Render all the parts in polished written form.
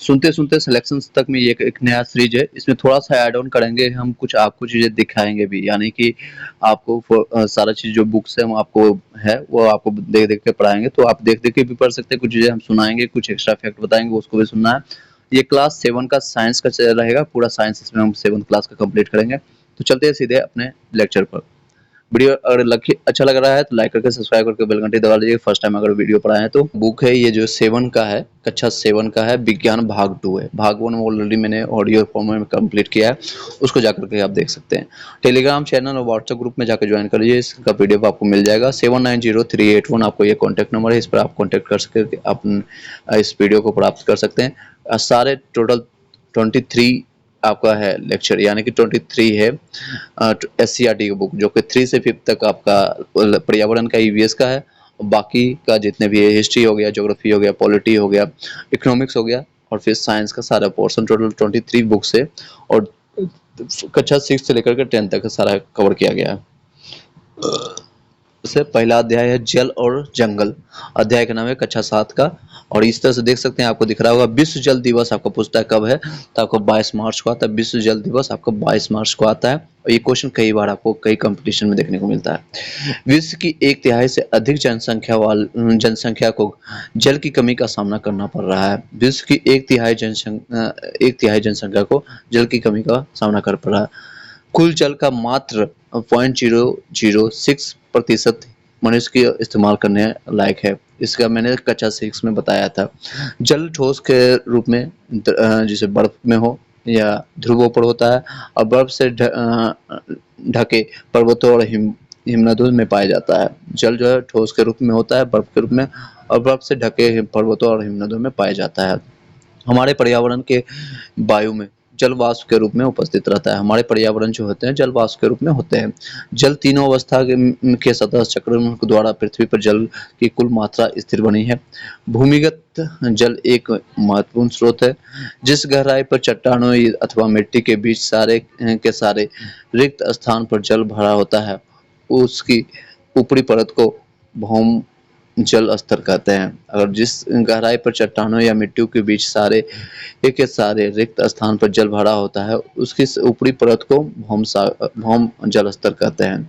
सुनते सुनते सिलेक्शन तक में ये एक नया सीरीज है। इसमें थोड़ा सा ऐड ऑन करेंगे हम, कुछ आपको चीजें दिखाएंगे भी, यानी कि आपको सारा चीज जो बुक्स है वो आपको है वो आपको देख देख के पढ़ाएंगे, तो आप देख देख के भी पढ़ सकते हैं। कुछ चीजें हम सुनाएंगे, कुछ एक्स्ट्रा फैक्ट बताएंगे, उसको भी सुनना है। ये क्लास 7 का साइंस का रहेगा, पूरा साइंस इसमें हम 7th क्लास का कंप्लीट करेंगे। तो चलते हैं सीधे अपने लेक्चर पर। वीडियो अगर अच्छा लग रहा है तो लाइक करके सब्सक्राइब करके बेल घंटी दबा लीजिए। फर्स्ट टाइम अगर वीडियो पढ़ा है तो बुक है ये जो 7 का है, कक्षा 7 का है, विज्ञान भाग 2 है। भाग 1 ऑलरेडी मैंने ऑडियो फॉर्म में कंप्लीट किया है, उसको जाकर के आप देख सकते हैं। टेलीग्राम चैनल और व्हाट्सएप ग्रुप में जाकर ज्वाइन कर लीजिए, इसका पीडीएफ आपको मिल जाएगा। 790381 आपको ये कॉन्टैक्ट नंबर है, इस पर आप कॉन्टैक्ट कर सकते, आप इस वीडियो को प्राप्त कर सकते हैं। सारे टोटल 23 आपका है लेक्चर, यानी कि 23 है एससीईआरटी की बुक, जो कि 3 से 5 तक आपका पर्यावरण का ईवीएस का है। बाकी का जितने भी है, हिस्ट्री हो गया, ज्योग्राफी हो गया, पॉलिटी हो गया, इकोनॉमिक्स हो गया, और फिर साइंस का सारा पोर्शन, टोटल 23 बुक्स है। और कक्षा 6 से लेकर के 10 तक सारा कवर किया गया है। से पहला अध्याय है जल और जंगल। अध्याय का नाम है कक्षा 7 का। और इस तरह से देख सकते हैं, आपको दिख रहा होगा विश्व जल दिवस आपको पूछता है कब है, तो आपको 22 मार्च को आता है। विश्व जल दिवस आपको 22 मार्च को आता है, और ये क्वेश्चन कई बार आपको कई कंपटीशन में देखने को मिलता है। विश्व की 1/3 से अधिक जनसंख्या को जल की कमी का सामना करना पड़ रहा है। विश्व की 1/3 जनसंख्या को जल की कमी का सामना कर पड़ रहा है। कुल जल का मात्र 0.006% मनुष्य के इस्तेमाल करने लायक है। इसका मैंने कक्षा 6 में बताया था। जल ठोस के रूप में जैसे बर्फ में हो या ध्रुवों पर होता है, और बर्फ से ढके पर्वतों और हिमनदों में पाया जाता है। जल जो है ठोस के रूप में होता है, बर्फ के रूप में, और बर्फ से ढके पर्वतों और हिमनदों में पाया जाता है। हमारे पर्यावरण के वायु में जल वाष्प के रूप में उपस्थित रहता है। हमारे पर्यावरण जो होते हैं जल वाष्प के रूप में होते हैं। जल तीनों अवस्था के सतह चक्रण द्वारा पृथ्वी पर जल की कुल मात्रा स्थिर बनी है। भूमिगत जल एक महत्वपूर्ण स्रोत है। जिस गहराई पर चट्टानों अथवा मिट्टी के बीच सारे के सारे रिक्त स्थान पर जल भरा होता है, उसकी ऊपरी परत को भौम जल स्तर कहते हैं। अगर जिस गहराई पर चट्टानों या मिट्टियों के बीच सारे के सारे रिक्त स्थान पर जल भरा होता है, उसकी ऊपरी परत को भौम जल स्तर कहते हैं।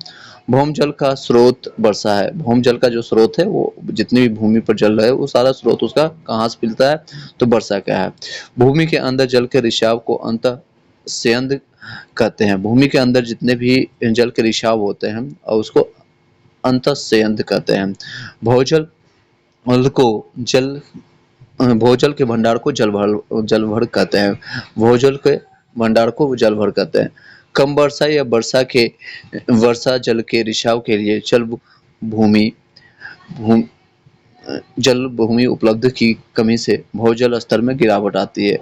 भौम जल का स्रोत वर्षा है। भौम जल का जो स्रोत है, वो जितनी भी भूमि पर जल रहा है, वो सारा स्रोत उसका कहाँ से मिलता है, तो वर्षा का है। भूमि के अंदर जल के रिसाव को अंतः सेंध कहते हैं। भूमि के अंदर जितने भी जल के रिसाव होते हैं, और उसको अंतः सेंध कहते हैं। भूजल को जल भूजल के भंडार को जलभर कहते हैं। भूजल के भंडार को जलभर कहते हैं। कम वर्षा या वर्षा जल के रिसाव के लिए भूमि भूमि जल भूमि उपलब्ध की कमी से भूजल स्तर में गिरावट आती है।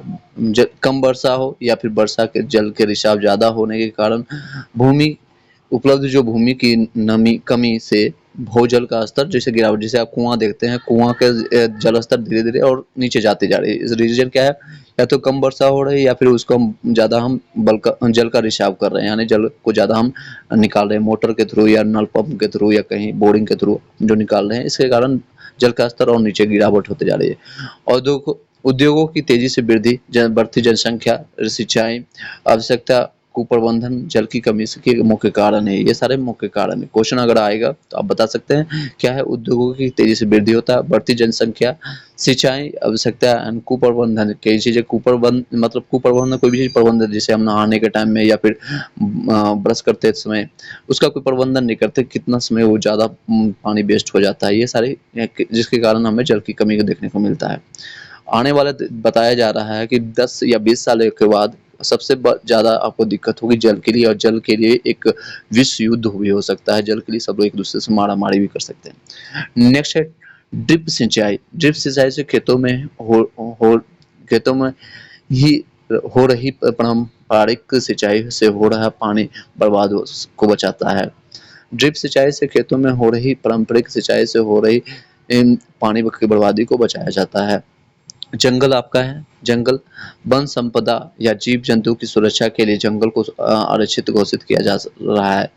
कम वर्षा हो या फिर वर्षा के जल के रिसाव ज्यादा होने के कारण भूमि उपलब्ध जो भूमि की नमी कमी से भूजल का स्तर जैसे गिरावट, जैसे आप कुआं देखते हैं, कुआं के जल स्तर धीरे धीरे और नीचे जाती जा रही है। इस रीजन क्या है, या तो कम वर्षा हो रही है, या फिर उसको हम ज्यादा हम जल का रिसाव कर रहे हैं, यानी जल को ज्यादा हम निकाल रहे हैं मोटर के थ्रू या नल पंप के थ्रू या कहीं बोरिंग के थ्रू जो निकाल रहे हैं। इसके कारण जल का स्तर और नीचे गिरावट होते जा रही है। उद्योगों की तेजी से वृद्धि, बढ़ती जनसंख्या, सिंचाई आवश्यकता, कुप्रबंधन, जल की कमी के मुख्य कारण है। ये सारे मुख्य कारण है। क्वेश्चन अगर आएगा तो आप बता सकते हैं क्या है। उद्योगों की तेजी से वृद्धि होता है, बढ़ती जनसंख्या, सिंचाई आवश्यकता, कुप्रबंधन। कई चीजें मतलब कुप्रबंधन कोई भी चीज प्रबंधन, जैसे हम नहाने के टाइम में या फिर ब्रश करते समय उसका कोई प्रबंधन नहीं करते, कितना समय वो ज्यादा पानी वेस्ट हो जाता है। ये सारे जिसके कारण हमें जल की कमी को देखने को मिलता है। आने वाले बताया जा रहा है कि 10 या 20 साल के बाद सबसे ज्यादा आपको दिक्कत होगी जल के लिए, और जल के लिए एक विश्व युद्ध भी हो सकता है। जल के लिए सब लोग एक दूसरे से मारा मारी भी कर सकते हैं। नेक्स्ट है ड्रिप सिंचाई। ड्रिप सिंचाई से खेतों में ही हो रही पारंपरिक सिंचाई से हो रहा पानी बर्बाद को बचाता है। ड्रिप सिंचाई से खेतों में हो रही पारंपरिक सिंचाई से हो रही पानी की बर्बादी को बचाया जाता है। जंगल आपका है। जंगल वन संपदा या जीव जंतु की सुरक्षा के लिए जंगल को आरक्षित घोषित किया जा रहा है।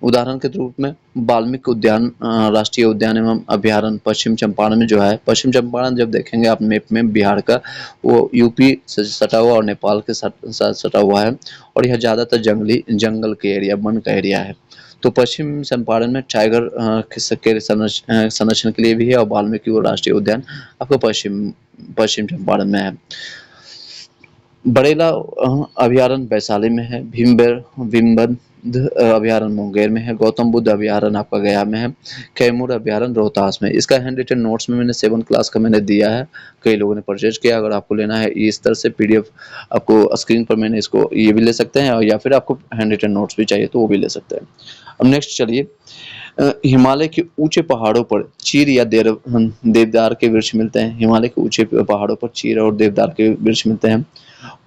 उदाहरण के रूप में वाल्मीकि उद्यान राष्ट्रीय उद्यान एवं अभयारण्य पश्चिम चंपारण में जो है, पश्चिम चंपारण जब देखेंगे आप मैप में बिहार का, वो यूपी से सटा हुआ और नेपाल के साथ सटा हुआ है, और यह ज़्यादातर जंगली जंगल के एरिया, वन का एरिया है। तो पश्चिम चंपारण में टाइगर के संरक्षण के लिए भी है, और वाल्मीकि वो राष्ट्रीय उद्यान आपको पश्चिम पश्चिम चंपारण में है। बड़ेला अभयारण्य वैशाली में है, भीमबंध अभयारण्य मुंगेर में है, गौतम बुद्ध अभयारण्य आपका गया में है, कैमूर अभयारण्य रोहतास में। इसका हैंड रिटन नोट्स में मैंने 7 क्लास का मैंने दिया है, कई लोगों ने परचेज किया। अगर आपको लेना है इस तरह से पीडीएफ, आपको स्क्रीन पर मैंने इसको ये भी ले सकते हैं, और या फिर आपको हैंड रिटन नोट्स भी चाहिए तो वो भी ले सकते हैं। अब नेक्स्ट चलिए, हिमालय के ऊंचे पहाड़ों पर चीर या देवदार के वृक्ष मिलते हैं। हिमालय के ऊंचे पहाड़ों पर चीर और देवदार के वृक्ष मिलते हैं।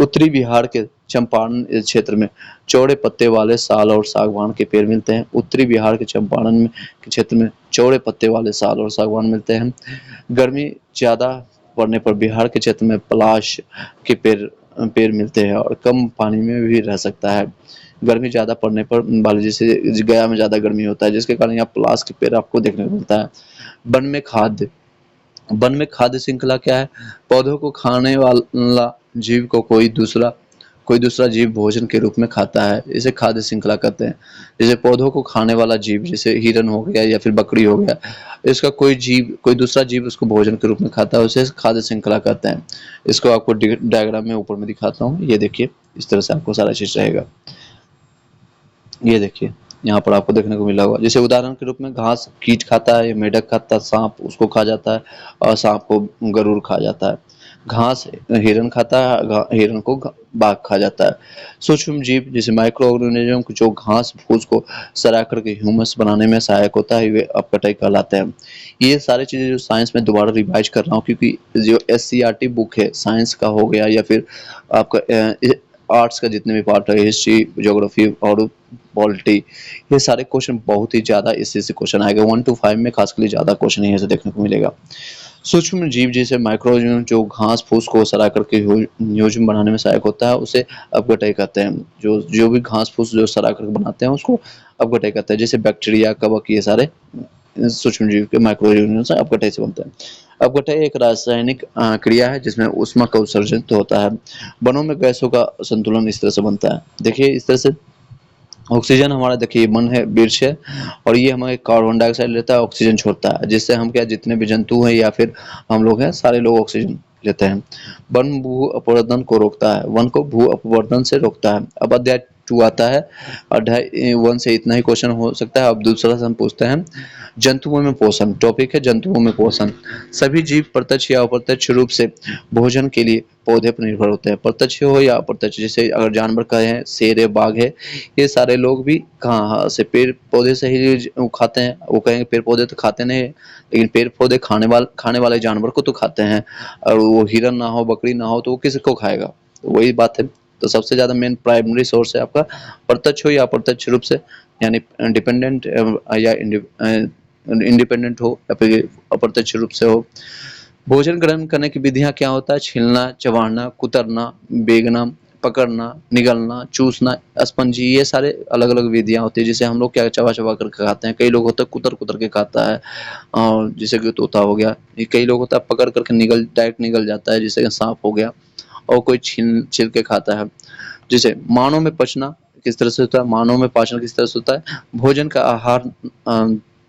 उत्तरी बिहार के चंपारण क्षेत्र में चौड़े पत्ते वाले साल और सागवान के पेड़ मिलते हैं। उत्तरी बिहार के चंपारण में के क्षेत्र में चौड़े पत्ते वाले साल और सागवान मिलते हैं। गर्मी ज्यादा पड़ने पर बिहार के क्षेत्र में पलाश के पेड़ मिलते हैं, और कम पानी में भी रह सकता है। गर्मी ज़्यादा पड़ने पर मान लीजिए जैसे गया में ज़्यादा गर्मी होता है, जिसके कारण यहाँ पलाश के पेड़ आपको देखने को मिलता है। वन में खाद्य वन में खाद्य श्रृंखला क्या है? पौधों को खाने वाला जीव को कोई दूसरा जीव भोजन के रूप में खाता है, इसे खाद्य श्रृंखला कहते हैं। जैसे पौधों को खाने वाला जीव, जैसे हिरन हो गया या फिर बकरी हो गया, इसका कोई दूसरा जीव उसको भोजन के रूप में खाता है, उसे खाद्य श्रृंखला कहते हैं। इसको आपको डायग्राम में ऊपर में दिखाता हूँ, ये देखिए, इस तरह से आपको सारा चीज रहेगा। ये देखिए, यहाँ पर आपको देखने को मिला होगा। जैसे उदाहरण के रूप में घास कीट खाता है, मेढक खाता है, सांप उसको खा जाता है, और सांप को गरुड़ खा जाता है। घास हिरन खाता है, हिरन को बाघ खा जाता है। सूक्ष्म जीव जैसे माइक्रो ऑर्गेनिज्म जो घास फूस को सड़ा करके ह्यूमस बनाने में सहायक होता है, वे अपकटाई कहलाते हैं। ये सारी चीजें जो साइंस में दोबारा रिवाइज कर रहा हूँ, क्योंकि जो SCERT बुक है साइंस का हो गया, या फिर आपका आर्ट्स का जितने भी पार्ट है, हिस्ट्री, ज्योग्राफी और पॉलिटी, ये सारे क्वेश्चन बहुत ही ज्यादा इससे से क्वेश्चन आएगा। 1 to 5 में खासकर ज्यादा क्वेश्चन यहीं से देखने को मिलेगा। सूक्ष्म जीव जैसे माइक्रोऑर्गेनिज्म जो घास फूस को सड़ा करके ह्यूमस बनाने में सहायक होता है, उसे अपघटय कहते हैं। जो भी घास फूस जो सड़ा करके बनाते हैं उसको अपघटय कहते हैं। जैसे बैक्टीरिया, कवक, ये सारे सूक्ष्म जीव के माइक्रोऑर्गेनिज्म से अपघटय से बनते हैं। अपघटय एक रासायनिक क्रिया है जिसमें ऊष्मा का उत्सर्जन होता है। वनों में गैसों का संतुलन इस तरह से बनता है। देखिए इस तरह से ऑक्सीजन हमारा, देखिए मन है, वृक्ष है, और ये हमें कार्बन डाइऑक्साइड लेता है, ऑक्सीजन छोड़ता है, जिससे हम क्या, जितने भी जंतु हैं या फिर हम लोग हैं, सारे लोग ऑक्सीजन लेते हैं। वन भू अपवर्तन को रोकता है, वन को भू अपवर्तन से रोकता है। अब अध्याय 2 आता है। अध्याय 1 से इतना ही क्वेश्चन हो सकता है। अब दूसरा से हम पूछते हैं, जंतुओं में पोषण। टॉपिक है जंतुओं में पोषण। सभी जीव प्रत्यक्ष या अप्रत्यक्ष रूप से भोजन के लिए पौधे पर निर्भर होते हैं, प्रत्यक्ष हो या अप्रत्यक्ष। जैसे अगर जानवर का है, शेर है, बाघ है, ये सारे लोग भी कहाँ से, पेड़ पौधे से ही खाते हैं। वो कहेंगे पेड़ पौधे तो खाते नहीं, लेकिन पेड़ पौधे खाने वाले जानवर को तो खाते हैं। और वो हिरन ना हो, बकरी ना हो, तो वो किसको खाएगा? तो वही बात है। तो सबसे ज्यादा मेन प्राइमरी सोर्स है आपका प्रत्यक्ष हो या अप्रत्यक्ष रूप से, यानी डिपेंडेंट या इंडिपेंडेंट हो या फिर अप्रत्यक्ष रूप से हो। भोजन ग्रहण करने की विधियां क्या होता है? छीलना, चबाना, कुतरना, बेगना, पकड़ना, निगलना, चूसना, स्पंजी, ये सारे अलग अलग विधियां होती है। जिसे हम लोग क्या, चबा चबा कर खाते हैं। कई लोग होता है कुतर कुतर के खाता है, और जैसे कि तोता हो गया। कई लोग होता है पकड़ करके डायरेक्ट निगल जाता है, जैसे कि सांप हो गया। और कोई छील छील के खाता है। जैसे मानव में पचना किस तरह से होता है, मानव में पाचन किस तरह से होता है? भोजन का आहार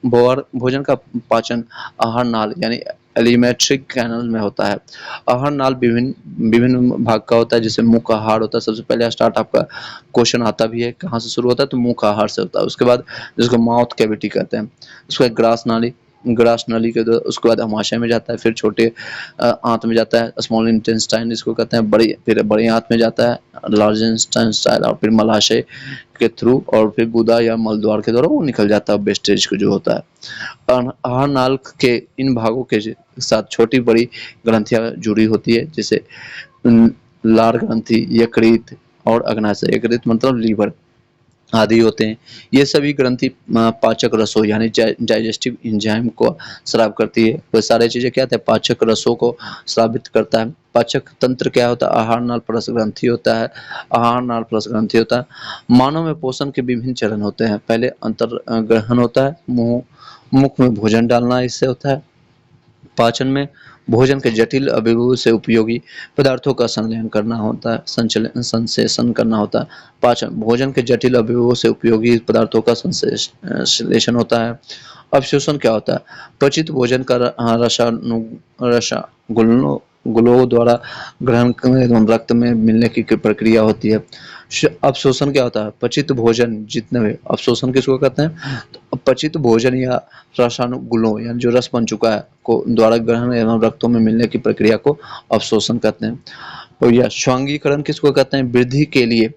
भोजन का पाचन आहार नाल यानी एलिमेंट्री कैनल में होता है। आहार नाल विभिन्न विभिन्न भाग का होता है। जैसे मुख का आहार होता है, सबसे पहले स्टार्ट आपका क्वेश्चन आता भी है कहाँ से शुरू होता है, तो मुख का आहार से होता है। उसके बाद जिसको माउथ कैविटी कहते हैं, उसके बाद ग्रास नाली के द्वारा, उसके बाद अमाशय में जाता है, फिर छोटे आंत में जाता है, स्मॉल इंटेस्टाइन जिसको कहते हैं, फिर बड़ी आंत में जाता है, लार्ज इंटेस्टाइन, और फिर मलाशय के थ्रू, और फिर गुदा या मल द्वार के द्वारा वो निकल जाता है वेस्टेज को जो होता है। आहार नाल के इन भागों के साथ छोटी बड़ी ग्रंथियां जुड़ी होती है, जैसे लार ग्रंथि, यकृत और अग्नाशय। यकृत मतलब लीवर, आदि होते हैं। ये सभी ग्रंथि पाचक रसों यानी डाइजेस्टिव एंजाइम को स्राव करती है। वो सारी चीज़ें क्या होता है, पाचक रसों को स्रावित करता है। पाचक तंत्र क्या होता है, आहार नाल प्लस ग्रंथि होता है। आहार नाल प्लस ग्रंथि होता है। मानव में पोषण के विभिन्न चरण होते हैं। पहले अंतर ग्रहण होता है, मुख में भोजन डालना इससे होता है। पाचन में भोजन के जटिल अवयवों से उपयोगी पदार्थों का संलयन करना होता है, संश्लेषण करना होता है। पाचन भोजन के जटिल अवयवों से उपयोगी पदार्थों का संश्लेषण होता है। अवशोषण क्या होता है, पचित भोजन का रसागुल्लों गुलों द्वारा ग्रहण एवं रक्त में मिलने की प्रक्रिया होती है। अवशोषण क्या होता है, पचित भोजन जितने भी, अवशोषण किसको कहते हैं, तो पचित भोजन या रसानुगुल्लों यानी जो रस बन चुका है को द्वारा ग्रहण एवं रक्तों में मिलने की प्रक्रिया को अवशोषण कहते हैं। और यह स्वांगीकरण किसको कहते हैं, वृद्धि के लिए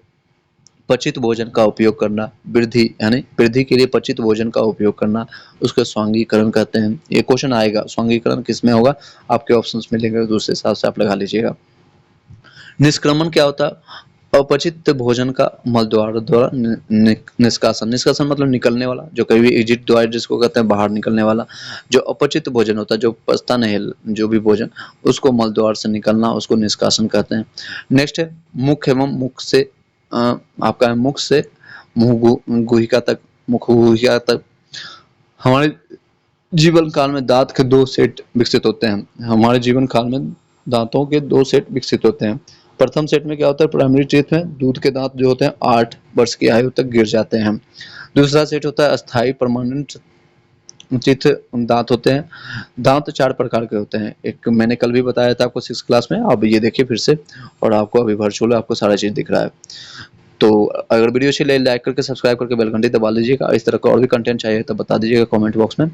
पचित भोजन का उपयोग करना, वृद्धि यानी वृद्धि के लिए पचित भोजन का उपयोग करना, उसको स्वांगीकरण कहते हैं। ये क्वेश्चन आएगा, स्वांगीकरण किसमें होगा, आपके ऑप्शंस मिलेंगे, दूसरे हिसाब से आप लगा लीजिएगा। निष्क्रमण क्या होता है, अपचित भोजन का मल द्वारा निष्कासन। निष्कासन मतलब निकलने वाला, जो कभी भी एग्जिट द्वारा जिसको कहते हैं बाहर निकलने वाला। जो अपचित भोजन होता है, जो पचता नहीं है जो भी भोजन, उसको मल द्वार से निकलना, उसको निष्कासन कहते हैं। नेक्स्ट है मुख एवं मुख से आपका है मुख से मुंह गुहिका तक, मुख गुहिका तक। हमारे जीवन काल में दांत के दो सेट विकसित होते हैं। हमारे जीवन काल में दांतों के दो सेट विकसित होते हैं। प्रथम सेट में क्या होता है, प्राइमरी टीथ में दूध के दांत जो होते हैं 8 वर्ष की आयु तक गिर जाते हैं। दूसरा सेट होता है अस्थायी परमानेंट टीथ दांत होते हैं। दांत 4 प्रकार के होते हैं। एक मैंने कल भी बताया था आपको 6 क्लास में, आप ये देखिए फिर से, और आपको अभी वर्चुअल आपको सारा चीज दिख रहा है। तो अगर वीडियो अच्छी लगे लाइक करके सब्सक्राइब करके बेल घंटी दबा लीजिएगा। इस तरह का और भी कंटेंट चाहिए तो बता दीजिएगा कमेंट बॉक्स में,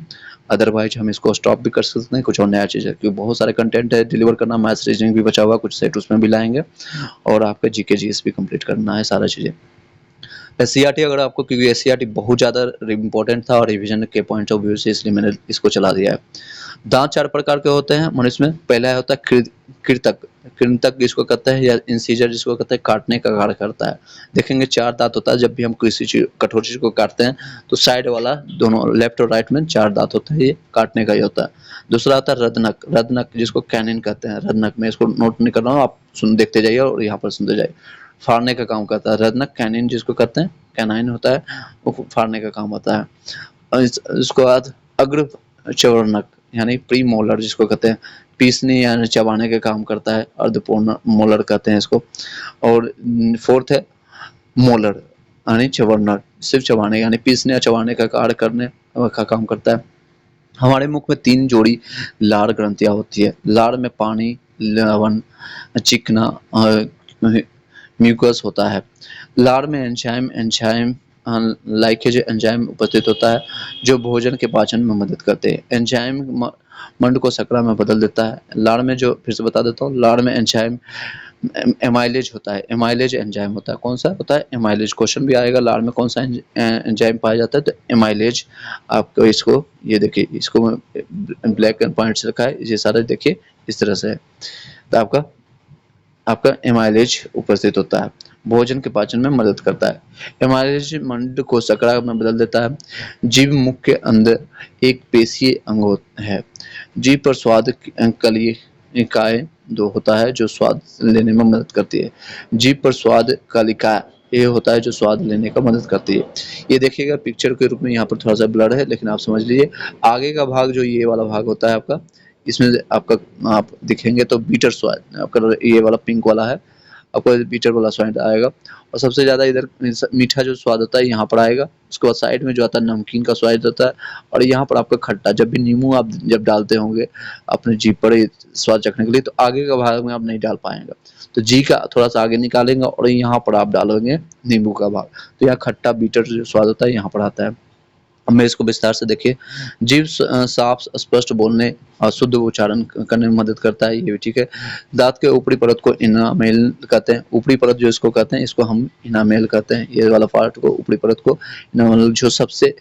अदरवाइज हम इसको स्टॉप भी कर सकते हैं, कुछ और नया चीज़ है क्योंकि बहुत सारे कंटेंट है डिलीवर करना। मैथ्स रीजनिंग भी बचा हुआ, कुछ सेट उसमें भी लाएंगे, और आपका जीके जीएस भी कंप्लीट करना है, सारा चीज़ें। एससीईआरटी अगर आपको, क्योंकि एससीईआरटी बहुत ज़्यादा इंपॉर्टेंट था और रिवीजन के पॉइंट ऑफ व्यू से, इसलिए मैंने इसको चला दिया है। दांत 4 प्रकार के होते हैं मनुष्य में। पहला होता है कृंतक। कृंतक जिसको कहते हैं, या इंसीजर जिसको कहते हैं, काटने का कार्य करता है। देखेंगे 4 दांत होता है। जब भी हम किसी चीज कठोर चीज को काटते हैं तो साइड वाला दोनों लेफ्ट और राइट में 4 दांत होता है, ये काटने का ही होता है। दूसरा होता है रदनक। रदनक जिसको कैनिन कहते हैं। रदनक में इसको नोट नहीं कर रहा हूँ, आप देखते जाइए और यहाँ पर सुनते जाइए। फाड़ने का काम करता है रदनक। कैनिन जिसको कहते हैं, कैनाइन होता है, वो फाड़ने का काम होता है। और इसको बाद अग्र चवर्णक यानी प्री मोलर जिसको कहते हैं, पीसने यानी चबाने का काम करता है, अर्धपूर्ण मोलर कहते हैं इसको। और फोर्थ है मोलर यानी चवर्णक, सिर्फ चबाने यानी पीसने या चबाने का कार्य करने का काम करता है। हमारे मुख में 3 जोड़ी लार ग्रंथियां होती है। लार में पानी, लवण, चिकना म्यूकस होता है। लार में एंजाइम लाइकेज एंजाइम उपस्थित होता है जो भोजन के पाचन में मदद करते हैं। एंजाइम मंड को शर्करा में बदल देता है। लार में जो, फिर से बता देता हूँ, लार में एंजाइम एमाइलेज होता है। एमाइलेज एंजाइम होता है। कौन सा होता है, एमाइलेज। क्वेश्चन भी आएगा लार में कौन सा एंजाइम पाया जाता है, तो एमाइलेज। आपको इसको ये देखिए, इसको ब्लैक एंड पॉइंट से रखा है, ये सारे देखिए इस तरह से है। तो आपका एमाइलेज उपस्थित होता है, भोजन के पाचन में मदद करता है। एमाइलेज मंड को शर्करा में बदल देता है। जीभ मुख के अंदर एक पेशीय अंग है। जीभ पर स्वाद कलिकाएं दो होता है जो स्वाद लेने में मदद करती है। जीभ पर स्वाद कलिका ये होता है जो स्वाद लेने का मदद करती है। ये देखिएगा पिक्चर के रूप में यहाँ पर थोड़ा सा ब्लर है, लेकिन आप समझ लीजिए। आगे का भाग जो ये वाला भाग होता है आपका, इसमें आपका आप दिखेंगे तो बीटर स्वाद, आपका ये वाला पिंक वाला है, आपको बीटर वाला स्वाद आएगा। और सबसे ज़्यादा इधर मीठा जो स्वाद होता है यहाँ पर आएगा। उसके बाद साइड में जो आता है नमकीन का स्वाद होता है, और यहाँ पर आपका खट्टा। जब भी नींबू आप जब डालते होंगे अपने जीभ पर स्वाद चखने के लिए, तो आगे का भाग में आप नहीं डाल पाएंगे, तो जी का थोड़ा सा आगे निकालेंगे और यहाँ पर आप डालेंगे नींबू का भाग, तो यहाँ खट्टा बीटर जो स्वाद होता है यहाँ पर आता है। अब मैं इसको विस्तार से देखिए। जीभ साफ स्पष्ट बोलने और शुद्ध उच्चारण करने में मदद करता है, ये भी ठीक है। दांत के ऊपरी परत को इनामेल कहते हैं। ऊपरी परत जो इसको कहते हैं, इसको हम इनामेल कहते हैं। ये वाला पार्ट को, ऊपरी परत को इनामेल, जो सबसे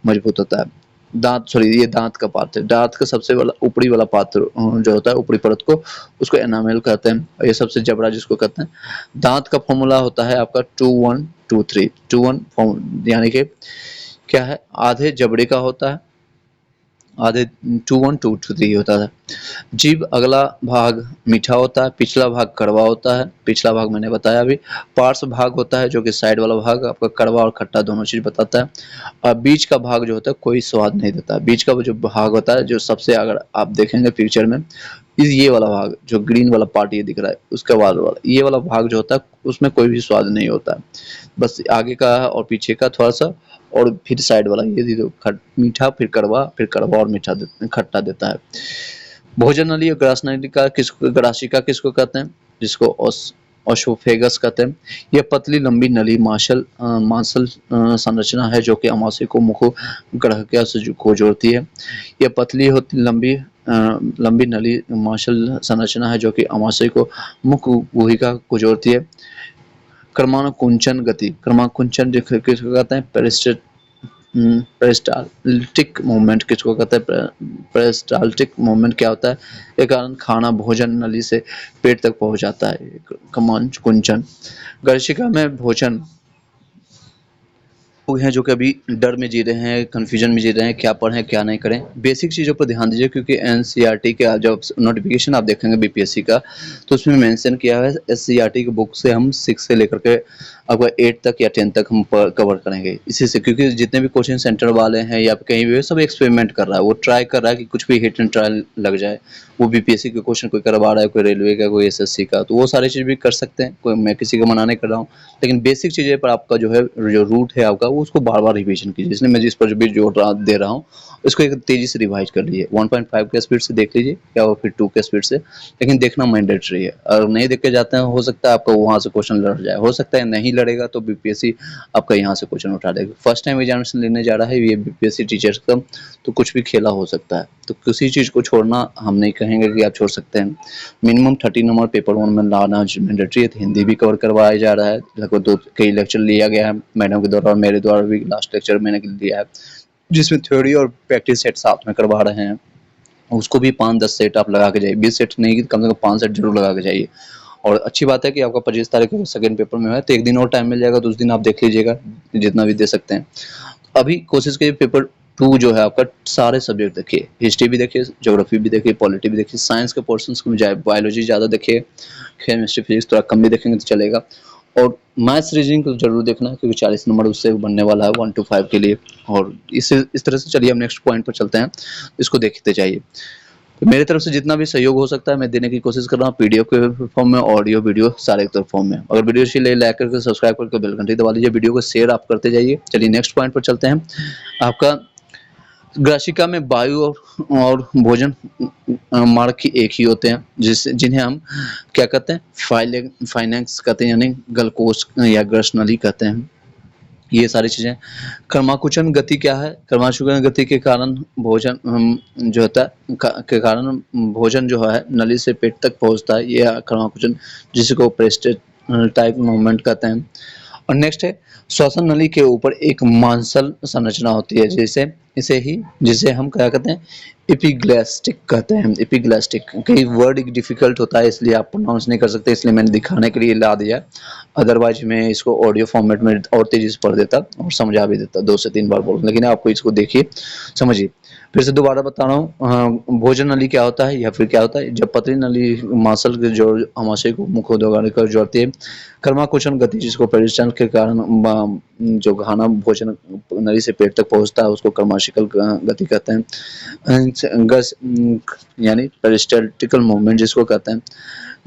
मजबूत होता है। दांत, सॉरी ये दांत का पार्ट है। दांत का सबसे वाला ऊपरी वाला पात्र जो होता है ऊपरी परत को, उसको एनामेल कहते हैं। और ये सबसे जबड़ा जिसको कहते हैं। दांत का फॉर्मूला होता है आपका 2123, 21 यानी कि क्या है, आधे जबड़े का होता है, आधे 2123 होता है। जीभ अगला भाग मीठा होता है, पिछला भाग कड़वा होता है। पिछला भाग मैंने बताया अभी। पार्श्व भाग होता है जो कि साइड वाला भाग आपका कड़वा और खट्टा दोनों चीज बताता है। और बीच का भाग जो होता है कोई स्वाद नहीं देता। बीच का जो भाग होता है, जो सबसे, अगर आप देखेंगे पिक्चर में, ये वाला भाग जो ग्रीन वाला पार्ट ये दिख रहा है, उसका बाद वाला ये वाला भाग जो होता है उसमें कोई भी स्वाद नहीं होता है। बस आगे का और पीछे का थोड़ा सा, और फिर साइड वाला ये जो मीठा, फिर कड़वा और मीठा खट्टा देता है। भोजन नली और ग्रासिका किसको कहते हैं, जिसको ओसोफेगस कहते हैं। यह पतली लंबी नली मांसल संरचना है जो कि अमाशय को मुख ग्रहिका से को जोड़ती है। यह पतली होती लंबी नली मांसल संरचना है जो कि अमाशय को मुख गुहिका को जोड़ती है। क्रमानुकुंचन गति, क्रमानुकुंचन किसको कहते हैं, पेरिस्टाल्टिक मूवमेंट किसको कहते हैं, पेरिस्टाल्टिक मूवमेंट क्या होता है, ये कारण खाना भोजन नली से पेट तक पहुंच जाता है। क्रमानुकुंचन। गर्शिका में भोजन, लोग हैं जो कि अभी डर में जी रहे हैं, कंफ्यूजन में जी रहे हैं, क्या पढ़ें क्या नहीं करें। बेसिक चीज़ों पर ध्यान दीजिए, क्योंकि एनसीईआरटी का जब नोटिफिकेशन आप देखेंगे बीपीएससी का, तो उसमें मेंशन किया है एससीईआरटी की बुक से हम 6 से लेकर के आपका 8 तक या 10 तक हम कवर करेंगे। इसी से, क्योंकि जितने भी कोचिंग सेंटर वाले हैं या कहीं भी, सब एक्सपेरिमेंट कर रहा है, वो ट्राई कर रहा है कि कुछ भी हिट एंड ट्रायल लग जाए। वो बीपीएससी के क्वेश्चन कोई करवा रहा है, कोई रेलवे का, कोई एसएससी का, तो वो सारी चीज़ भी कर सकते हैं। कोई, मैं किसी का मना नहीं कर रहा हूँ, लेकिन बेसिक चीज़ें पर आपका जो है, जो रूट है आपका, वो उसको बार बार रिवीजन कीजिए। इसलिए मैं जिस पर भी जोर दे रहा हूँ, इसको एक तेजी से रिवाइज कर लीजिए। 1.5 के स्पीड से देख लीजिए या फिर 2 के स्पीड से, लेकिन देखना मैंडेटरी है। अगर नहीं देख के जाते हैं, हो सकता है आपका वहाँ से क्वेश्चन लड़ जाए, हो सकता है नहीं लड़ेगा तो बीपीएससी आपका यहाँ से क्वेश्चन उठा देगा। फर्स्ट टाइम एग्जामिनेशन लेने जा रहा है ये बीपीएससी टीचर्स का, तो कुछ भी खेला हो सकता है। तो किसी चीज़ को छोड़ना हम नहीं कहेंगे कि आप छोड़ सकते हैं। मिनिमम 30 नंबर पेपर 1 में लाना मैंडेटरी है। हिंदी भी कवर करवाया जा रहा है, लगभग कई लेक्चर लिया गया है मैडम के द्वारा, और मेरे द्वारा भी लास्ट लेक्चर मैंने लिया है, जिसमें थ्योरी और प्रैक्टिस सेट साथ में करवा रहे हैं। उसको भी 5-10 सेट आप लगा के जाइए, 20 सेट नहीं, कम से कम 5 सेट जरूर लगा के जाइए। और अच्छी बात है कि आपका 25 तारीख को सेकंड पेपर में है, तो एक दिन और टाइम मिल जाएगा, तो उस दिन आप देख लीजिएगा जितना भी दे सकते हैं। अभी कोशिश करिए पेपर 2 जो है आपका, सारे सब्जेक्ट देखिए, हिस्ट्री भी देखिए, ज्योग्राफी भी देखिए, पॉलिटी भी देखिए, साइंस के पोर्शंस को जाए, बायोलॉजी ज़्यादा देखिए, केमिस्ट्री फिजिक्स थोड़ा कम भी देखेंगे तो चलेगा। और मैथ्स रीजनिंग को जरूर देखना है, क्योंकि 40 नंबर उससे बनने वाला है 1 to 5 के लिए। और इस तरह से चलिए हम नेक्स्ट पॉइंट पर चलते हैं, इसको देखते जाइए। तो मेरी तरफ से जितना भी सहयोग हो सकता है मैं देने की कोशिश कर रहा हूँ, पीडीएफ के फॉर्म में, ऑडियो वीडियो सारे तरफ फॉर्म में। अगर वीडियो अच्छी लगे, लाइक करके सब्सक्राइब करके बेल घंटी दबा लीजिए, वीडियो को शेयर आप करते जाइए। चलिए नेक्स्ट पॉइंट पर चलते हैं। आपका ग्रासिका में वायु और भोजन मार्ग की एक ही होते हैं, जिन्हें हम क्या कहते हैं, फाइनेंस कहते हैं, यानी गलकोश या ग्रसनली कहते हैं। ये सारी चीजें। क्रमाकुचन गति क्या है, क्रमाकुचन गति के कारण भोजन जो होता है के कारण भोजन जो है नली से पेट तक पहुंचता है, ये क्रमाकुचन, जिसको पेरिस्टाल्टिक मूवमेंट कहते हैं। और नेक्स्ट है, श्वसन नली के ऊपर एक मांसल संरचना होती है, जिसे हम क्या कहते हैं, एपिग्लास्टिक कहते हैं। एपिग्लास्टिक, कई वर्ड डिफिकल्ट होता है इसलिए आप प्रोनाउंस नहीं कर सकते, इसलिए मैंने दिखाने के लिए ला दिया। अदरवाइज मैं इसको ऑडियो फॉर्मेट में और तेजी से पढ़ देता और समझा भी देता, 2 से 3 बार बोल, लेकिन आपको इसको देखिए समझिए। फिर से दोबारा बता रहा हूँ, भोजन नली क्या होता है या फिर क्या होता है, जब पतली नली मांसल के जोड़ अमाशय को मुखोद्वार कर जोड़ती है। क्रमाकुचन गति, जिसको पेरिस्टाल के कारण जो खाना भोजन नली से पेट तक पहुंचता है, उसको क्रमाशिकल गति कहते हैं। यानी पेरिस्टाल्टिकल मूवमेंट जिसको कहते हैं।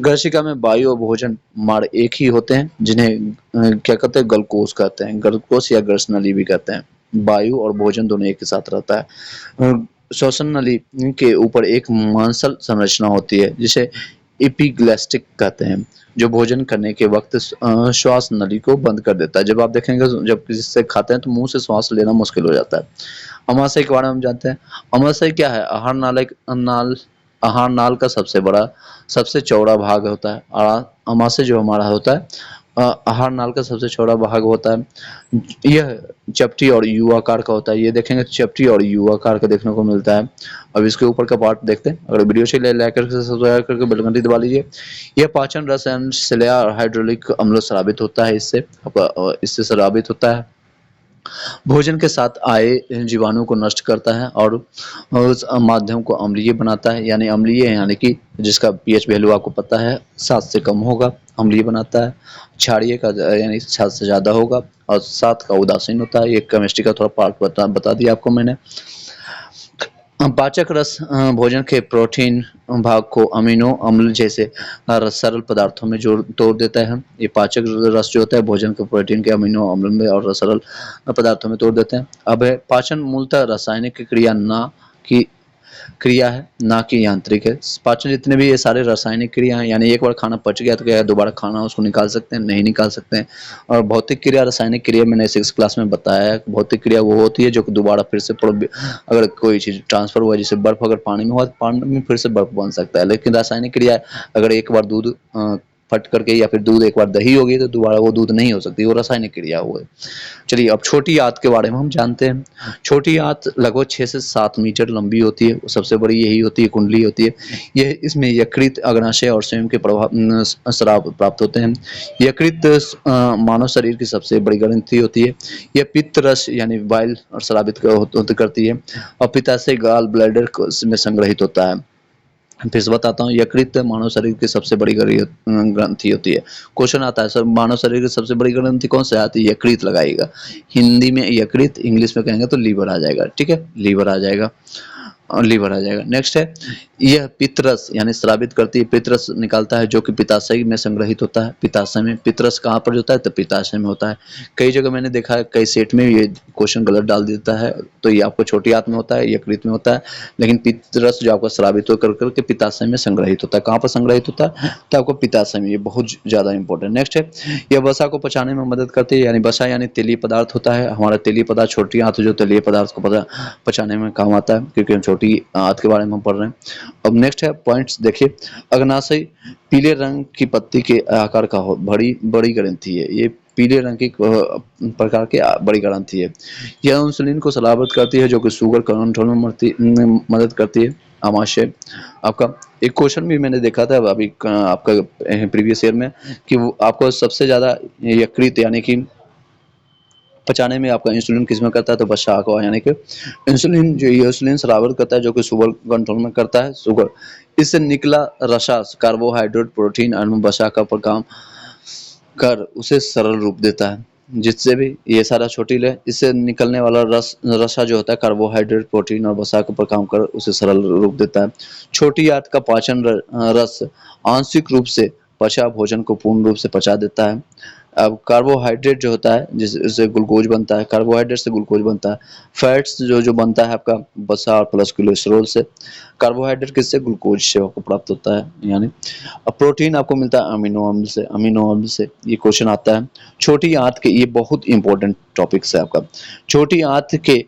ग्रसिका में वायु और भोजन मार्ग एक ही होते हैं, जिन्हें क्या कहते हैं, गलकोश कहते हैं, गलकोश या ग्रसनली भी कहते हैं। वायु और भोजन दोनों एक ही साथ रहता है। श्वसन नली के ऊपर एक मांसल संरचना होती है, जिसे एपिग्लास्टिक कहते हैं, जो भोजन करने के वक्त श्वास नली को बंद कर देता है। जब आप देखेंगे, जब किसी से खाते हैं तो मुंह से श्वास लेना मुश्किल हो जाता है। अमाशय के बारे में हम जानते हैं। अमाशय क्या है, आहार नाल का सबसे चौड़ा भाग होता है। अमाशय जो हमारा होता है आहार नाल का सबसे चौड़ा भाग होता है। यह चपटी और यू आकार का होता है। ये देखेंगे चपटी और यू आकार का देखने को मिलता है। अब इसके ऊपर का पार्ट देखते हैं। अगर वीडियो से लाइक करके सब्सक्राइब करके बेल घंटी दबा लीजिए। यह पाचन रस एंड शिला और हाइड्रोलिक अम्ल स्रावित होता है। इससे स्रावित होता है। भोजन के साथ आए जीवाणु को नष्ट करता है और उस माध्यम को अम्लीय बनाता है। यानी अम्लीय यानी कि जिसका पीएच वैल्यू आपको पता है 7 से कम होगा, अम्लीय बनाता है। क्षारीय का यानी 7 से ज़्यादा होगा और 7 का उदासीन होता है। ये केमिस्ट्री का थोड़ा पार्ट बता दिया आपको मैंने। पाचक रस भोजन के प्रोटीन भाग को अमीनो अम्ल जैसे सरल पदार्थों में जोड़ तोड़ देता है। ये पाचक रस जो होता है भोजन के प्रोटीन के अमीनो अम्ल में और सरल पदार्थों में तोड़ देते हैं। अब है पाचन मूलतः रासायनिक क्रिया ना की क्रिया है, ना कि यांत्रिक है। पाचन जितने भी ये सारे रासायनिक क्रिया हैं, यानी एक बार खाना पच गया तो क्या है, दोबारा खाना उसको निकाल सकते हैं? नहीं निकाल सकते हैं। और भौतिक क्रिया रासायनिक क्रिया मैंने 6 क्लास में बताया है। भौतिक क्रिया वो होती है जो कि दोबारा फिर से अगर कोई चीज़ ट्रांसफर हुआ, जैसे बर्फ अगर पानी में हुआ तो पानी में फिर से बर्फ बन सकता है। लेकिन रासायनिक क्रिया अगर एक बार दूध फट करके या फिर दूध एक बार दही हो गई तो दोबारा वो दूध नहीं हो सकती, वो रासायनिक क्रिया हुई। चलिए अब छोटी आंत के बारे में हम जानते हैं। छोटी आंत लगभग 6 से 7 मीटर लंबी होती है। सबसे बड़ी यही होती है, कुंडली होती है। यह इसमें यकृत, अग्नाशय और स्वयं के प्रभाव स्राव प्राप्त होते हैं। यकृत मानव शरीर की सबसे बड़ी ग्रंथि होती है। यह पित्त रस यानी बाइल और स्रावित करती है और पित्ताशय गाल ब्लैडर में संग्रहित होता है। फिर से बताता हूँ, यकृत मानव शरीर की सबसे बड़ी ग्रंथि होती है। क्वेश्चन आता है सर मानव शरीर की सबसे बड़ी ग्रंथि कौन से आती है? यकृत लगाइएगा। हिंदी में यकृत, इंग्लिश में कहेंगे तो लीवर आ जाएगा। ठीक है, लीवर आ जाएगा और लीवर आ जाएगा। नेक्स्ट है, यह पित्तरस यानी स्रावित करती है। पित्तरस निकालता है जो कि पित्ताशय में संग्रहित होता है। पित्ताशय में पित्तरस कहाँ पर होता है? तो पित्ताशय में होता है। कई जगह मैंने देखा है, कई सेट में ये क्वेश्चन गलत डाल देता है। तो ये आपको छोटी आंत में होता है, यकृत में होता है। लेकिन पित्तरस जो आपका स्रावित होकर करके पित्ताशय में संग्रहित होता है। कहाँ पर संग्रहित होता है? तो आपको पित्ताशय में। ये बहुत ज्यादा इंपॉर्टेंट। नेक्स्ट है, यह वसा को पचाने में मदद करती है। यानी वसा यानी तेलीय पदार्थ होता है। हमारा तेलीय पदार्थ छोटी आंत जो तेलीय पदार्थ को पचाने में काम आता है, क्योंकि हम छोटी आंत के बारे में हम पढ़ रहे हैं। अब नेक्स्ट है पॉइंट्स देखिए। अग्नाशय पीले रंग की पत्ती के आकार का हो, बड़ी बड़ी ग्रंथि है। ये पीले रंग की प्रकार की बड़ी ग्रंथि है। यह इंसुलिन को स्रावित करती है जो कि शुगर कंट्रोल में मदद करती है। आमाशय आपका एक क्वेश्चन भी मैंने देखा था अभी आपका प्रीवियस ईयर में, कि वो आपको सबसे ज्यादा यकृत यानी कि पचाने में आपका इंसुलिन किसमें करता है? तो वसा को, यानी कि इंसुलिन जो इंसुलिन स्रावित करता है जो कि शुगर कंट्रोल में करता है, शुगर। इससे निकला रसा कार्बोहाइड्रेट प्रोटीन और वसा का काम कर उसे सरल रूप देता है। जिससे भी ये सारा छोटी ले, इससे निकलने वाला रसा जो होता है कार्बोहाइड्रेट प्रोटीन और वसा पर काम कर उसे सरल रूप देता है। छोटी आंत का पाचन रस आंशिक रूप से पचा भोजन को पूर्ण रूप से पचा देता है। अब कार्बोहाइड्रेट जो होता है जिससे ग्लूकोज बनता है, कार्बोहाइड्रेट से ग्लूकोज बनता है। फैट्स जो जो बनता है आपका वसा और प्लस कोलेस्ट्रॉल से। कार्बोहाइड्रेट किससे? ग्लूकोज से आपको प्राप्त होता है। यानी अब प्रोटीन आपको मिलता है अमीनो अम्ल से। अमीनो अम्ल से ये क्वेश्चन आता है। छोटी आंत के, ये बहुत इंपॉर्टेंट टॉपिक्स है आपका। छोटी आंत के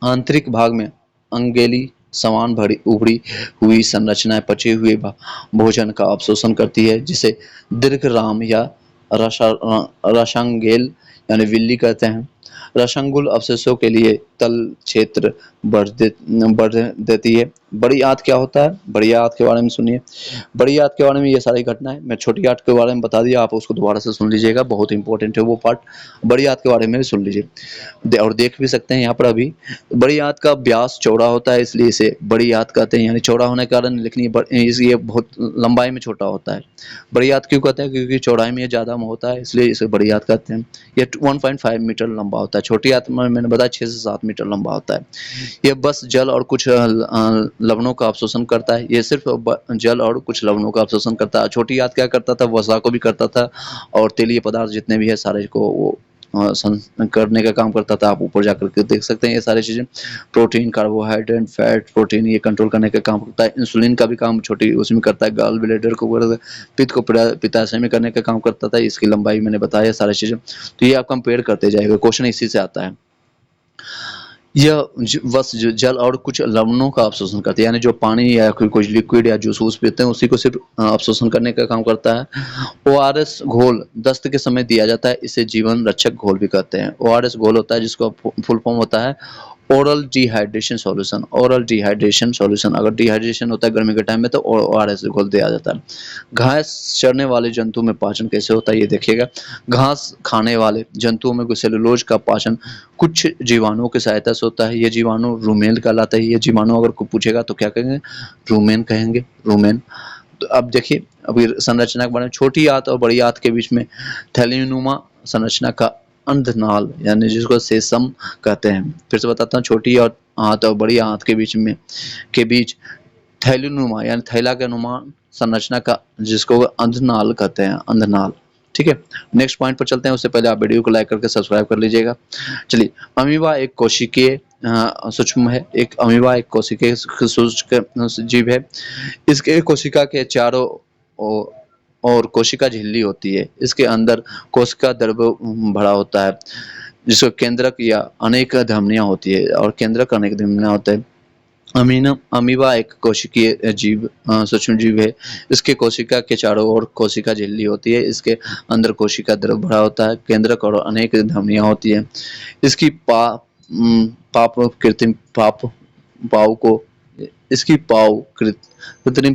आंतरिक भाग में अंगेली समान भरी उभरी हुई संरचनाएं पचे हुए भोजन का अवशोषण करती है, जिसे दीर्घराम या रसांगेल यानी विल्ली कहते हैं। रसंगुल अवशेषों के लिए तल क्षेत्र बढ़ देती है। बड़ी आंत क्या होता है? बड़ी आंत के बारे में सुनिए। बड़ी आंत के बारे में ये सारी घटनाएं मैं छोटी आंत के बारे में बता दिया, आप उसको दोबारा से सुन लीजिएगा, बहुत इंपॉर्टेंट है वो पार्ट। बड़ी आंत के बारे में भी सुन लीजिए और देख भी सकते हैं यहाँ पर अभी। बड़ी आंत का व्यास चौड़ा होता है, इसलिए इसे बड़ी आंत कहते हैं, यानी चौड़ा होने के कारण। लेकिन ये बहुत लंबाई में छोटा होता है। बड़ी आंत क्यों कहते हैं? क्योंकि चौड़ाई में ये ज्यादा होता है, इसलिए इसे बड़ी आंत कहते हैं। ये 1.5 मीटर लंबा होता है। छोटी आंत में मैंने बताया 6 से 7 मीटर लंबा होता है। यह बस जल और कुछ लवणों का अवशोषण करता है। ये सिर्फ जल और कुछ लवणों का अवशोषण करता है। छोटी आंत क्या करता था? वसा को भी करता था और तेलीय पदार्थ जितने भी है सारे को वो करने का काम करता था। आप ऊपर जाकर के देख सकते हैं ये सारी चीजें। प्रोटीन, कार्बोहाइड्रेट, फैट, प्रोटीन ये कंट्रोल करने का काम करता है। इंसुलिन का भी काम छोटी उसमें करता है। गॉल ब्लैडर को, पित्त को पित्ताशय में करने का काम करता था। इसकी लंबाई मैंने बताया सारी चीजें। तो ये आप कंपेयर करते जाएगा, क्वेश्चन इसी से आता है। यह बस जल और कुछ लवणों का अवशोषण करती है, यानी जो पानी या फिर कुछ लिक्विड या जूस वूस पीते हैं उसी को सिर्फ अवशोषण करने का काम करता है। ओआरएस घोल दस्त के समय दिया जाता है, इसे जीवन रक्षक घोल भी कहते हैं। ओआरएस घोल होता है जिसका फुल फॉर्म होता है oral dehydration solution. Oral dehydration solution, अगर डिहाइड्रेशन होता है गर्मी के टाइम में तो ओआरएस घोल दिया जाता है। घास चरने वाले जंतु में पाचन कैसे होता है ये देखिएगा। घास खाने वाले जंतुओं में सेलुलोज का पाचन कुछ जीवाणुओं की सहायता से होता है। ये जीवाणु रूमेन कहलाता है। ये जीवाणु अगर कोई पूछेगा तो क्या कहेंगे, रूमेन कहेंगे, रूमेन। तो अब देखिए अभी संरचना के बारे में, छोटी आंत और बड़ी आंत के बीच में थैलीनुमा संरचना का अंधनाल यानी जिसको सेसम कहते हैं। फिर से बताता हूँ, छोटी और आंत और बड़ी आंत के बीच थैलीनुमा यानी थैला के नुमा संरचना का जिसको अंधनाल कहते हैं, अंधनाल। ठीक है, नेक्स्ट पॉइंट पर चलते हैं। उससे पहले आप वीडियो को लाइक करके सब्सक्राइब कर लीजिएगा। चलिए, अमीबा एक कोशिकीय सूक्ष्म है। एक अमीबा एक कोशिकीय शुष्क जीव है। इसके कोशिका के चारों और कोशिका झिल्ली होती है। इसके अंदर कोशिका द्रव भरा होता है जिसको केंद्रक या अनेक धमनियां होती है, और केंद्रक अनेक धमनियां होते हैं। अमीबा एक कोशिकीय जीव सूक्ष्म जीव है। इसके कोशिका के चारों ओर कोशिका झिल्ली होती है। इसके अंदर कोशिका द्रव भरा होता है, केंद्रक और अनेक धमनियां होती है। इसकी पाप कृत्रिम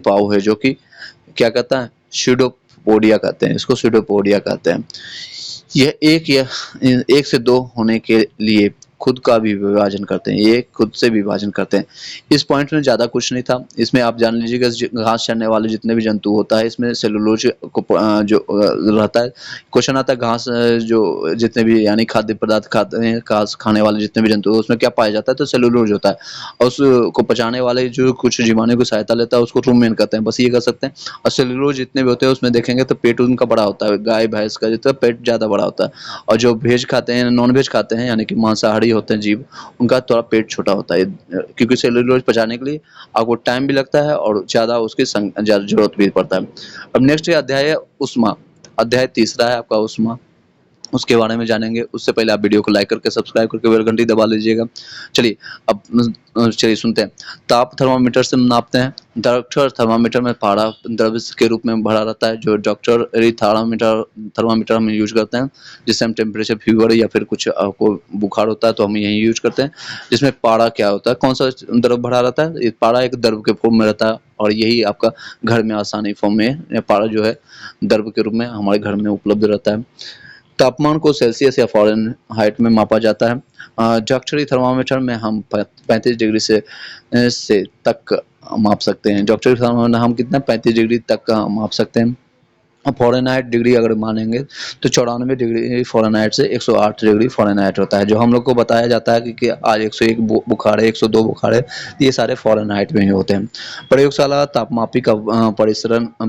पाव है जो कि क्या कहता है, स्यूडोपोडिया कहते हैं, इसको स्यूडोपोडिया कहते हैं। यह एक से दो होने के लिए खुद का भी विभाजन करते हैं, ये खुद से विभाजन करते हैं। इस पॉइंट में ज्यादा कुछ नहीं था। इसमें आप जान लीजिएगा घास चरने वाले जितने भी जंतु होता है इसमें सेलुलोज को जो रहता है। क्वेश्चन आता है घास जो जितने भी यानी खाद्य पदार्थ खाते हैं, घास खाने वाले जितने भी जंतु उसमें क्या पाया जाता है, तो सेलुलोज होता है। और उसको पचाने वाले जो कुछ जीवाणु की सहायता लेता है उसको रूमेन कहते हैं, बस ये कर सकते हैं। और सेलुलोज जितने भी होते हैं उसमें देखेंगे तो पेट उनका बड़ा होता है, गाय भैंस का जितना पेट ज्यादा बड़ा होता है। और जो वेज खाते हैं, नॉन वेज खाते हैं यानी कि मांसाहारी होते हैं जीव, उनका थोड़ा पेट छोटा होता है, क्योंकि सेलुलोज पचाने के लिए आपको टाइम भी लगता है और ज्यादा उसकी ज्यादा जरूरत भी पड़ता है। अब नेक्स्ट अध्याय है उष्मा। अध्याय तीसरा है आपका उष्मा, उसके बारे में जानेंगे। उससे पहले आप वीडियो को लाइक करके सब्सक्राइब करके बेल घंटी दबा लीजिएगा। चलिए अब चलिए सुनते हैं। ताप थर्मामीटर से नापते हैं। डॉक्टर थर्मामीटर में पारा द्रव्य के रूप में भरा रहता है। जो डॉक्टर थर्मामीटर हम यूज करते हैं जिससे हम टेम्परेचर, फीवर या फिर कुछ आपको बुखार होता है तो हम यही यूज करते हैं। जिसमें पारा क्या होता है, कौन सा द्रव भरा रहता है, पारा एक द्रव के फॉर्म में रहता है और यही आपका घर में आसानी फॉर्म में पारा जो है द्रव के रूप में हमारे घर में उपलब्ध रहता है। तापमान को सेल्सियस या फ़ारेनहाइट में मापा जाता है। डॉक्टरी थर्मामीटर में हम 35 डिग्री से तक माप सकते हैं। डॉक्टरी थर्मामीटर हम कितना 35 डिग्री तक का माप सकते हैं। फ़ारेनहाइट डिग्री अगर मानेंगे तो 94 डिग्री फ़ारेनहाइट से 108 डिग्री फ़ारेनहाइट होता है। जो हम लोग को बताया जाता है कि आज 101 बुखार है, 102 बुखार है, ये सारे फ़ारेनहाइट में ही होते हैं। प्रयोगशाला तापमापी का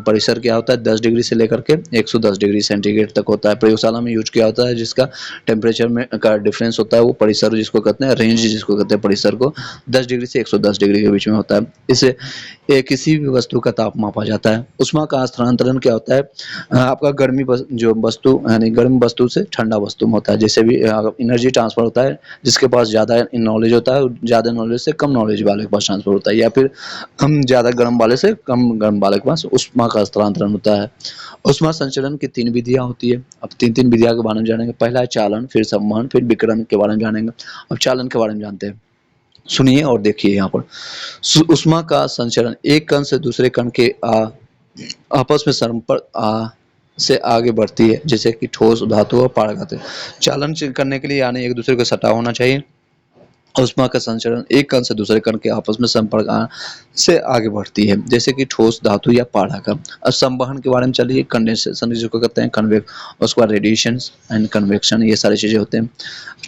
परिसर क्या होता है, 10 डिग्री से लेकर के 110 डिग्री सेंटीग्रेड तक होता है। प्रयोगशाला में यूज किया होता है जिसका टेम्परेचर में का डिफरेंस होता है, वो परिसर जिसको कहते हैं, रेंज जिसको कहते हैं, परिसर को 10 डिग्री से 110 डिग्री के बीच में होता है। इससे किसी भी वस्तु का ताप मापा जाता है। उष्मा का स्थानांतरण क्या होता है, आपका जो वस्तु यानी गर्म वस्तु से ठंडा वस्तु में होता है। जैसे भी एनर्जी ट्रांसफर होता है, जिसके पास ज़्यादा नॉलेज होता है, ज़्यादा नॉलेज से कम नॉलेज वाले के पास ट्रांसफर होता है, या फिर हम ज़्यादा गर्म वाले से कम गर्म वाले के पास उष्मा का स्थानांतरण होता है। उष्मा संचरण की 3 विधियाँ होती है। अब 3 विधियाँ के बारे में जानेंगे। पहला है चालन, फिर संवहन, फिर विकिरण के बारे में जानेंगे। अब चालन के बारे में जानते हैं, सुनिए और देखिए। यहाँ पर उष्मा का संचरण एक कण से दूसरे कण के आपस में संपर्क से आगे बढ़ती है, जैसे कि ठोस, धातु और पारगम्य। चालन करने के लिए यानी एक दूसरे को सटा होना चाहिए। उष्मा का संचरण एक कण से दूसरे कण के आपस में संपर्क से आगे बढ़ती है, जैसे कि ठोस, धातु या पारगम्य। अब संवहन के बारे में चलिए। कंडेंसेशन जिसको कहते हैं, कन्वेक्स, उसके बाद रेडिएशन एंड कन्वेक्शन, ये सारी चीजें होते हैं।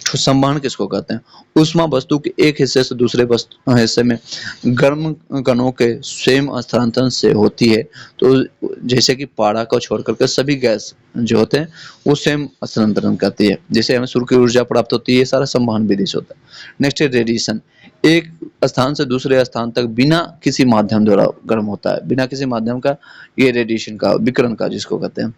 संवहन किसको कहते हैं, उष्मा वस्तु के एक हिस्से से दूसरे हिस्से में गर्म कणों के स्वयं स्थानांतरण से होती है। तो जैसे कि पारा को छोड़ करके सभी गैस जो होते हैं वो स्वयं स्थानांतरण करती है, जैसे हमें सूर्य की ऊर्जा प्राप्त होती है, ये सारा संवहन विधि से होता है। नेक्स्ट है रेडिएशन। एक स्थान से दूसरे स्थान तक बिना किसी माध्यम द्वारा गर्म होता है, बिना किसी माध्यम का, ये रेडिएशन का, विकिरण का जिसको कहते हैं।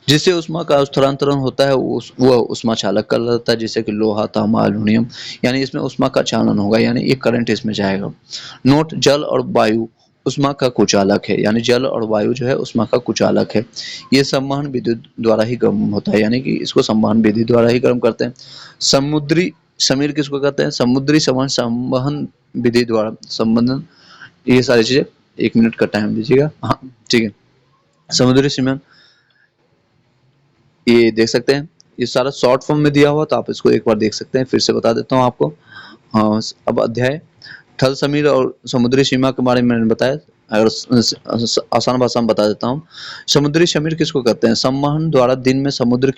जिससे उष्मा का स्थानांतरण होता है वह उष्मा चालक कहलाता है, जैसे कि लोहा, तांबा, एल्युमिनियम। यानी इसमें उष्मा का चालन होगा, यानी एक करंट इसमें जाएगा। नोट: जल और वायु उष्मा का कुचालक है, यानी जल और वायु जो है उष्मा का कुचालक है। ये संवहन विद्युत द्वारा ही गर्म होता है, यानी कि इसको संवहन विधि द्वारा ही गर्म करते हैं। समुद्री समीर किसको कहते हैं? समुद्री संवहन संवहन विधि द्वारा संबंधन। ये सारी चीजें 1 मिनट का टाइम दीजिएगा। हाँ, ठीक है। समुद्री सीमेंट ये देख सकते हैं, ये सारा शॉर्ट फॉर्म में दिया हुआ, तो आप इसको एक बार देख सकते हैं। फिर से बता देता हूँ आपको। हाँ, अब अध्याय थल समीर और समुद्री सीमा के बारे में मैंने बताया। अगर आसान भाषा में बता देता हूँ, समुद्री समीर किसको कहते हैं? संवहन द्वारा दिन में समुद्र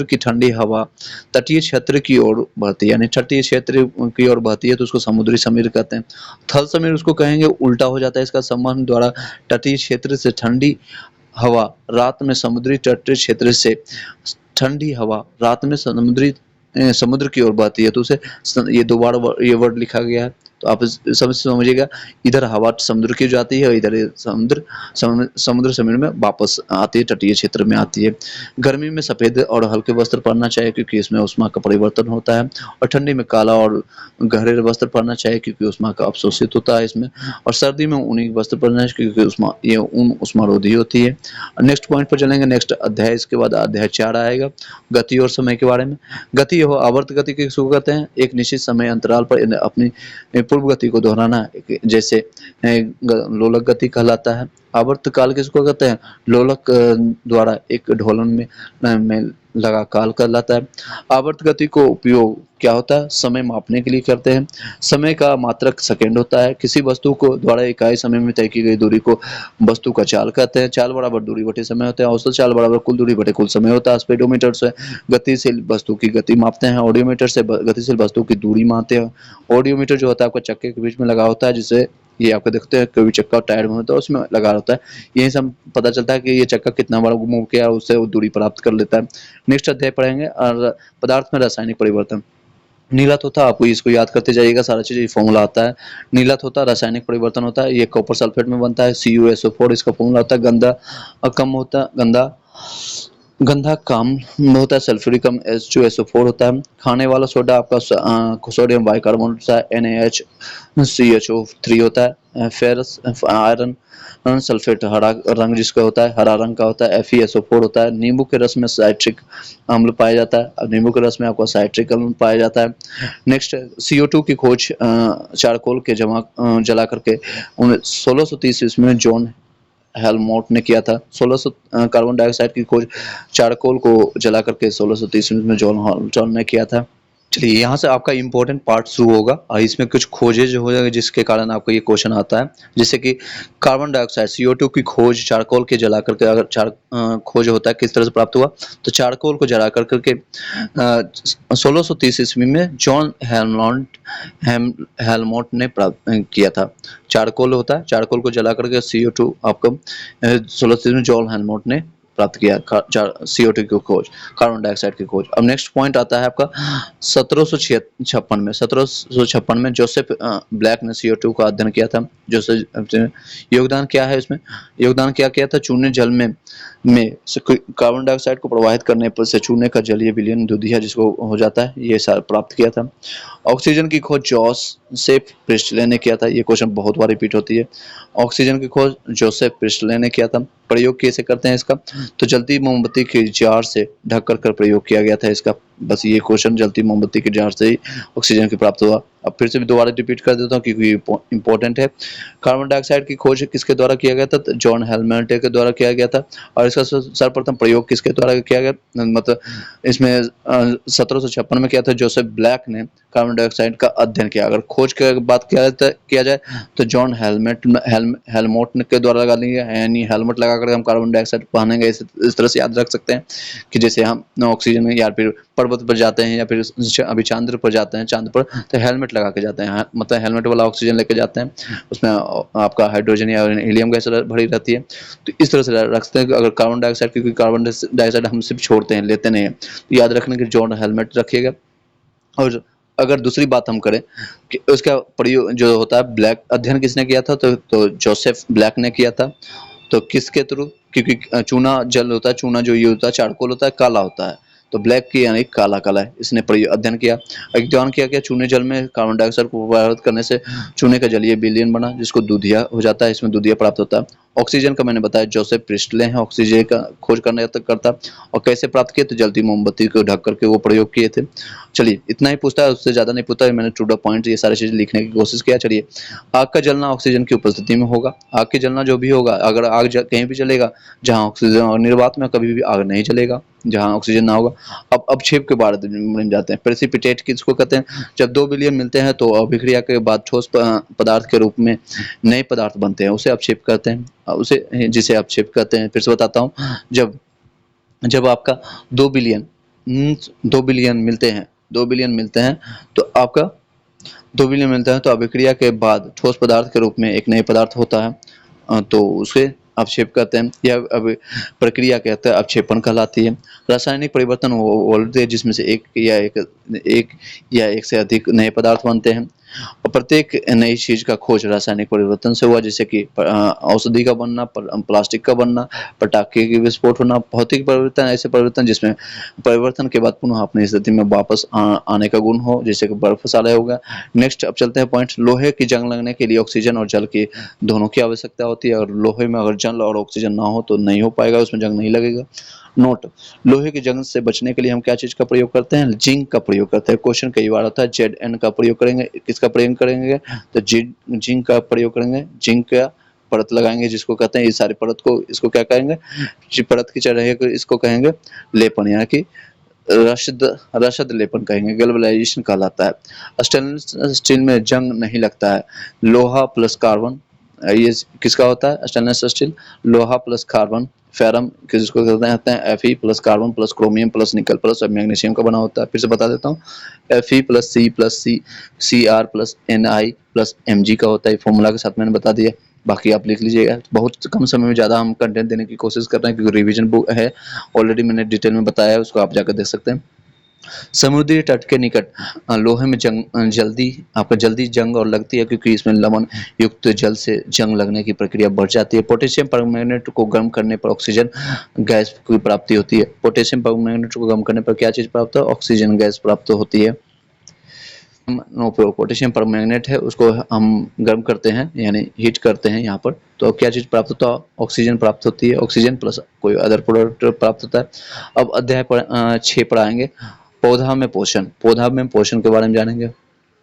की ठंडी हवा तटीय क्षेत्र की ओर बहती है, यानी तटीय क्षेत्र की ओर बहती है तो उसको समुद्री समीर कहते हैं। थल समीर उसको कहेंगे उल्टा हो जाता है इसका, संवहन द्वारा तटीय क्षेत्र से ठंडी हवा रात में समुद्री तटीय क्षेत्र से ठंडी हवा रात में समुद्र की ओर बहती है, तो उसे ये दो बार ये वर्ड लिखा गया है, तो आप समझिएगा। इधर हवा समुद्र की जाती है और इधर समुद्र समीर में वापस आती है, तटीय क्षेत्र में आती है। गर्मी में सफेद और हल्के वस्त्र पहनना चाहिए क्योंकि इसमें उष्मा का परिवर्तन होता है, और ठंडी में काला और गहरे वस्त्र पहनना चाहिए क्योंकि उष्मा का अवशोषित होता है इसमें, और सर्दी में ऊनी वस्त्र पहनना चाहिए क्योंकि ये ऊन उष्मारोधी होती है। नेक्स्ट पॉइंट पर चलेंगे, नेक्स्ट अध्याय, इसके बाद अध्याय 4 आएगा, गति और समय के बारे में। गति हो आवर्त गति किसको कहते हैं? एक निश्चित समय अंतराल पर अपनी पूर्व गति को दोहराना, जैसे लोलक गति कहलाता है। आवर्त काल किसको कहते हैं? लोलक द्वारा एक ढोलन में लगा काल कहलाता है। आवर्त गति को उपयोग क्या होता है? समय मापने के लिए करते हैं। समय का मात्रक सेकंड होता है। किसी वस्तु को द्वारा इकाई समय में तय की गई दूरी को वस्तु का चाल कहते हैं। चाल बराबर दूरी बटे समय होता है। औसत चाल बराबर कुल दूरी बटे कुल समय होता है। स्पीडोमीटर से गतिशील वस्तु की गति मापते हैं। ऑडियोमीटर से गतिशील वस्तु की दूरी मापते हैं। ऑडियोमीटर जो होता है आपका चक्के के बीच में लगा होता है, जिसे ये आपको देखते हैं कभी चक्का टायर में होता है उसमें लगा होता है, यही सब पता चलता है कि ये चक्का कितना बार मूव किया, उससे वो दूरी प्राप्त कर लेता है। नेक्स्ट अध्याय पढ़ेंगे और पदार्थ में रासायनिक परिवर्तन। नीला तोता, आपको इसको याद करते जाइएगा, सारा चीज फॉर्मूला आता है। नीला तोता रासायनिक परिवर्तन होता है, ये कॉपर सल्फेट में बनता है, CuSO4 इसका फॉर्मूला होता है। गंदा कम होता है, गंधा कम होता है, सल्फ्यूरिक H2SO4 होता है। खाने वाला सोडा आपका सोडियम बाइकार्बोनेट होता है, NaHCHO3 होता है। फेरस आयरन सल्फेट हरा रंग जिसका होता है, हरा रंग का होता है, FeSO4 होता है। नींबू के रस में साइट्रिक अम्ल पाया जाता है, अब नींबू के रस में आपका साइट्रिक अम्ल पाया जाता है। नेक्स्ट CO2 की खोज चारकोल के जला करके 1630 ईस्वी में जॉन हेलमोट ने किया था। 1600 कार्बन डाइऑक्साइड की खोज चारकोल को जला करके 1630 में जॉन ने किया था। चलिए यहाँ से आपका इंपॉर्टेंट पार्ट शुरू होगा और इसमें कुछ खोजें जो हो जाएंगे जिसके कारण आपको ये क्वेश्चन आता है, जैसे कि कार्बन डाइऑक्साइड CO2 की खोज चारकोल के जला करके, अगर खोज होता है किस तरह से प्राप्त हुआ, तो चारकोल को जला करके 1630 ईस्वी में जॉन हेलमोट ने प्राप्त किया था। चारकोल होता है, चारकोल को जला करके CO2 आपको 1630 में जॉन हेलमोट ने प्राप्त किया। CO2 की खोज, कार्बन डाइऑक्साइड की खोज। अब नेक्स्ट पॉइंट आता है आपका 1756 में जोसेफ ब्लैक ने CO2 का अध्ययन किया था। जोसेफ योगदान क्या है इसमें? योगदान क्या किया था? चूने जल में कार्बन डाइऑक्साइड को प्रवाहित करने पर से चूने का जलीय विलयन दुधिया जिसको हो जाता है, ये सारा प्राप्त किया था। ऑक्सीजन की खोज जोसेफ प्रिस्टले ने किया था। ये क्वेश्चन बहुत बार रिपीट होती है। ऑक्सीजन की खोज जोसेफ प्रिस्टले ने किया था। प्रयोग कैसे करते हैं इसका? तो जलती मोमबत्ती के जार से ढक कर प्रयोग किया गया था इसका। बस ये क्वेश्चन जलती मोमबत्ती के जार से ही ऑक्सीजन की प्राप्त हुआ। अब फिर से भी दोबारा रिपीट कर देता हूँ क्योंकि इंपॉर्टेंट है। कार्बन डाइऑक्साइड की खोज किसके द्वारा किया गया था? तो जॉन हेलमोट के द्वारा किया गया था। और इसका सर्वप्रथम प्रयोग किसके द्वारा किया गया? मतलब इसमें 1756 में किया था। जोसेफ ब्लैक ने कार्बन डाइऑक्साइड का अध्ययन किया। अगर खोज की बात किया जाए तो जॉन हेलमोट के द्वारा लगा लेंगे, यानी हेलमेट लगा कर हम कार्बन डाइऑक्साइड पहनेंगे। इस तरह से याद रख सकते हैं कि जैसे हम ऑक्सीजन में या फिर पर्वत पर जाते हैं या फिर अभी चांद पर जाते हैं, चांद पर तो हेलमेट लगा के जाते हैं, मतलब हेलमेट वाला ऑक्सीजन लेके जाते हैं, उसमें आपका हाइड्रोजन या हीलियम गैस भरी रहती है। तो इस तरह से रखते हैं कि अगर कार्बन डाइऑक्साइड, क्योंकि कार्बन डाइऑक्साइड हम सिर्फ छोड़ते हैं, लेते नहीं है, तो याद रखने के जॉन हेलमेट रखिएगा। और अगर दूसरी बात हम करें कि उसका प्रयोग जो होता है, ब्लैक अध्ययन किसने किया था? तो जोसेफ ब्लैक ने किया था। तो किसके थ्रू? क्योंकि चूना जल होता है, चूना जो ये होता है चारकोल होता है, काला होता है, तो ब्लैक की यानी काला काला है। इसने अध्ययन किया, अध्ययन किया क्या चूने जल में कार्बन डाइऑक्साइड को प्रभावित करने से चूने का जलीय विलयन बना, जिसको दूधिया हो जाता है, इसमें दूधिया प्राप्त होता है। ऑक्सीजन का मैंने बताया जोसेफ प्रिस्टले हैं ऑक्सीजन का खोज करने तक करता, और कैसे प्राप्त किए, तो जलती मोमबत्ती को ढक करके वो प्रयोग किए थे। चलिए इतना ही पूछता है, उससे ज्यादा नहीं पूछता है, मैंने टू द पॉइंट ये सारी चीजें लिखने की कोशिश किया। चलिए, आग का जलना ऑक्सीजन की उपस्थिति में होगा। आग के जलना जो भी होगा, अगर आग कहीं भी चलेगा जहाँ ऑक्सीजन और निर्वात में कभी भी आग नहीं चलेगा जहाँ ऑक्सीजन ना होगा। अब अपक्षेप के बारे में जाते हैं। प्रेसिपिटेट किसको कहते हैं, जब दो विलयन मिलते हैं तो अभिक्रिया के बाद ठोस पदार्थ के रूप में नए पदार्थ बनते हैं, उसे अपक्षेप कहते हैं, उसे जिसे अपक्षेप कहते हैं। फिर से बताता हूँ, जब जब आपका 2 बिलियन 2 बिलियन मिलते हैं, 2 बिलियन मिलते हैं तो आपका 2 बिलियन मिलता है तो अभिक्रिया के बाद ठोस पदार्थ के रूप में एक नए पदार्थ होता है, तो उसे अपक्षेप कहते हैं। यह अब प्रक्रिया कहते हैं अपक्षेपण कहलाती है। रासायनिक परिवर्तन वो बोलते हैं जिसमें से एक से अधिक नए पदार्थ बनते हैं, और प्रत्येक नई चीज का खोज रासायनिक परिवर्तन से हुआ, जैसे कि औषधि का बनना, प्लास्टिक का बनना, पटाखे की विस्फोट होना। भौतिक परिवर्तन ऐसे परिवर्तन जिसमें परिवर्तन के बाद पुनः अपनी स्थिति में वापस आने का गुण हो, जैसे कि बर्फशाला होगा। नेक्स्ट अब चलते हैं पॉइंट, लोहे की जंग लगने के लिए ऑक्सीजन और जल की दोनों की आवश्यकता होती है, और लोहे में अगर जल और ऑक्सीजन ना हो तो नहीं हो पाएगा, उसमें जंग नहीं लगेगा। नोट, लोहे की जंग से बचने के लिए हम क्या चीज का प्रयोग करते हैं, जिंक का प्रयोग करते हैं। क्वेश्चन कई बार आता है Zn का प्रयोग करेंगे, किसका प्रयोग करेंगे, तो जिंक का प्रयोग करेंगे। जिंक का परत लगाएंगे जिसको कहते हैं, इस सारी परत को इसको क्या कहेंगे, परत की चढ़ाई को इसको कहेंगे लेपन, यानी कि रसद रसद लेपन कहेंगे, गैल्वेनाइजेशन कहलाता है। स्टेनलेस स्टील में जंग नहीं लगता है। लोहा प्लस कार्बन, ये किसका होता है, स्टेनलेस स्टील, लोहा प्लस कार्बन, फेरम किसको कहते हैं, Fe plus carbon plus chromium plus nickel plus magnesium का बना होता है। फिर से बता देता हूँ, Fe प्लस सी Cr plus Ni plus Mg का होता है। फॉर्मूला के साथ मैंने बता दिया, बाकी आप लिख लीजिएगा। बहुत कम समय में ज़्यादा हम कंटेंट देने की कोशिश कर रहे हैं, क्योंकि रिवीजन बुक है, ऑलरेडी मैंने डिटेल में बताया है, उसको आप जाकर देख सकते हैं। समुद्री तट के निकट लोहे में जल्दी जंग और लगती है, क्योंकि इसमें लवण युक्त जल से जंग लगने की प्रक्रिया बढ़ जाती है। पोटेशियम परमैंगनेट को गर्म करने पर ऑक्सीजन गैस की प्राप्ति होती है। पोटेशियम परमैंगनेट को गर्म करने पर क्या चीज प्राप्त है, ऑक्सीजन गैस प्राप्त होती है। पोटेशियम परमैंगनेट है, उसको हम गर्म करते हैं यानी हीट करते हैं यहाँ पर, तो क्या चीज प्राप्त होता है, ऑक्सीजन प्राप्त होती है। ऑक्सीजन प्लस कोई अदर प्रोडक्ट प्राप्त होता है। अब अध्याय 6 पर आएंगे, पौधा में पोषण के बारे में जानेंगे।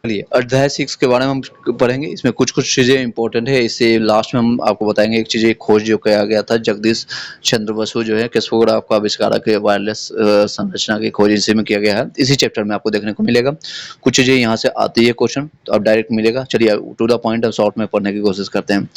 चलिए अध्याय 6 के बारे में हम पढ़ेंगे। इसमें कुछ कुछ चीजें इंपॉर्टेंट है, इससे लास्ट में हम आपको बताएंगे। एक चीज, एक खोज जो किया गया था, जगदीश चंद्र बसु जो है क्रिस्टोग्राफ का आविष्कारक है, वायरलेस संरचना की खोज इसी में किया गया है। इसी चैप्टर में आपको देखने को मिलेगा। कुछ चीजें यहाँ से आती है क्वेश्चन, तो अब डायरेक्ट मिलेगा। चलिए टू द पॉइंट, अब शॉर्ट में पढ़ने की कोशिश करते हैं।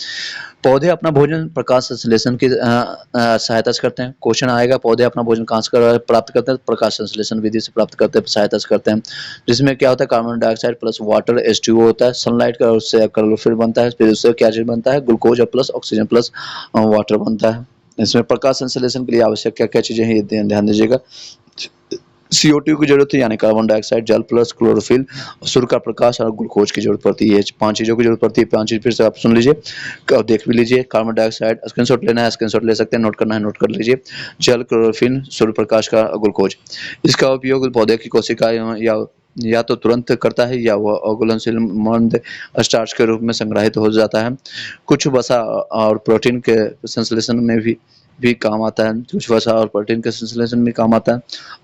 पौधे अपना भोजन प्रकाश संश्लेषण की सहायता से करते हैं। क्वेश्चन आएगा, पौधे अपना भोजन कहाँ से प्राप्त करते हैं, प्रकाश संश्लेषण विधि से प्राप्त करते हैं, सहायता से करते हैं। जिसमें क्या होता है, carbon dioxide plus water H2O होता है, सनलाइट का उससे क्लोरोफिल बनता है, फिर उससे क्या चीज बनता है, glucose plus oxygen plus water बनता है। इसमें प्रकाश संश्लेषण के लिए आवश्यक क्या क्या चीजें हैं, ये ध्यान दीजिएगा। CO2 की जरूरत है, यानी कार्बन डाइऑक्साइड, जल प्लस क्लोरोफिल, सूर्य का प्रकाश और ग्लूकोज की जरूरत पड़ती है। 5 चीजों की जरूरत पड़ती है। 5 चीज फिर से आप सुन लीजिए, देख भी लीजिए। कार्बन डाइऑक्साइड, स्क्रीनशॉट लेना है स्क्रीनशॉट ले सकते हैं, नोट करना है नोट कर लीजिए। जल, क्लोरोफिल, सूर्य प्रकाश का ग्लूकोज। इसका उपयोग पौधे की कोशिका या तो तुरंत करता है, या वह अघुलनशील मंद स्टार्च के रूप में संग्रहित हो जाता है। कुछ वसा और प्रोटीन के संश्लेषण में भी काम आता है, कुछ वसा और प्रोटीन के संश्लेषण में काम आता है।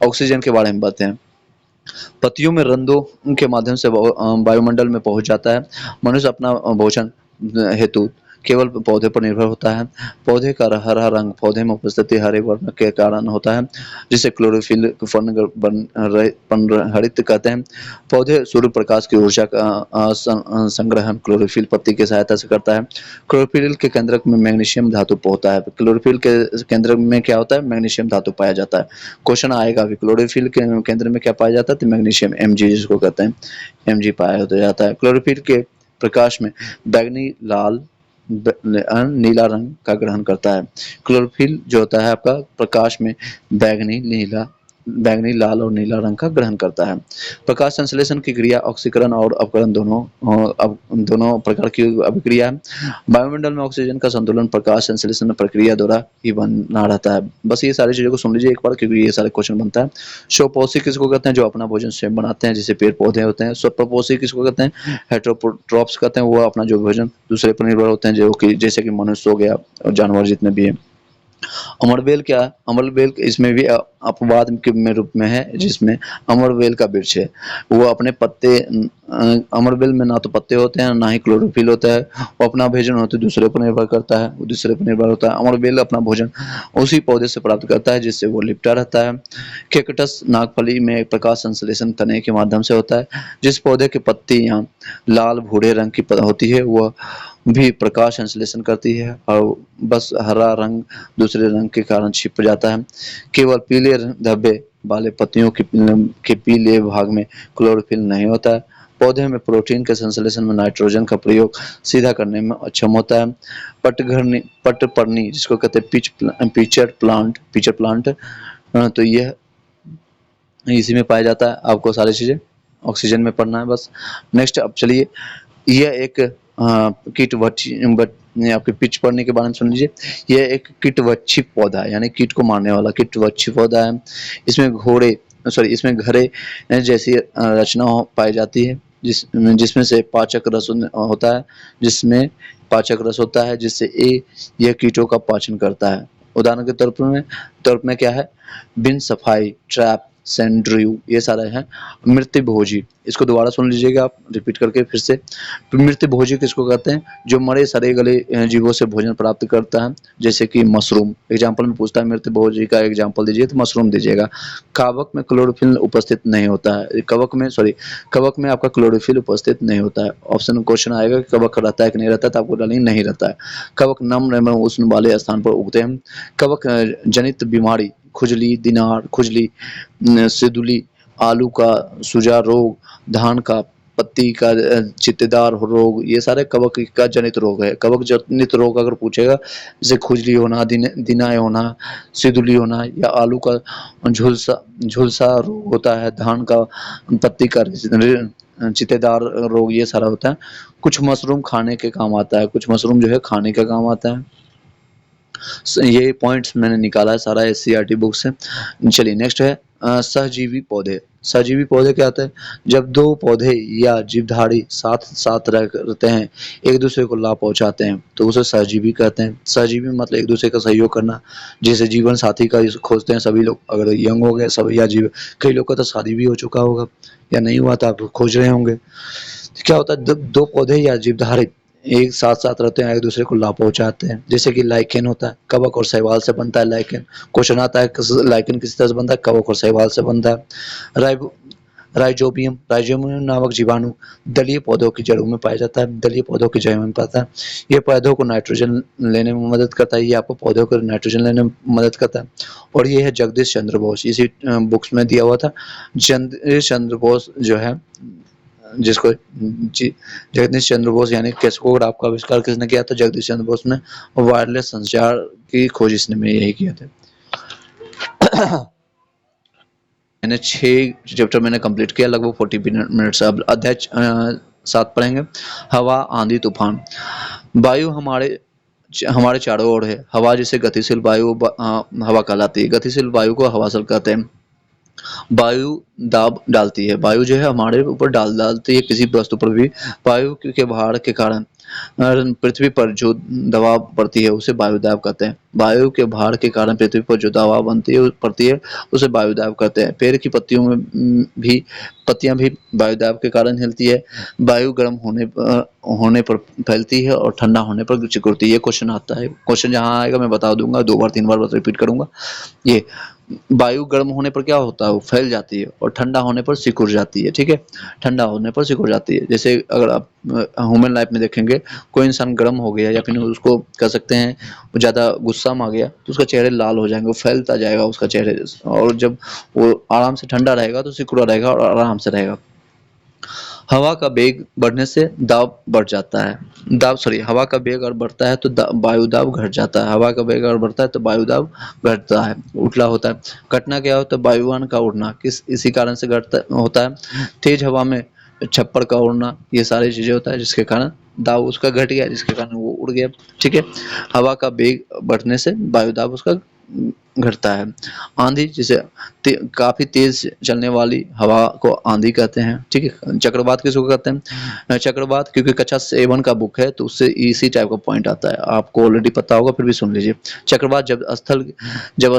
ऑक्सीजन के बारे में बातें हैं। पत्तियों में रंध्रों के माध्यम से वायुमंडल में पहुंच जाता है। मनुष्य अपना भोजन हेतु केवल पौधे पर निर्भर होता है। पौधे का हरा रंग पौधे में उपस्थिति हरे वर्ण के कारण होता है, जिसे क्लोरोफिल हरित कहते हैं। पौधे सूर्य प्रकाश की ऊर्जा का संग्रहण क्लोरोफिल पत्ती की सहायता से करता है। क्लोरोफिल के केंद्रक में मैग्नीशियम धातु होता है। क्लोरोफिल के केंद्र में क्या होता है, मैग्नीशियम धातु पाया जाता है। क्वेश्चन आएगा अभी, क्लोरोफिल के केंद्र में क्या पाया जाता है, तो मैग्नीशियम Mg जिसको कहते हैं, Mg पाया जाता है। क्लोरोफिल के प्रकाश में बैगनी लाल नीला रंग का ग्रहण करता है। क्लोरोफिल जो होता है आपका प्रकाश में बैगनी नीला बैंगनी, लाल और नीला रंग का ग्रहण करता है। प्रकाश संश्लेषण की क्रिया ऑक्सीकरण और अपकरण दोनों प्रकार की अभिक्रिया है। वायुमंडल में ऑक्सीजन का संतुलन प्रकाश संश्लेषण प्रक्रिया द्वारा ही बना रहता है। बस ये सारी चीजों को सुन लीजिए एक बार, क्योंकि ये सारे क्वेश्चन बनता है। स्वपोषी किसको कहते हैं? जो अपना भोजन स्वयं बनाते हैं, जैसे पेड़ पौधे होते हैं। स्वप्रपोषी किसको कहते हैं? हेटेरोट्रॉप्स कहते हैं, वो अपना जो भोजन दूसरे पर निर्भर होते हैं, जो कि जैसे कि मनुष्य हो गया और जानवर जितने भी हैं। अमरबेल क्या है? अमरबेल इसमें भी अपवाद के में रूप में है, जिसमें अमरबेल का वृक्ष है। वो अपने पत्ते अमरबेल में ना तो पत्ते होते हैं, ना ही क्लोरोफिल होता है। वो अपना भोजन होते दूसरे पर निर्भर करता है, वो दूसरे पर निर्भर होता है। अमरबेल अपना भोजन उसी पौधे से प्राप्त करता है जिससे वो लिपटा रहता है। केकटस नागफली में प्रकाश संश्लेषण तने के माध्यम से होता है। जिस पौधे की पत्तियां लाल भूरे रंग की होती है, वह भी प्रकाश संश्लेषण करती है, और बस हरा रंग दूसरे रंग के कारण छिप जाता है। केवल पीले धब्बे वाले पत्तियों के पीले भाग में क्लोरोफिल नहीं होता है। पौधे में प्रोटीन के संश्लेषण में नाइट्रोजन का प्रयोग सीधा करने में अक्षम होता है। पटपर्णी जिसको कहते हैं पिचर प्लांट, तो यह इसी में पाया जाता है। आपको सारी चीजें ऑक्सीजन में पढ़ना है बस। नेक्स्ट अब चलिए, यह एक आपके पिच पढ़ने के बारे में सुन लीजिए। यह एक कीटवच्छी पौधा है, यानी कीट को मारने वाला कीटवच्छी पौधा है। इसमें घरे जैसी रचना पाई जाती है, जिसमें से पाचक रस होता है, जिससे यह कीटों का पाचन करता है। उदाहरण के तौर में क्या है? बिन सफाई, ट्रैप, सेंड्रियो, ये सारे हैं। मृत्यु भोजी, इसको दोबारा सुन लीजिएगा आप रिपीट करके फिर से। मृत्यु भोजी किसको कहते हैं? जो मरे सड़े गले जीवों से भोजन प्राप्त करता है, जैसे कि मशरूम। एग्जाम्पल में पूछता है मृत्यु भोजी का एग्जाम्पल दीजिए, तो मशरूम दीजिएगा। कवक में क्लोरोफिल उपस्थित नहीं होता है। कवक में आपका क्लोरोफिल उपस्थित नहीं होता है। ऑप्शन क्वेश्चन आएगा कि कवक रहता है कि नहीं रहता है, तो आपको डालेंगे नहीं रहता है। कवक नम्र एवं उष्ण वाले स्थान पर उगते हैं। कवक जनित बीमारी, खुजली, दिनार खुजली, सिदुली, आलू का सूजा रोग, धान का पत्ती का चित्तेदार रोग, ये सारे कवक का जनित रोग है। कवक जनित रोग अगर पूछेगा, जैसे खुजली होना, दिनाय होना, सिदुली होना, या आलू का झुलसा रोग होता है, धान का पत्ती का चित्तेदार रोग, ये सारा होता है। कुछ मशरूम खाने के काम आता है, कुछ मशरूम जो है खाने का काम आता है। ये पॉइंट्स मैंने निकाला है सारा एससीईआरटी बुक से। चलिए नेक्स्ट है सहजीवी पौधे। सहजीवी पौधे क्या होते हैं? जब दो पौधे या जीवधारी साथ साथ रहते हैं, एक दूसरे को लाभ पहुंचाते हैं, तो उसे सहजीवी कहते हैं। सहजीवी मतलब एक दूसरे का सहयोग करना। जैसे जीवन साथी का खोजते हैं सभी लोग, अगर यंग हो गए सब, या कई लोग का तो शादी भी हो चुका होगा या नहीं हुआ, तो आप खोज रहे होंगे। तो क्या होता है? दो पौधे या जीवधारी एक साथ साथ रहते हैं, एक दूसरे को लाभ पहुंचाते हैं। जैसे कि लाइकेन होता है, कवक और शैवाल से बनता है लाइकेन। क्वेश्चन आता है लाइकेन किस तरह से बनता है? कवक और शैवाल से बनता है। राइजोबियम नामक जीवाणु दलीय पौधों की जड़ों में पाया जाता है। दलीय पौधों की जड़ों में पाता है। ये पौधों को नाइट्रोजन लेने में मदद करता है। ये आपको पौधों को नाइट्रोजन लेने में मदद करता है। और ये है जगदीश चंद्र बोस, इसी बुक्स में दिया हुआ था। जगदीश चंद्र बोस जो है, जिसको जगदीश चंद्र बोस यानी कैस्कोग्राफ का आविष्कार किसने किया था? जगदीश चंद्र बोस ने। वायरलेस संचार की खोज इसने में यही किया था। मैंने 6 चैप्टर मैंने कंप्लीट किया, लगभग 40 मिनट्स। अब अध्याय 7 पढ़ेंगे। हवा, आंधी, तूफान। वायु हमारे चारों ओर है। हवा जिसे गतिशील वायु हवा कहलाती है। गतिशील वायु को हवासल कहते हैं। वायु दाब डालती है। वायु जो है हमारे ऊपर डालती है किसी वस्तु पर भी। वायु के भार के कारण पृथ्वी पर जो दबाव पड़ती है उसे वायुदाब कहते हैं। वायु के भार के कारण पृथ्वी पर जो दबाव पड़ती है उसे वायुदाब कहते हैं। पेड़ की पत्तियां भी वायुदाब के कारण हिलती है। वायु गर्म होने पर फैलती है और ठंडा होने पर सिकुड़ती है। ये क्वेश्चन आता है, क्वेश्चन जहां आएगा मैं बता दूंगा, 2 बार 3 बार बस रिपीट करूंगा। ये वायु गर्म होने पर क्या होता है? वो फैल जाती है, और ठंडा होने पर सिकुड़ जाती है। ठीक है, ठंडा होने पर सिकुड़ जाती है। जैसे अगर आप ह्यूमन लाइफ में देखेंगे, कोई इंसान गर्म हो गया या फिर उसको कह सकते हैं वो ज़्यादा गुस्सा में आ गया, तो उसका चेहरे लाल हो जाएंगे, वो फैलता जाएगा उसका चेहरे। और जब वो आराम से ठंडा रहेगा तो सिकुड़ा रहेगा और आराम से रहेगा। हवा का वेग बढ़ने से दाब बढ़ जाता है, हवा का वेग अगर बढ़ता है तो वायु दाब घट जाता है, हवा का वेग अगर बढ़ता है तो वायु दाब घटता है, उल्टा होता है। घटना क्या होता है? वायुयान का उड़ना किस इसी कारण से घटता होता है। तेज हवा में छप्पर का उड़ना, ये सारी चीजें होता है जिसके कारण दाब उसका घट गया, जिसके कारण वो उड़ गया। ठीक है। हवा का वेग बढ़ने से वायु दाब उसका घटता है। आंधी जिसे काफी तेज चलने वाली हवा को आंधी कहते हैं। ठीक है। चक्रवात किसको कहते हैं? चक्रवात क्योंकि कक्षा 7 का बुक है तो उससे इसी टाइप का पॉइंट आता है, आपको ऑलरेडी पता होगा फिर भी सुन लीजिए। चक्रवात जब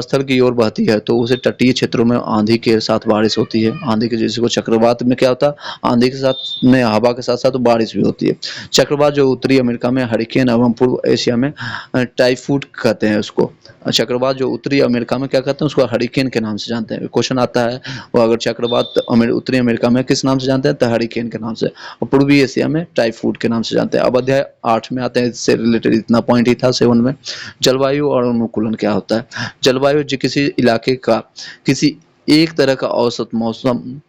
स्थल की ओर बहती है तो उसे तटीय क्षेत्रों में आंधी के साथ बारिश होती है। आंधी के जिसको चक्रवात में क्या होता है? आंधी के साथ में हवा के साथ साथ बारिश भी होती है। चक्रवात जो उत्तरी अमेरिका में हरिकेन एवं पूर्व एशिया में टाइफूड कहते हैं उसको। चक्रवात जो उत्तरी अमेरिका में क्या कहते हैं? उसको हरिकेन के नाम से जानते हैं। क्वेश्चन आता है वो अगर चक्रवात उत्तरी अमेरिका में किस नाम से जानते हैं? तो हरिकेन के नाम से, और पूर्वी एशिया में टाइफूड के नाम से जानते हैं। अब अध्याय 8 में आते हैं, इससे रिलेटेड इतना पॉइंट ही था 7 में। जलवायु और अनुकूलन क्या होता है? जलवायु जो किसी इलाके का किसी एक तरह का औसत मौसम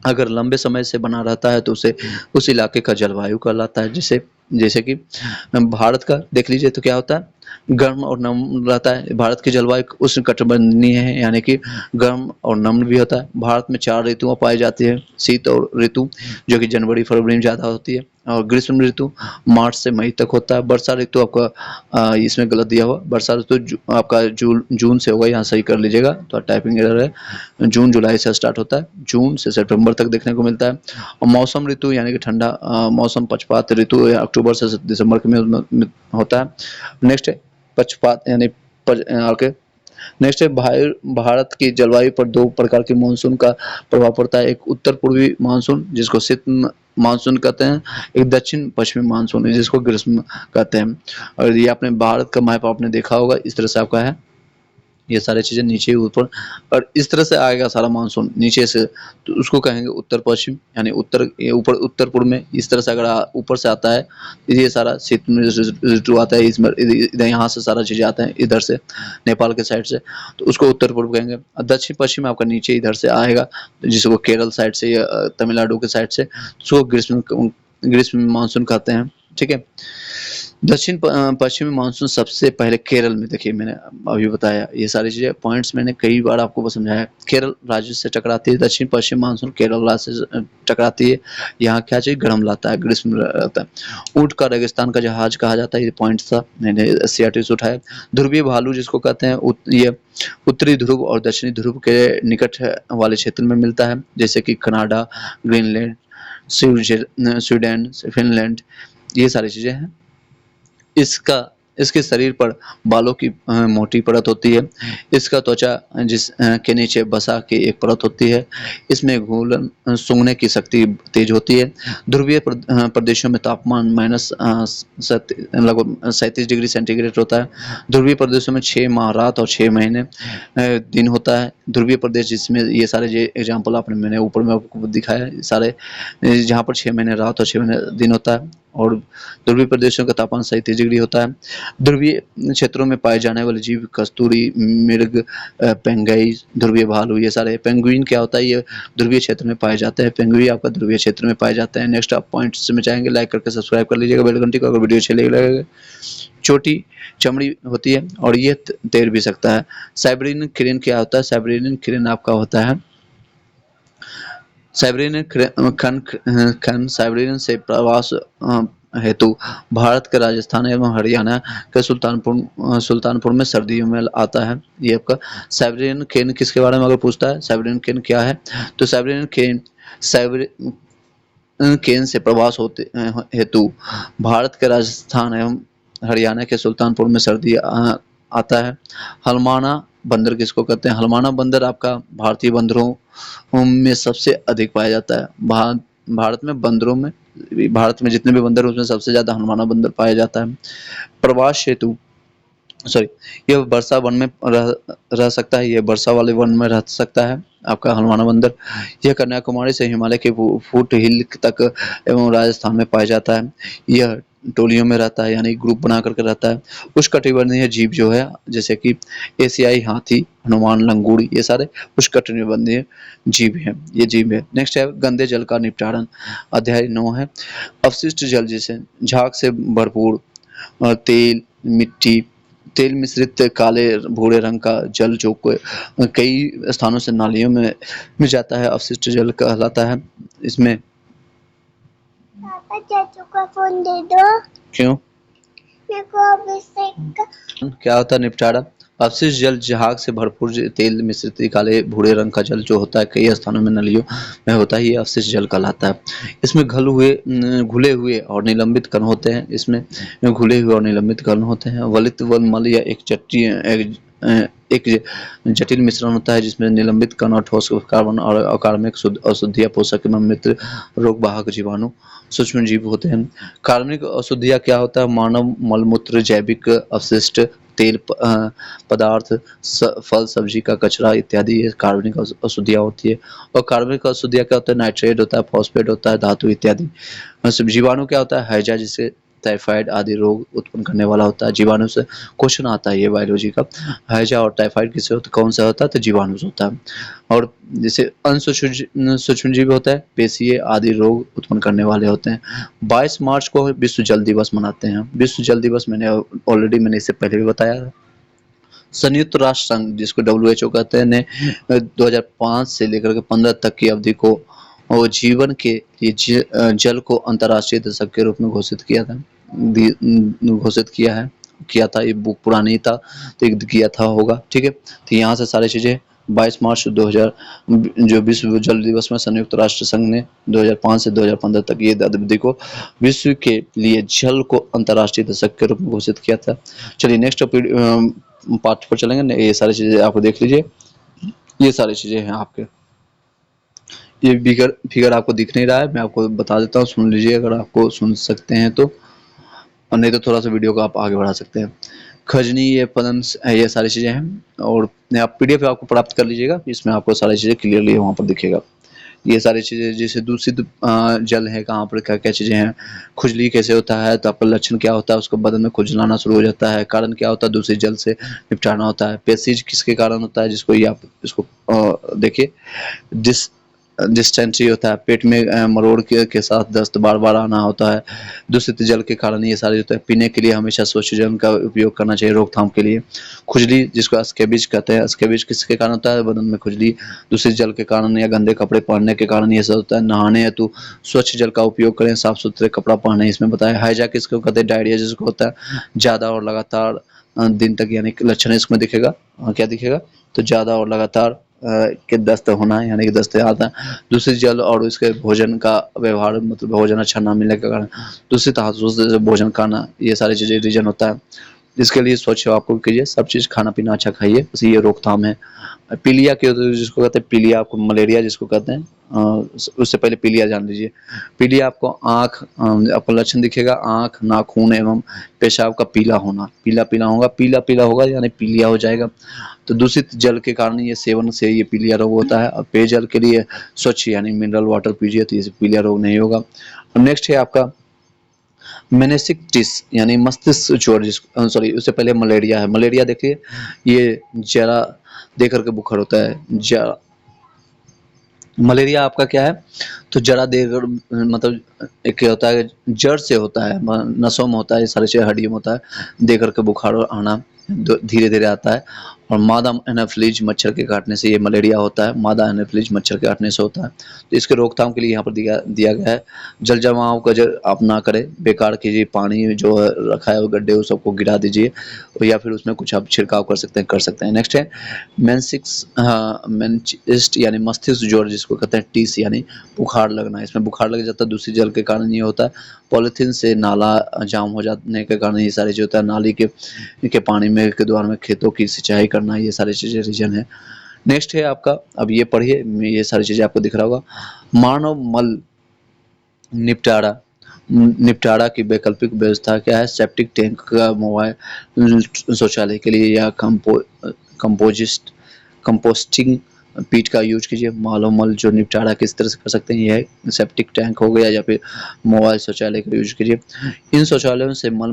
अगर लंबे समय से बना रहता है तो उसे उस इलाके का जलवायु कहलाता है। जैसे जैसे कि भारत का देख लीजिए तो क्या होता है? गर्म और नम रहता है। भारत की जलवायु उष्णकटिबंधीय है, यानी कि गर्म और नम्र भी होता है। भारत में 4 ऋतुएं पाई जाती है। शीत और ऋतु जो कि जनवरी फरवरी में ज़्यादा होती है, और ग्रीष्म ऋतु मार्च से मई तक होता है। वर्षा ऋतु आपका इसमें गलत दिया हुआ, वर्षा ऋतु आपका जून से होगा, यहाँ सही कर लीजिएगा, तो टाइपिंग एरर है। जून जुलाई से स्टार्ट होता है, जून से सितंबर तक देखने को मिलता है। और मौसम ऋतु यानी कि ठंडा मौसम पक्षपात ऋतु अक्टूबर से दिसंबर में होता है। नेक्स्ट है पक्षपात यानी ओके। नेक्स्ट है भारत की जलवायु पर 2 प्रकार के मानसून का प्रभाव पड़ता है। एक उत्तर पूर्वी मानसून जिसको शीत मानसून कहते हैं, एक दक्षिण पश्चिमी मानसून है जिसको ग्रीष्म कहते हैं। और ये आपने भारत का मैप आपने देखा होगा, इस तरह से आपका है, ये सारी चीजें नीचे ऊपर, और इस तरह से आएगा सारा मानसून नीचे से, तो उसको कहेंगे उत्तर पश्चिम, यानी ऊपर उत्तर पूर्व में इस तरह से अगर ऊपर से आता है तो ये सारा शीत ऋतु आता है, इसमें इधर यहाँ से सारा चीजें आते हैं इधर से नेपाल के साइड से, तो उसको उत्तर पूर्व कहेंगे। और दक्षिण पश्चिम आपका नीचे इधर से आएगा जिसको केरल साइड से या तमिलनाडु के साइड से, उसको ग्रीष्म मानसून कहते हैं। ठीक है। दक्षिण पश्चिमी मानसून सबसे पहले केरल में, देखिए मैंने अभी बताया ये सारी चीजें, पॉइंट्स मैंने कई बार आपको समझाया। केरल राज्य से टकराती है, दक्षिण पश्चिम मानसून केरल राज्य से टकराती है। यहाँ क्या चाहिए? गर्म लाता है, ग्रीष्म रहता है। ऊंट का रेगिस्तान का जहाज कहा जाता है, ये पॉइंट था, मैंने सीआरटी से उठाया। ध्रुवीय भालू जिसको कहते हैं, ये उत्तरी ध्रुव और दक्षिणी ध्रुव के निकट वाले क्षेत्र में मिलता है, जैसे कि कनाडा, ग्रीनलैंड, स्वीडन, फिनलैंड, ये सारी चीजें हैं। इसका इसके शरीर पर बालों की मोटी परत होती है। इसका त्वचा के नीचे वसा की एक परत होती है। इसमें घूलन सूंघने की शक्ति तेज होती है। ध्रुवीय प्रदेशों में तापमान लगभग 37 डिग्री सेंटीग्रेड होता है। ध्रुवीय प्रदेशों में 6 माह रात और 6 महीने दिन होता है। ध्रुवीय प्रदेश जिसमें ये सारे जो एग्जाम्पल आपने मैंने ऊपर में आपको दिखाया सारे, जहाँ पर 6 महीने रात और 6 महीने दिन होता है, और ध्रुवीय प्रदेशों का तापमान 37 डिग्री होता है। ध्रुवीय क्षेत्रों में पाए जाने वाले जीव कस्तूरी, मृग, पेंगुइन, ध्रुवीय भालू, ये सारे। पेंगुइन क्या होता है? ये ध्रुवीय क्षेत्र में पाए जाते हैं। पेंगुइन आपका ध्रुवीय क्षेत्र में पाए जाते हैं। नेक्स्ट आप पॉइंट्स में चाहेंगे लाइक करके सब्सक्राइब कर लीजिएगा बेल घंटी को, अगर वीडियो अच्छी लगेगा। छोटी चमड़ी होती है और ये तैर भी सकता है। साइबेरियन क्रेन क्या होता है? साइबेरियन क्रेन आपका होता है, साइबेरियन से प्रवास हेतु भारत के राजस्थान एवं हरियाणा के सुल्तानपुर में सर्दियों में आता है। ये आपका साइबेरियन क्रेन किसके बारे में अगर पूछता है, साइबेरियन क्रेन क्या है, तो साइबेरियन क्रेन से प्रवास होते हेतु भारत के राजस्थान एवं हरियाणा के सुल्तानपुर में सर्दी आता है। हलमाना बंदर किसको कहते हैं? हलमाना बंदर आपका भारतीय बंदरों में सबसे अधिक पाया जाता है। भारत में बंदरों में, भारत में जितने भी बंदर हैं उसमें सबसे ज्यादा हनुमाना बंदर पाया जाता है। प्रवास हेतु यह वर्षा वन में रह सकता है, यह वर्षा वाले वन में रह सकता है आपका हनुमाना बंदर। यह कन्याकुमारी से हिमालय के फुट हिल तक एवं राजस्थान में पाया जाता है। यह टोलियों में रहता है, यानी ग्रुप बना करके रहता है। उष्णकटिबंधीय जीव जो है जैसे कि एशियाई हाथी, हनुमान, लंगूर, ये सारे उष्णकटिबंधीय जीव हैं, ये जीव है। नेक्स्ट है गंदे जल का निपटारण, अध्याय 9 है। अपशिष्ट जल जैसे झाग से भरपूर तेल, मिट्टी, तेल मिश्रित काले भूरे रंग का जल जो कई स्थानों से नालियों में मिल जाता है, अपशिष्ट जल कहलाता है। इसमें पापा चाचू का फोन दे दो। क्यों? मेरे को अभिषेक का क्या होता है निपटारा? अपशिष्ट जल झाग से भरपूर तेल मिश्रित काले भूरे रंग का जल जो होता है कई स्थानों में नलियों में होता है, ये अपशिष्ट जल कहलाता है। इसमें घुले हुए और निलंबित कण होते हैं। इसमें घुले हुए और निलंबित कण होते हैं। वलित व मल या एक जटिल मिश्रण होता है जिसमें निलंबित कण और ठोस कार्बन और अकार्बनिक अशुद्धियां, पोषक एवं मित्र, रोग वाहक जीवाणु, सूक्ष्म जीव होते हैं। कार्बनिक अशुद्धियां क्या होता है? मानव मलमूत्र, जैविक अपशिष्ट, तेल पदार्थ, फल सब्जी का कचरा इत्यादि, ये कार्बनिक अशुद्धियां होती है। और कार्बनिक अशुद्धियां क्या होता है? नाइट्रेट होता है, फॉस्फेट होता है, धातु इत्यादि। जीवाणु क्या होता है? हैजा, जिसे टाइफाइड आदि रोग उत्पन्न करने वाला होता है। जीवाणु से क्वेश्चन आता है ये बायोलॉजी का, हैजा और टाइफाइड किससे होता है, कौन सा होता है? तो जीवाणु से होता है। और जैसे सूक्ष्मजीव होता है, पेशीय आदि रोग उत्पन्न करने वाले होते हैं। 22 मार्च को विश्व जल दिवस मनाते हैं। विश्व जल दिवस मैंने इससे पहले भी बताया है। संयुक्त राष्ट्र संघ, जिसको WHO कहते हैं, ने 2005 से लेकर के 15 तक की अवधि को और जीवन के लिए जल को अंतर्राष्ट्रीय दशक के रूप में घोषित किया था, घोषित किया था। ये बुक पुरानी था तो किया था होगा, ठीक है। तो यहाँ से सारी चीजें 22 मार्च 2000 जो विश्व जल दिवस में संयुक्त राष्ट्र संघ ने 2005 से 2015 तक ये अवधि को विश्व के लिए जल को अंतर्राष्ट्रीय दशक के रूप में घोषित किया था। चलिए नेक्स्ट पार्ट पर चलेंगे। ये सारी चीजें आपको देख लीजिए, ये सारी चीजें हैं आपके। ये फिगर आपको दिख नहीं रहा है, मैं आपको बता देता हूँ, सुन लीजिए अगर आपको सुन सकते हैं तो, और नहीं तो थोड़ा सा वीडियो को आप आगे बढ़ा सकते हैं। खजनी, ये पदम, ये सारी चीजें हैं। और आप PDF आपको प्राप्त कर लीजिएगा, इसमें आपको सारी चीजें क्लियरली वहाँ पर दिखेगा। ये सारी चीजें जैसे दूषित जल है, कहाँ पर क्या क्या चीजें हैं, खुजली कैसे होता है, तो आपका लक्षण क्या होता है, उसको बदन में खुजलाना शुरू हो जाता है, कारण क्या होता है, दूषित जल से निपटाना होता है। पेशीज किसके कारण होता है, जिसको ये आप इसको देखिए, डिस्टेंट्री होता है, पेट में मरोड़ के साथ दस्त बार बार आना होता है। दूषित जल के कारण ये सारे होता है। पीने के लिए हमेशा स्वच्छ जल का उपयोग करना चाहिए रोकथाम के लिए। खुजली, जिसको स्कैबिज कहते हैं, स्कैबिज किसके कारण होता है, बदन में खुजली दूषित जल के कारण या गंदे कपड़े पहनने के कारण ये सब होता है। नहाने हेतु स्वच्छ जल का उपयोग करें, साफ सुथरे कपड़ा पहने, इसमें बताया। हाइजा किसको कहते हैं, डायरिया जिसको होता है ज्यादा और लगातार दिन तक, यानी लक्षण इसमें दिखेगा, क्या दिखेगा, तो ज्यादा और लगातार के दस्त होना, यानी कि दस्त आता है। दूषित जल और उसके भोजन का व्यवहार, मतलब भोजन अच्छा ना मिलने के कारण दूषित हाथों से भोजन खाना, ये सारी चीजें रीजन होता है। इसके लिए स्वच्छ आपको कीजिए, सब चीज खाना पीना अच्छा खाइए, बस ये रोकथाम है। पीलिया के, जिसको कहते हैं पीलिया, आपको मलेरिया जिसको कहते हैं, उससे पहले पीलिया जान लीजिए। पीलिया आपको आपको लक्षण दिखेगा, आंख, नाखून एवं पेशाब का पीला होना, पीला पीला होगा, पीला पीला होगा यानी पीलिया हो जाएगा। तो दूषित जल के कारण ये सेवन से ये पीलिया रोग होता है। और पेयजल के लिए स्वच्छ यानी मिनरल वाटर पीजिए, तो ये पीलिया रोग नहीं होगा। नेक्स्ट है आपका मेनिसिटिस यानी मस्तिष्क ज्वर, जिसको सॉरी उससे पहले मलेरिया है। मलेरिया देखिए, ये जरा दे करके बुखार होता है, जरा। मलेरिया आपका क्या है, तो जरा देकर, मतलब एक क्या होता है, जड़ से होता है, नसों में होता है, सारे चीज़ हड्डियों में होता है, दे करके बुखार आना धीरे धीरे आता है। और मादा एनाफिलीज मच्छर के काटने से ये मलेरिया होता है, मादा एनाफिलीज मच्छर के काटने से होता है। तो इसके रोकथाम के लिए यहाँ पर दिया गया है, जल जमाव का आप ना करें, बेकार कीजिए, पानी जो रखा है वो गड्ढे वो सबको गिरा दीजिए, या फिर उसमें कुछ आप छिड़काव कर सकते हैं। नेक्स्ट है मेनिंजिस्ट यानी मस्तिष्क ज्वर, जिसको कहते हैं टीस यानी बुखार लगना। इसमें बुखार लग जाता है, दूसरी जल के कारण ये होता है। पॉलीथीन से नाला जाम हो जाने के कारण ये सारी जो होता है, नाली के पानी में के द्वारा में खेतों की सिंचाई करना, ये सारी चीजें रीजन है। नेक्स्ट है आपका, अब ये पढ़िए, ये सारी चीजें आपको दिख रहा होगा। मानव मल निपटारा की वैकल्पिक व्यवस्था क्या है, सेप्टिक टैंक का, मोबाइल शौचालय के लिए, या कंपोस्टिंग पीठ का यूज कीजिए। माल जो निपटारा किस तरह से कर सकते हैं, यह सेप्टिक टैंक हो गया या फिर मोबाइल शौचालय का यूज कीजिए। इन शौचालयों से मल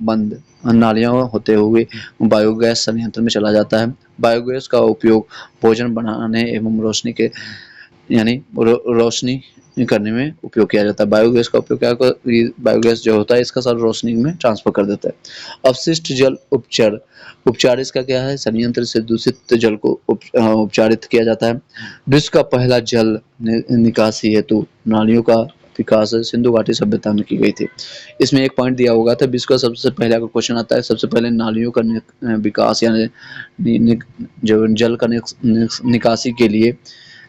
बंद नालियां होते हुए बायोगैस संयंत्र में चला जाता है। बायोगैस का उपयोग भोजन बनाने एवं रोशनी के यानी रोशनी करने में उपयोग किया जाता है। बायोगैस का उपयोग बायोगैस जो होता है इसका सारा रोशनी में ट्रांसफर कर देता है। अपशिष्ट जल उपचार इसका क्या है, संयंत्र से दूषित जल को उपचारित किया जाता है। विश्व का पहला जल निकासी हेतु नालियों का विकास सिंधु घाटी सभ्यता में की गई थी। इसमें एक पॉइंट दिया होगा था, विश्व का सबसे पहले अगर क्वेश्चन आता है, सबसे पहले नालियों का विकास यानी जो जल का निकासी के लिए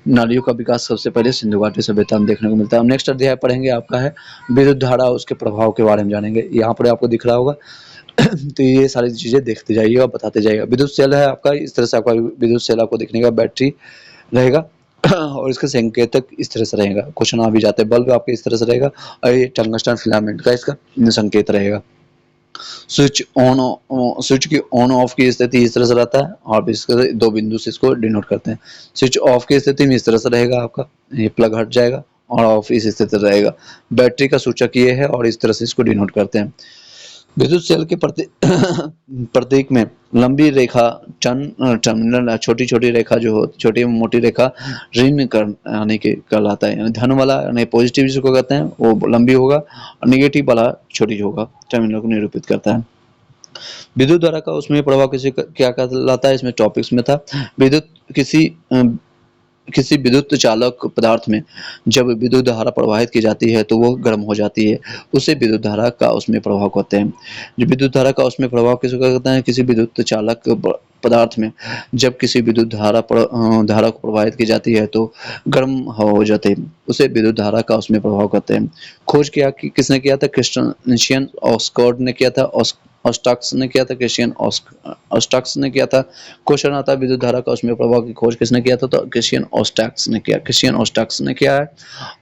नालियों का विकास सबसे पहले सिंधु घाटी सभ्यता में देखने को मिलता है। हम नेक्स्ट अध्याय पढ़ेंगे, आपका है विद्युत धारा, उसके प्रभाव के बारे में जानेंगे। यहाँ पर आपको दिख रहा होगा तो ये सारी चीजें देखते जाइएगा, बताते जाइएगा। विद्युत सेल है आपका, इस तरह से आपका विद्युत सेल आपको दिखने का, बैटरी रहेगा और इसका संकेतक इस तरह से रहेगा। क्वेश्चन आ भी जाते हैं। बल्ब आपके इस तरह से रहेगा और ये टंगस्टन फिलामेंट का इसका संकेत रहेगा। स्विच की ऑन ऑफ की स्थिति इस तरह से रहता है और इसके दो बिंदु से इसको डिनोट करते हैं। स्विच ऑफ की स्थिति में इस तरह से रहेगा, आपका ये प्लग हट जाएगा और ऑफ इस स्थिति रहेगा। बैटरी का सूचक ये है और इस तरह से इसको डिनोट करते हैं। विद्युत सेल के प्रतीक में लंबी रेखा टर्मिनल, छोटी छोटी रेखा जो हो, छोटी मोटी रेखा ऋण यानी कि कहलाता है, यानी धन वाला यानी पॉजिटिव जिसको कहते हैं वो लंबी होगा और निगेटिव वाला छोटी होगा, टर्मिनल को निरूपित करता है। विद्युत धारा का उसमें प्रभाव क्या कहलाता है, इसमें टॉपिक्स में था। विद्युत किसी विद्युत चालक पदार्थ में जब विद्युत धारा प्रवाहित की जाती है तो वो गर्म हो जाती है, उसे विद्युत धारा का उसमें प्रभाव कहते हैं। जो विद्युत धारा का उसमें प्रभाव किसको कहते हैं, किसी विद्युत चालक पदार्थ में जब किसी विद्युत धारा को प्रवाहित की जाती है तो गर्म हो जाते हैं, उसे विद्युत धारा का उसमें प्रभाव कहते हैं। खोज किसने किया था, क्रिस्चियन ऑस्कॉर्ड ने किया था, ऑस्टॉक्स ने किया था, क्रिस्चियन ऑस्टॉक्स ने किया था। क्वेश्चन आता है विद्युत धारा का उसमें प्रभाव की खोज किसने किया था, तो क्रिस्चियन ऑस्टॉक्स ने किया, क्रिस्चियन ऑस्टॉक्स ने किया है।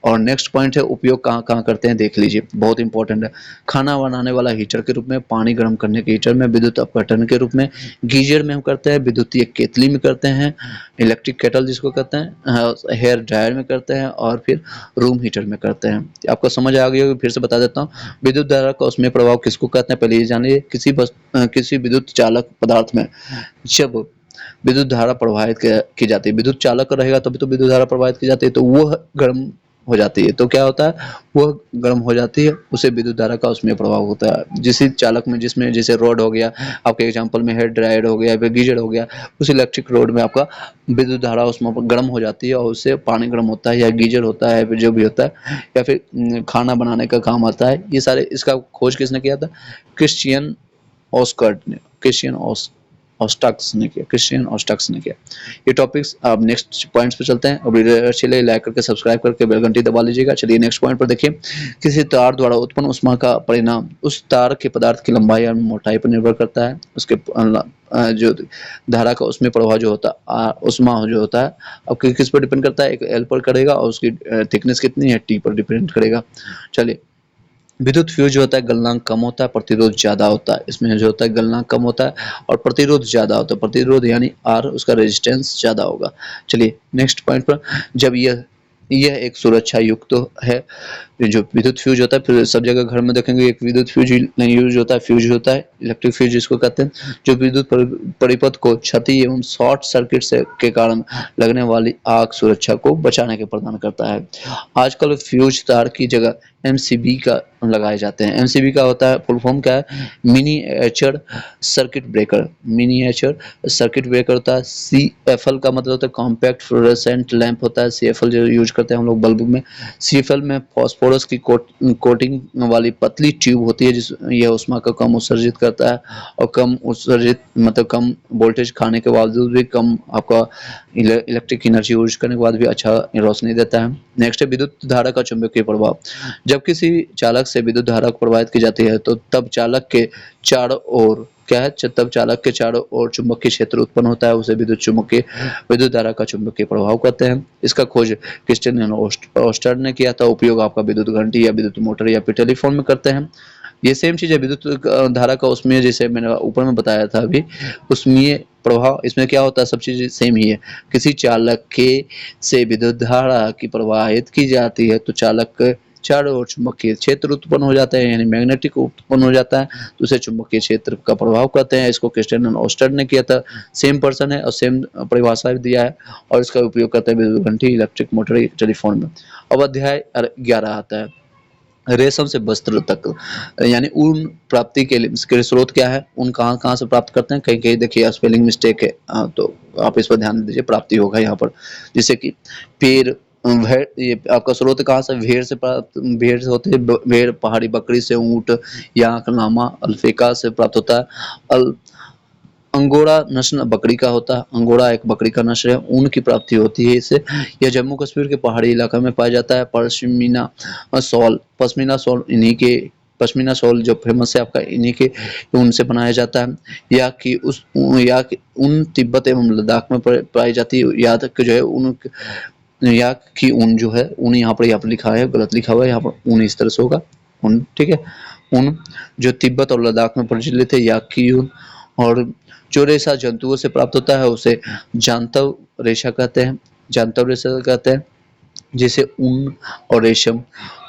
और नेक्स्ट पॉइंट है उपयोग कहाँ कहाँ करते हैं, देख लीजिए, बहुत इंपॉर्टेंट है। खाना बनाने वाला हीटर के रूप में, पानी गर्म करने के हीटर में, विद्युत अपघटन के रूप में, गीजर में हम करते हैं, विद्युतीय केतली में करते हैं, इलेक्ट्रिक केटल जिसको कहते हैं, हेयर ड्रायर में करते हैं और फिर रूम हीटर में करते हैं। आपको समझ आ गई होगी, फिर से बता देता हूँ। विद्युत धारा का उसमें प्रभाव किसको कहते हैं, पहले ये जानिए। किसी विद्युत चालक पदार्थ में जब विद्युत धारा प्रवाहित की जाती है, विद्युत चालक रहेगा तभी तो विद्युत धारा प्रवाहित की जाती है, तो वह गर्म हो जाती है। तो क्या होता है, वह गर्म हो जाती है, उसे विद्युत धारा का उसमें प्रभाव होता है। जिस चालक में जिसमें जैसे रोड हो गया, आपके एग्जांपल में हेयर ड्रायर हो गया, गीजर हो गया, उस इलेक्ट्रिक रोड में आपका विद्युत धारा उसमें गर्म हो जाती है और उससे पानी गर्म होता है या गीजर होता है, फिर जो भी होता है, या फिर खाना बनाने का काम आता है। ये सारे, इसका खोज किसने किया था, क्रिस्चियन ऑस्कर्ट ने, क्रिस्चियन ऑस्टॉक्स ने किया, क्रिस्चियन ऑस्टॉक्स ने किया। ये टॉपिक्स अब नेक्स्ट पॉइंट्स पे चलते हैं। अब चलिए लाइक करके सब्सक्राइब करके बेल घंटी दबा लीजिएगा। चलिए नेक्स्ट पॉइंट पर देखिए, किसी तार द्वारा उत्पन्न ऊष्मा का परिणाम उस तार के पदार्थ की लंबाई और मोटाई पर निर्भर करता है। उसके जो धारा का उसमें प्रभाव जो होता है, ऊष्मा जो होता है, अब किस पर डिपेंड करता है, एक एल पर करेगा और उसकी थिकनेस कितनी है, टी पर डिपेंड करेगा। चलिए, विद्युत फ्यूज जो होता है गलनांक कम होता है, प्रतिरोध ज्यादा होता है। इसमें जो होता है गलनांक कम होता है और प्रतिरोध ज्यादा होता है। प्रतिरोध यानी आर, उसका रेजिस्टेंस ज्यादा होगा। चलिए नेक्स्ट पॉइंट पर, जब यह एक सुरक्षा युक्त तो है, जो विद्युत फ्यूज होता है, फिर सब जगह घर में देखेंगे एक विद्युत फ्यूज नहीं यूज होता है, फ्यूज होता है, इलेक्ट्रिक फ्यूज जिसको कहते हैं, जो विद्युत परिपथ को क्षति एवं शॉर्ट सर्किट से के कारण लगने वाली आग सुरक्षा को बचाने के प्रदान करता है। आजकल फ्यूज तार की जगह एमसीबी का लगाए जाते हैं। एमसीबी का होता है, फुल फॉर्म क्या है, miniature circuit breaker. Miniature circuit breaker होता है। सीएफएल का मतलब होता है कॉम्पैक्ट फ्लोरोसेंट लैंप होता है, सीएफएल जो यूज करते हैं हम लोग बल्ब में। सीएफएल में फास्फोरस की कोटिंग वाली पतली ट्यूब होती है, जिस यह ऊष्मा को कम उत्सर्जित करता है और कम उत्सर्जित मतलब कम वोल्टेज खाने के बावजूद भी कम आपका इलेक्ट्रिक एनर्जी यूज करने के बाद भी अच्छा रोशनी देता है। नेक्स्ट है विद्युत धारा का चुंबकीय प्रभाव। जब किसी चालक से विद्युत धारा प्रवाहित की जाती है तो तब चालक के चारों ओर क्या है, तब चालक के चारों ओर चुंबकीय क्षेत्र उत्पन्न होता है, उसे विद्युत धारा का चुंबकीय प्रभाव कहते हैं। इसका खोज क्रिस्चियन ऑस्टर ने किया था। उपयोग आपका विद्युत घंटी या विद्युत मोटर या फिर टेलीफोन में करते हैं। ये सेम चीज़ है विद्युत धारा का, उसमें जैसे मैंने ऊपर में बताया था अभी, उसमें प्रभाव इसमें क्या होता है, सब चीज़ सेम ही है। किसी चालक के से विद्युत धारा की प्रवाहित की जाती है तो चालक के चारों ओर चुंबकीय क्षेत्र उत्पन्न हो जाता है, यानी मैग्नेटिक उत्पन्न हो जाता है, तो उसे चुंबकीय क्षेत्र का प्रभाव कहते हैं। इसको क्रिस्टियन ओस्टर ने किया था। सेम पर्सन है और सेम परिभाषा भी दिया है, और इसका उपयोग करते हैं विद्युत घंटी, इलेक्ट्रिक मोटर, टेलीफोन में। अब अध्याय 11 आता है, रेशम से वस्त्र तक, यानी ऊन प्राप्ति के लिए इसके स्रोत क्या है, ऊन कहाँ कहाँ से प्राप्त करते हैं। कहीं कहीं देखिए स्पेलिंग मिस्टेक है, तो आप इस पर ध्यान दीजिए, प्राप्ति होगा यहाँ पर। जैसे कि पेड़, भेड़, ये आपका स्रोत कहाँ से, भेड़ से प्राप्त, भेड़ से होती है, भेड़ पहाड़ी बकरी से, ऊँट या नामा अल्फेका से प्राप्त होता है। अल अंगोरा नस्ल बकरी का होता है, अंगोरा एक बकरी का नस्ल है, ऊन की प्राप्ति होती है इससे। यह जम्मू कश्मीर के पहाड़ी इलाका में पाया जाता है। पश्मीना शॉल इन्हीं के, पश्मीना शॉल जो फेमस है आपका, इन्हीं के ऊन से बनाया जाता है। या कि ऊन तिब्बत एवं लद्दाख में पाई जाती है। यहाँ तक कि जो है ऊन, यहाँ की ऊन जो है, ऊन यहाँ पर लिखा है, गलत लिखा हुआ है, यहाँ पर ऊन इस तरह से होगा, ऊन, ठीक है। ऊन जो तिब्बत और लद्दाख में प्रचलित है, याक की ऊन। और जो रेशा जंतुओं से प्राप्त होता है उसे जांतव रेशा कहते हैं, जांतव रेशा कहते हैं। जैसे ऊन और रेशम,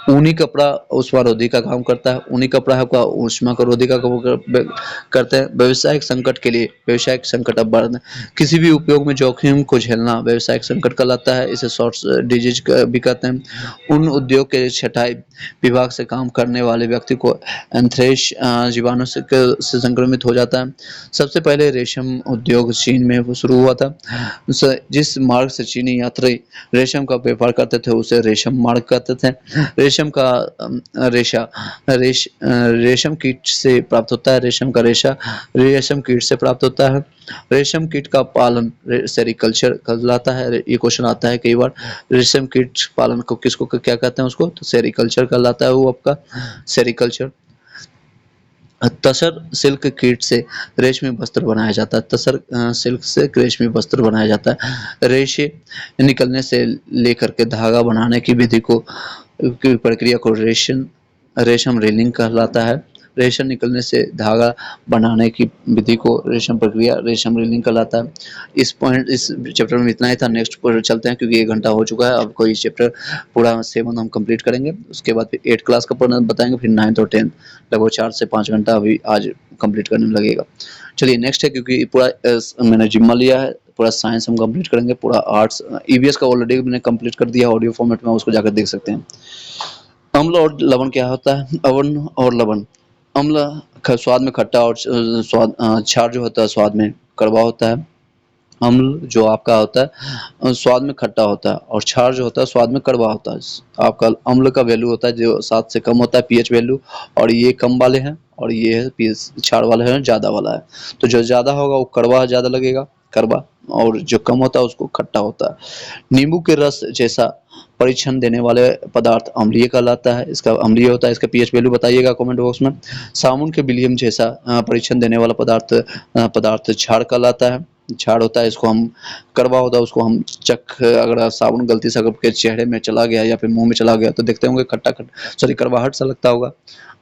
ऊनी कपड़ा उष्मारोधी का काम करता है, ऊनी कपड़ा आपका ऊष्मा का रोधी का काम करते हैं। व्यावसायिक संकट के लिए, व्यावसायिक संकट अब बढ़, किसी भी उपयोग में जोखिम को झेलना व्यावसायिक संकट कहलाता है, इसे शॉर्ट डिजीज भी कहते हैं। उन उद्योग के छटाई विभाग से काम करने वाले व्यक्ति को एंथ्रेक्स जीवाणु से संक्रमित हो जाता है। सबसे पहले रेशम उद्योग चीन में शुरू हुआ था। जिस मार्ग से चीनी यात्री रेशम का व्यापार करते थे उसे रेशम मार्ग कहते थे। रेशम का रेशम कीट से प्राप्त होता है, रेशम का रेशा रेशम कीट से प्राप्त होता है। रेशम कीट का पालन सेरिकल्चर कहलाता है। ये क्वेश्चन आता है कई बार, रेशम कीट पालन को किसको क्या कहते हैं, उसको तो सेरिकल्चर कहलाता है वो आपका, सेरिकल्चर। तसर सिल्क कीट से रेशमी वस्त्र बनाया जाता है, तसर सिल्क से रेशमी वस्त्र बनाया जाता है। रेशे निकलने से लेकर के धागा बनाने की विधि को, की प्रक्रिया को रेशम रीलिंग कहलाता है। रेशम निकलने से धागा बनाने की विधि को रेशम प्रक्रिया रेशम रीलिंग कहलाता है। इस चैप्टर में इतना ही था। नेक्स्ट पर चलते हैं क्योंकि 1 घंटा हो चुका है। अब कोई चैप्टर पूरा 7 हम कंप्लीट करेंगे, उसके बाद फिर 8 क्लास का पढ़ना बताएंगे, फिर 9th और 10th लगभग 4 से 5 घंटा अभी आज कंप्लीट करने में लगेगा। चलिए नेक्स्ट है, क्योंकि पूरा मैंने जिम्मा लिया है, पूरा साइंस हम कंप्लीट करेंगे, पूरा आर्ट्स ईवीएस का ऑलरेडी मैंने कंप्लीट कर दिया ऑडियो फॉर्मेट में, उसको जाकर देख सकते हैं। अम्ल और लवण क्या होता है, अम्ल और लवण। अम्ल स्वाद में खट्टा और क्षार जो होता है स्वाद में कड़वा होता है। अम्ल जो आपका होता है स्वाद में खट्टा होता है, और क्षार जो होता है स्वाद में कड़वा होता है। आपका अम्ल का वैल्यू होता है जो 7 से कम होता है पीएच वैल्यू, और ये कम वाले हैं, और ये है पीएच क्षार वाले हैं ज़्यादा वाला है। तो जो ज़्यादा होगा वो कड़वा ज़्यादा लगेगा, कड़वा, और जो कम होता है उसको खट्टा होता है। नींबू के रस जैसा परीक्षण देने वाले पदार्थ अम्लीय कहलाता है, इसका अम्लीय होता है। इसका पीएच वैल्यू बताइएगा कमेंट बॉक्स में। साबुन के विलियम जैसा परीक्षण देने वाला पदार्थ क्षार कहलाता है, क्षार होता है। इसको हम, कड़वा होता है उसको हम अगर साबुन गलती से अगर चेहरे में चला गया या फिर मुंह में चला गया तो देखते होंगे खट्टा सॉरी कड़वाहट सा लगता होगा,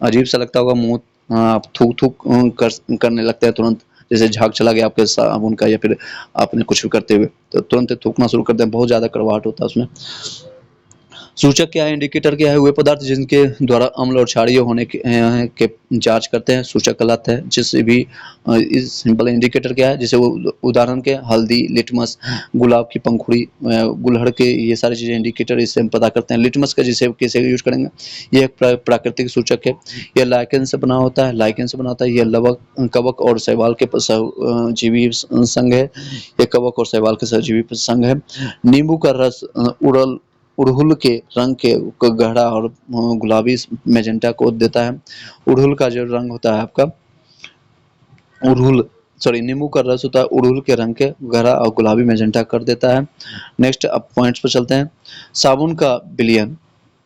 अजीब सा लगता होगा, मुंह आप थूक थूक करने लगता है तुरंत, जैसे झाग चला गया आपके साबुन का या फिर आपने कुछ भी करते हुए तो तुरंत थूकना शुरू करते हैं, बहुत ज़्यादा कड़वाहट होता है उसमें। सूचक क्या है, इंडिकेटर क्या है, वे पदार्थ जिनके द्वारा अम्ल और क्षारीय होने के जांच करते हैं सूचक कहलाते हैं। जिससे भी इस सिंपल इंडिकेटर क्या है, जैसे वो उदाहरण के हल्दी, लिटमस, गुलाब की पंखुड़ी, गुलहड़ के, ये सारी चीजें इंडिकेटर, इससे हम पता करते हैं। लिटमस का जिसे कैसे यूज करेंगे, ये एक प्राकृतिक सूचक है, यह लाइकेन से बना होता है, यह लवक, कवक और शैवाल के जीवी संघ है, यह कवक और शैवाल के सहजीवी संघ है। नींबू का रस उड़हुल के रंग के गहरा और गुलाबी मैजेंटा को देता है। उड़हुल का जो रंग होता है आपका, नींबू का रस होता है उड़हुल के रंग के गहरा और गुलाबी मैजेंटा कर देता है। नेक्स्ट अब पॉइंट्स पर चलते हैं। साबुन का विलयन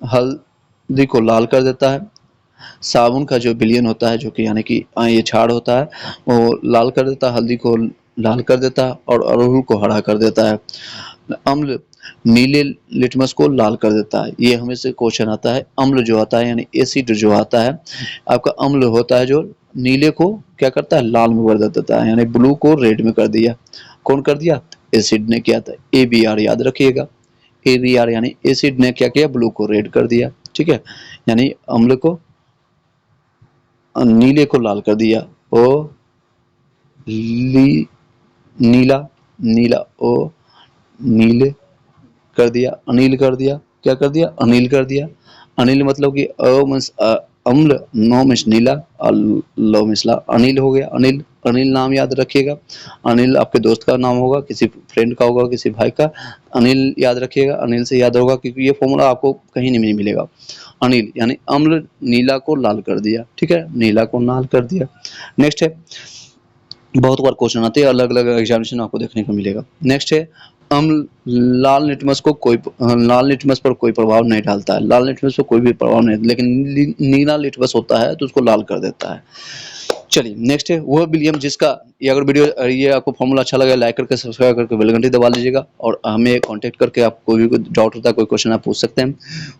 हल्दी को लाल कर देता है। साबुन का जो विलयन होता है, जो कि यानी कि ये क्षार होता है, वो लाल कर देता है, हल्दी को लाल कर देता है और अड़हुल को हरा कर देता है। अम्ल नीले लिटमस को लाल कर देता है। ये हमेशा क्वेश्चन आता है। अम्ल जो आता है यानी एसिड जो आता है, आपका अम्ल होता है जो नीले को क्या करता है, लाल में बदल देता है, यानी ब्लू को रेड में कर दिया। कौन कर दिया, एसिड ने किया था। ABR याद रखिएगा, ABR यानी एसिड ने क्या किया, ब्लू को रेड कर दिया। ठीक है, यानी अम्ल को नीले को लाल कर दिया। ओ नीला, नीला ओ नीले कर दिया, अनिल कर दिया, क्या कर दिया, अनिल कर दिया। अनिल मतलब कि अ मीन्स अम्ल, नो मीन्स नीला और लो मीन्स ला, अनिल हो गया। अनिल, अनिल नाम याद रखिएगा। अनिल आपके दोस्त का नाम होगा, किसी फ्रेंड का होगा, किसी भाई का। अनिल याद रखिएगा, अनिल से याद होगा, क्योंकि ये फॉर्मूला आपको कहीं नहीं मिलेगा। अनिल यानी अम्ल नीला को लाल कर दिया। ठीक है, नीला को लाल कर दिया। नेक्स्ट है, बहुत बार क्वेश्चन आते हैं, अलग अलग एग्जामिनेशन आपको देखने को मिलेगा। नेक्स्ट है, अम्ल लाल लिटमस को कोई लाल लिटमस पर कोई प्रभाव नहीं डालता है। लाल लिटमस पर कोई भी प्रभाव नहीं, लेकिन नीला लिटमस होता है तो उसको लाल कर देता है। चलिए नेक्स्ट है, वह विलियम जिसका, ये अगर वीडियो ये आपको फॉर्मूला अच्छा लगा, लाइक करके सब्सक्राइब करके बेल घंटी दबा लीजिएगा, और हमें कांटेक्ट करके आप कोई भी डाउट होता है, कोई क्वेश्चन आप पूछ सकते हैं।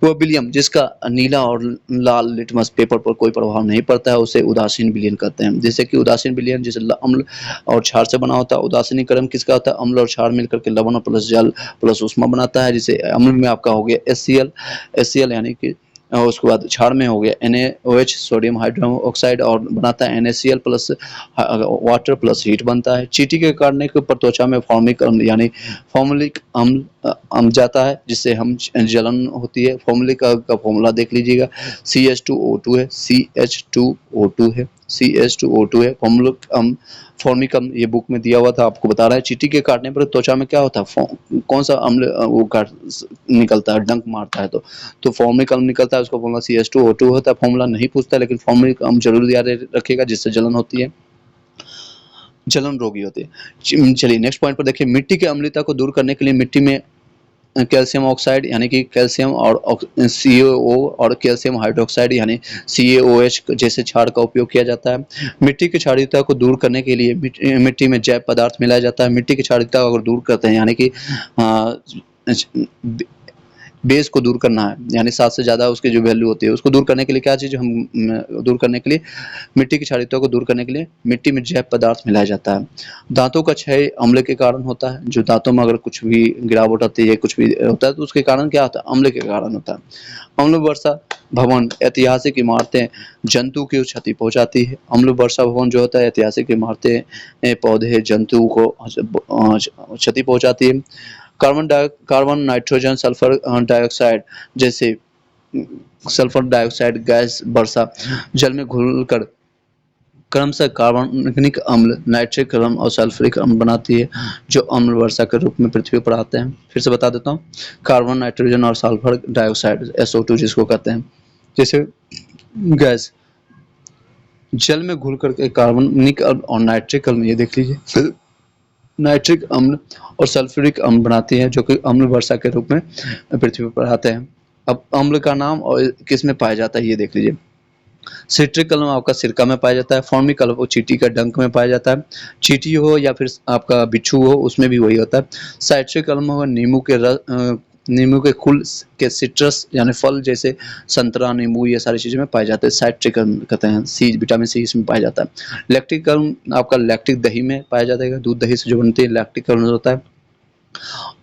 वह विलियम जिसका नीला और लाल लिटमस पेपर पर कोई प्रभाव नहीं पड़ता है, उसे उदासीन विलयन कहते हैं। जैसे कि उदासीन विलयन जैसे अम्ल और क्षार से बना होता है। उदासीनीकरण किसका होता है, अम्ल और क्षार मिलकर के लवण प्लस जल प्लस उष्मा बनाता है। जैसे अम्ल में आपका हो गया HCl यानी कि, और उसके बाद क्षार में हो गया NaOH सोडियम हाइड्रोक्साइड, और बनाता है NaCl plus water plus heat बनता है। चींटी के काटने के ऊपर त्वचा में फॉर्मिक अम्ल यानी फॉर्मुलिक अम्ल जाता है, जिससे हम जलन होती है। फॉर्मुलिक का फॉर्मूला देख लीजिएगा, CH2O2 है, CH2O2 है, CH2O2 है। फॉर्मिक अम्ल ये बुक में दिया हुआ था, आपको बता रहा है। चींटी के काटने पर त्वचा में क्या होता है, कौन सा अम्ल वो काट निकलता है, डंक मारता है तो फॉर्मिक अम्ल निकलता है, उसका फॉर्मूला CH2O2 होता है। फॉर्मूला नहीं पूछता, लेकिन फॉर्मिक अम्ल जरूर याद रखिएगा, जिससे जलन होती है, जलन रोगी होते हैं। चलिए नेक्स्ट पॉइंट पर देखिए, मिट्टी की अम्लता को दूर करने के लिए मिट्टी में कैल्शियम ऑक्साइड यानी कि कैल्शियम और CaO और कैल्शियम हाइड्रोक्साइड यानी CaOH जैसे क्षार का उपयोग किया जाता है। मिट्टी की क्षारीयता को दूर करने के लिए मिट्टी में जैव पदार्थ मिलाया जाता है। मिट्टी की क्षारीयता को अगर दूर करते हैं, यानी कि बेस को दूर करना है, यानी 7 से ज़्यादा उसकी जो वैल्यू होती है, उसको दूर करने के लिए क्या चीज़ हम दूर करने के लिए, मिट्टी की क्षारीयता को दूर करने के लिए मिट्टी में जैव पदार्थ मिलाया जाता है। दांतों का क्षय अम्ल के कारण होता है। जो दांतों में अगर कुछ भी गिरावट आती है, कुछ भी होता है, तो उसके कारण क्या होता है, अम्ल के कारण होता है। अम्ल वर्षा भवन ऐतिहासिक इमारतें जंतु की क्षति पहुंचाती है। अम्ल वर्षा भवन जो होता है, ऐतिहासिक इमारतें, पौधे, जंतु को क्षति पहुंचाती है। कार्बन, नाइट्रोजन, सल्फर डाइऑक्साइड जैसे सल्फर डाइऑक्साइड गैस वर्षा जल में घुलकर क्रमशः कार्बनिक अम्ल, नाइट्रिक अम्ल और सल्फ्यूरिक अम्ल बनाती है, जो अम्ल वर्षा के रूप में पृथ्वी पर आते हैं। फिर से बता देता हूँ, कार्बन, नाइट्रोजन और सल्फर डाइऑक्साइड SO2 जिसको कहते हैं, जैसे गैस जल में घुल करके कार्बनिक अम्ल और नाइट्रिक अम्ल, ये देख लीजिए, नाइट्रिक अम्ल और सल्फ्यूरिक अम्ल बनाती है, जो कि अम्ल वर्षा के रूप में पृथ्वी पर आते हैं। अब अम्ल का नाम और किस में पाया जाता है, ये देख लीजिए। सिट्रिक अम्ल आपका सिरका में पाया जाता है। फॉर्मिक अम्ल चींटी का डंक में पाया जाता है। चींटी हो या फिर आपका बिच्छू हो, उसमें भी वही होता है। साइट्रिक अम्ल हो नींबू के फूल के सिट्रस यानी फल, जैसे संतरा, नींबू, ये सारी चीज़ों में पाए जाते हैं। साइट्रिक अम्ल कहते हैं। विटामिन सी इसमें पाया जाता है। लैक्टिक अम्ल आपका लैक्टिक दही में पाया जाता है, दूध दही से जो बनती है लैक्टिक अम्ल होता है।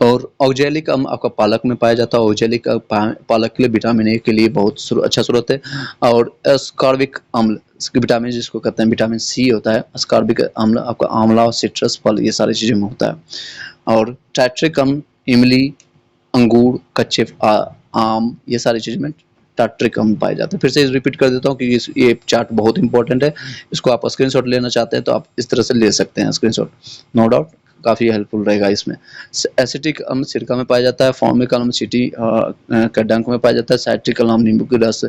और ऑक्जेलिक अम्ल आपका पालक में पाया जाता है। ऑक्जेलिक पालक के लिए विटामिन ए के लिए बहुत अच्छा स्रोत है। और एस्कॉर्बिक अम्ल विटामिन जिसको कहते हैं विटामिन सी होता है। एस्कॉर्बिक अम्ल आपका आंवला, सिट्रस, फल, ये सारी चीज़ों में होता है। और टार्ट्रिक अम्ल इमली, अंगूर, कच्चे आम, ये सारी चीज़ में टार्ट्रिक अम्ल पाए जाते हैं। फिर से रिपीट कर देता हूँ कि ये चार्ट बहुत इंपॉर्टेंट है। इसको आप स्क्रीनशॉट लेना चाहते हैं तो आप इस तरह से ले सकते हैं स्क्रीनशॉट, नो डाउट काफ़ी हेल्पफुल रहेगा इसमें। एसिटिक अम्ल सिरका में पाया जाता है। फॉर्मिक अम्ल चींटी का डंक में पाया जाता है। साइट्रिक अम्ल नींबू के रस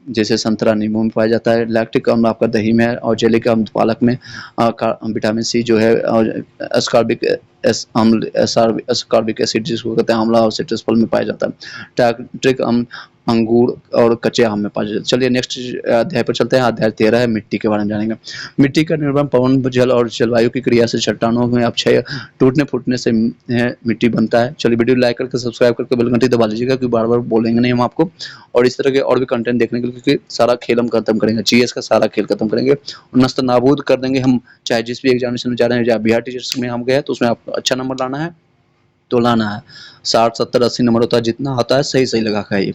जैसे संतरा, नींबू में पाया जाता है। लैक्टिक अम्ल आपका दही में है। और जेलिक अम्ल पालक में। विटामिन सी जो है। और एस्कॉर्बिक अम्ल, एस्कॉर्बिक एसिड जिसको कहते हैं आंवला और सिट्रस फल में पाया जाता है। टार्ट्रिक अम्ल अंगूर और कच्चे आम में पाया जाता है। चलिए नेक्स्ट अध्याय पर चलते हैं। अध्याय 13 है, मिट्टी के बारे में जानेंगे। मिट्टी का निर्माण पवन, जल और जलवायु की क्रिया से चट्टानों में अपक्षय, टूटने फूटने से मिट्टी बनता है। चलिए वीडियो लाइक करके सब्सक्राइब करके बेल घंटी दबा लीजिएगा, क्योंकि बार बार बोलेंगे नहीं हम आपको, और इस तरह के और भी कंटेंट देखने के लिए, क्योंकि सारा खेल हम खत्म करेंगे, जीएस का सारा खेल खत्म करेंगे और नस्तनाबूद कर देंगे हम। चाहे जिस भी एग्जामिनेशन में जा रहे हैं, चाहे बिहार टीचर्स में हम गए तो उसमें आपको अच्छा नंबर लाना है तो लाना है। 60 70 80 नंबर होता है, जितना आता है सही सही लगा खाइए।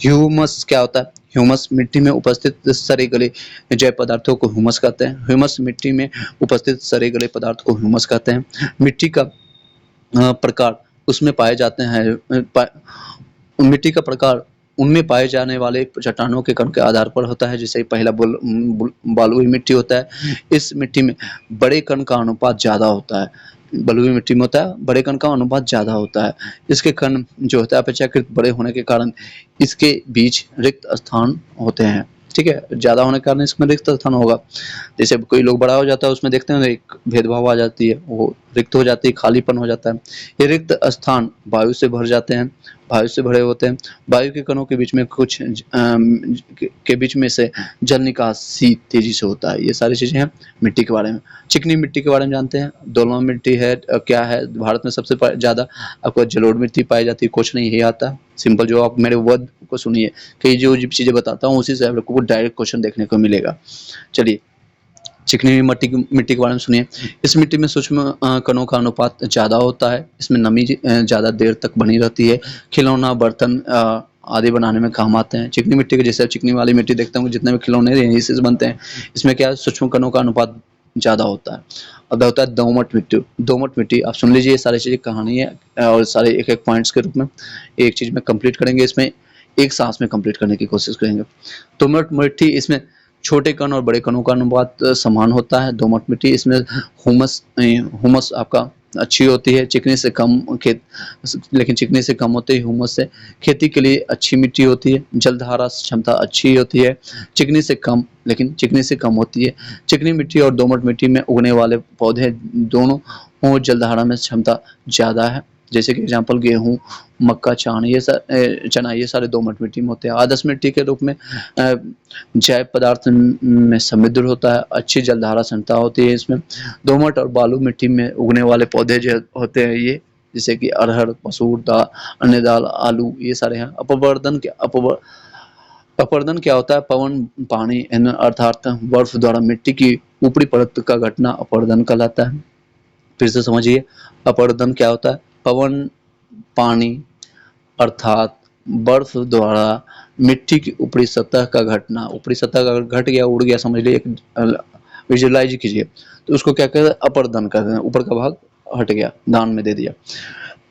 ह्यूमस क्या होता है? ह्यूमस मिट्टी में उपस्थित सड़े गले जैव पदार्थों को ह्यूमस कहते हैं। ह्यूमस मिट्टी में उपस्थित सड़े गले पदार्थ को ह्यूमस कहते हैं। मिट्टी का प्रकार उसमें पाए जाते हैं, मिट्टी का प्रकार उनमें पाए जाने वाले चट्टानों के कण के आधार पर होता है। जैसे पहला बलुई मिट्टी होता है, इस मिट्टी में बड़े कण का अनुपात ज़्यादा होता है। बलुई मिट्टी में होता है, बड़े कण का अनुपात ज़्यादा होता है। इसके कण जो होता है अपेक्षाकृत बड़े होने के कारण इसके बीच रिक्त स्थान होते हैं। ठीक है, ज़्यादा होने के कारण इसमें रिक्त स्थान होगा। जैसे कोई लोग बड़ा हो जाता है, उसमें देखते हैं एक भेदभाव आ जाती है, वो रिक्त हो जाती है, खालीपन हो जाता है। ये रिक्त स्थान वायु से भर जाते हैं, वायु से भरे होते हैं। वायु के कणों के बीच में कुछ के बीच में से जल निकासी तेजी से होता है। ये सारी चीजें हैं मिट्टी के बारे में। चिकनी मिट्टी के बारे में जानते हैं। दोलमा मिट्टी है, क्या है? भारत में सबसे ज्यादा आपको जलोढ़ मिट्टी पाई जाती है। कुछ नहीं, यही आता है सिंपल। जो आप मेरे वर्ड को सुनिए, कि जो चीजें बताता हूँ उसी से आपको डायरेक्ट क्वेश्चन देखने को मिलेगा। चलिए चिकनी मिट्टी के बारे में सुनिए। इस मिट्टी में सूक्ष्म कणों का अनुपात ज़्यादा होता है। इसमें नमी ज़्यादा देर तक बनी रहती है। खिलौना, बर्तन आदि बनाने में काम आते हैं। चिकनी मिट्टी के, जैसे चिकनी वाली मिट्टी देखते होंगे, जितने भी खिलौने इससे बनते हैं, इसमें क्या है, सूक्ष्म कणों का अनुपात ज़्यादा होता है। अब होता है दोमट मिट्टी। दोमट मिट्टी आप सुन लीजिए, ये सारी चीज़ें कहानी है और सारे एक एक पॉइंट्स के रूप में एक चीज़ में कंप्लीट करेंगे। इसमें एक सांस में कंप्लीट करने की कोशिश करेंगे। दोमट मिट्टी, इसमें छोटे कण और बड़े कणों का अनुपात समान होता है। दोमट मिट्टी, इसमें हुमस आपका अच्छी होती है। चिकनी से कम लेकिन चिकनी से कम होती है हुमस से। खेती के लिए अच्छी मिट्टी होती है। जलधारा क्षमता अच्छी होती है। चिकनी से कम, लेकिन चिकनी से कम होती है। चिकनी मिट्टी और दोमट मिट्टी में उगने वाले पौधे दोनों जलधारा में क्षमता ज़्यादा है। जैसे कि एग्जांपल गेहूं, मक्का, चना, ये सारे दोमट मिट्टी में होते हैं। आदर्श मिट्टी के रूप में जैव पदार्थ में समृद्ध होता है। अच्छी जलधारा क्षमता होती है इसमें। दोमट और बालू मिट्टी में उगने वाले पौधे जो होते हैं, ये जैसे कि अरहर, मसूर दाल, अन्य दाल, आलू, ये सारे हैं। अपवर्तन क्या होता है? पवन, पानी अर्थात बर्फ द्वारा मिट्टी की ऊपरी परत का घटना अपवर्तन कहलाता है। फिर से समझिए, अपवर्तन क्या होता है? पवन, पानी अर्थात बर्फ द्वारा मिट्टी की ऊपरी सतह का घटना। ऊपरी सतह का घट गया, उड़ गया, समझ लीजिए, एक विजुअलाइज कीजिए, तो उसको क्या कहते हैं? अपवर्तन कहते हैं। ऊपर का भाग हट गया, दान में दे दिया।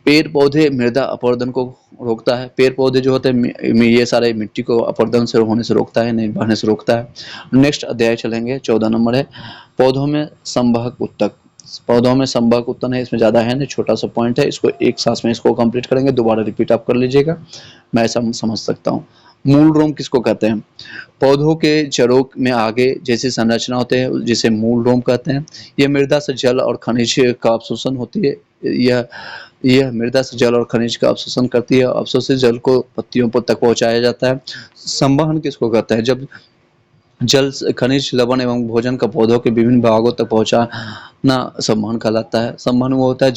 पेड़ पौधे मृदा अपवर्तन को रोकता है। पेड़ पौधे जो होते हैं, ये सारे मिट्टी को अपवर्तन से होने से रोकता है, नहीं बढ़ने से रोकता है। नेक्स्ट अध्याय चलेंगे, 14 नंबर है पौधों में संवाहक उत्तक। पौधों में संवाहक उत्तक है, इसमें ज़्यादा है नहीं, छोटा सा पॉइंट है, इसको एक सांस में इसको कंप्लीट करेंगे। दोबारा रिपीट आप कर लीजिएगा, मैं ऐसा समझ सकता हूँ। मूल रोम किसको कहते हैं? पौधों के जड़ों में आगे जैसी संरचना होते हैं, जिसे मूल रोम कहते हैं। यह मृदा से जल और खनिज का अवशोषण होती है। यह मृदा से जल और खनिज का अवशोषण करती है। अवशोषित जल को पत्तियों पर तक पहुंचाया जाता है। संवहन किसको कहते हैं? जब जल, खनिज, लवण एवं भोजन का पौधों के विभिन्न भागों तक पहुंचाना संवहन कहलाता है। संवहन वो होता है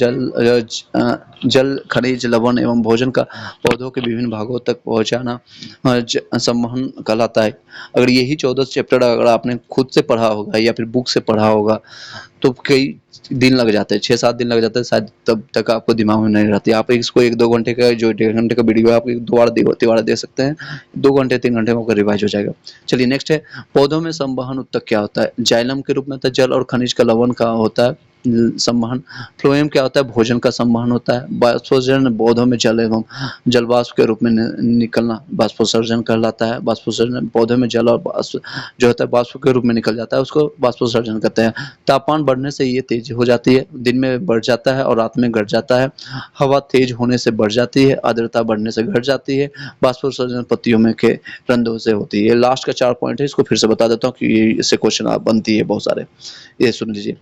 जल, खनिज, लवण एवं भोजन का पौधों के विभिन्न भागों तक पहुंचाना संवहन कहलाता है। अगर यही 14 चैप्टर अगर आपने खुद से पढ़ा होगा या फिर बुक से पढ़ा होगा तो कई दिन लग जाते हैं, 6-7 दिन लग जाते हैं शायद, तब तक आपको दिमाग में नहीं रहती। आप इसको 1-2 घंटे का, जो 1.5 घंटे का वीडियो है, आप दोबारा दे सकते हैं। 2 घंटे 3 घंटे में रिवाइज हो जाएगा। चलिए नेक्स्ट है, पौधों में संवहन उत्तक क्या होता है? जाइलम के रूप में होता है, जल और खनिज का लवण का होता है संवहन। फ्लोएम क्या होता है? भोजन का संवहन होता है। बाष्पोत्सर्जन पौधों में जल एवं जलवाष्प के रूप में निकलना बाष्पोत्सर्जन कहलाता है। बाष्पोत्सर्जन पौधों में जल और जो होता है वाष्प के रूप में निकल जाता है, उसको बाष्पोत्सर्जन कहते हैं। तापमान बढ़ने से ये तेज हो जाती है, दिन में बढ़ जाता है और रात में घट जाता है। हवा तेज होने से बढ़ जाती है, आर्द्रता बढ़ने से घट जाती है। बाष्पोत्सर्जन पत्तियों में के रंध्रों से होती है। लास्ट का 4 पॉइंट है, इसको फिर से बता देता हूँ कि इससे क्वेश्चन बनती है बहुत सारे, ये सुन लीजिए।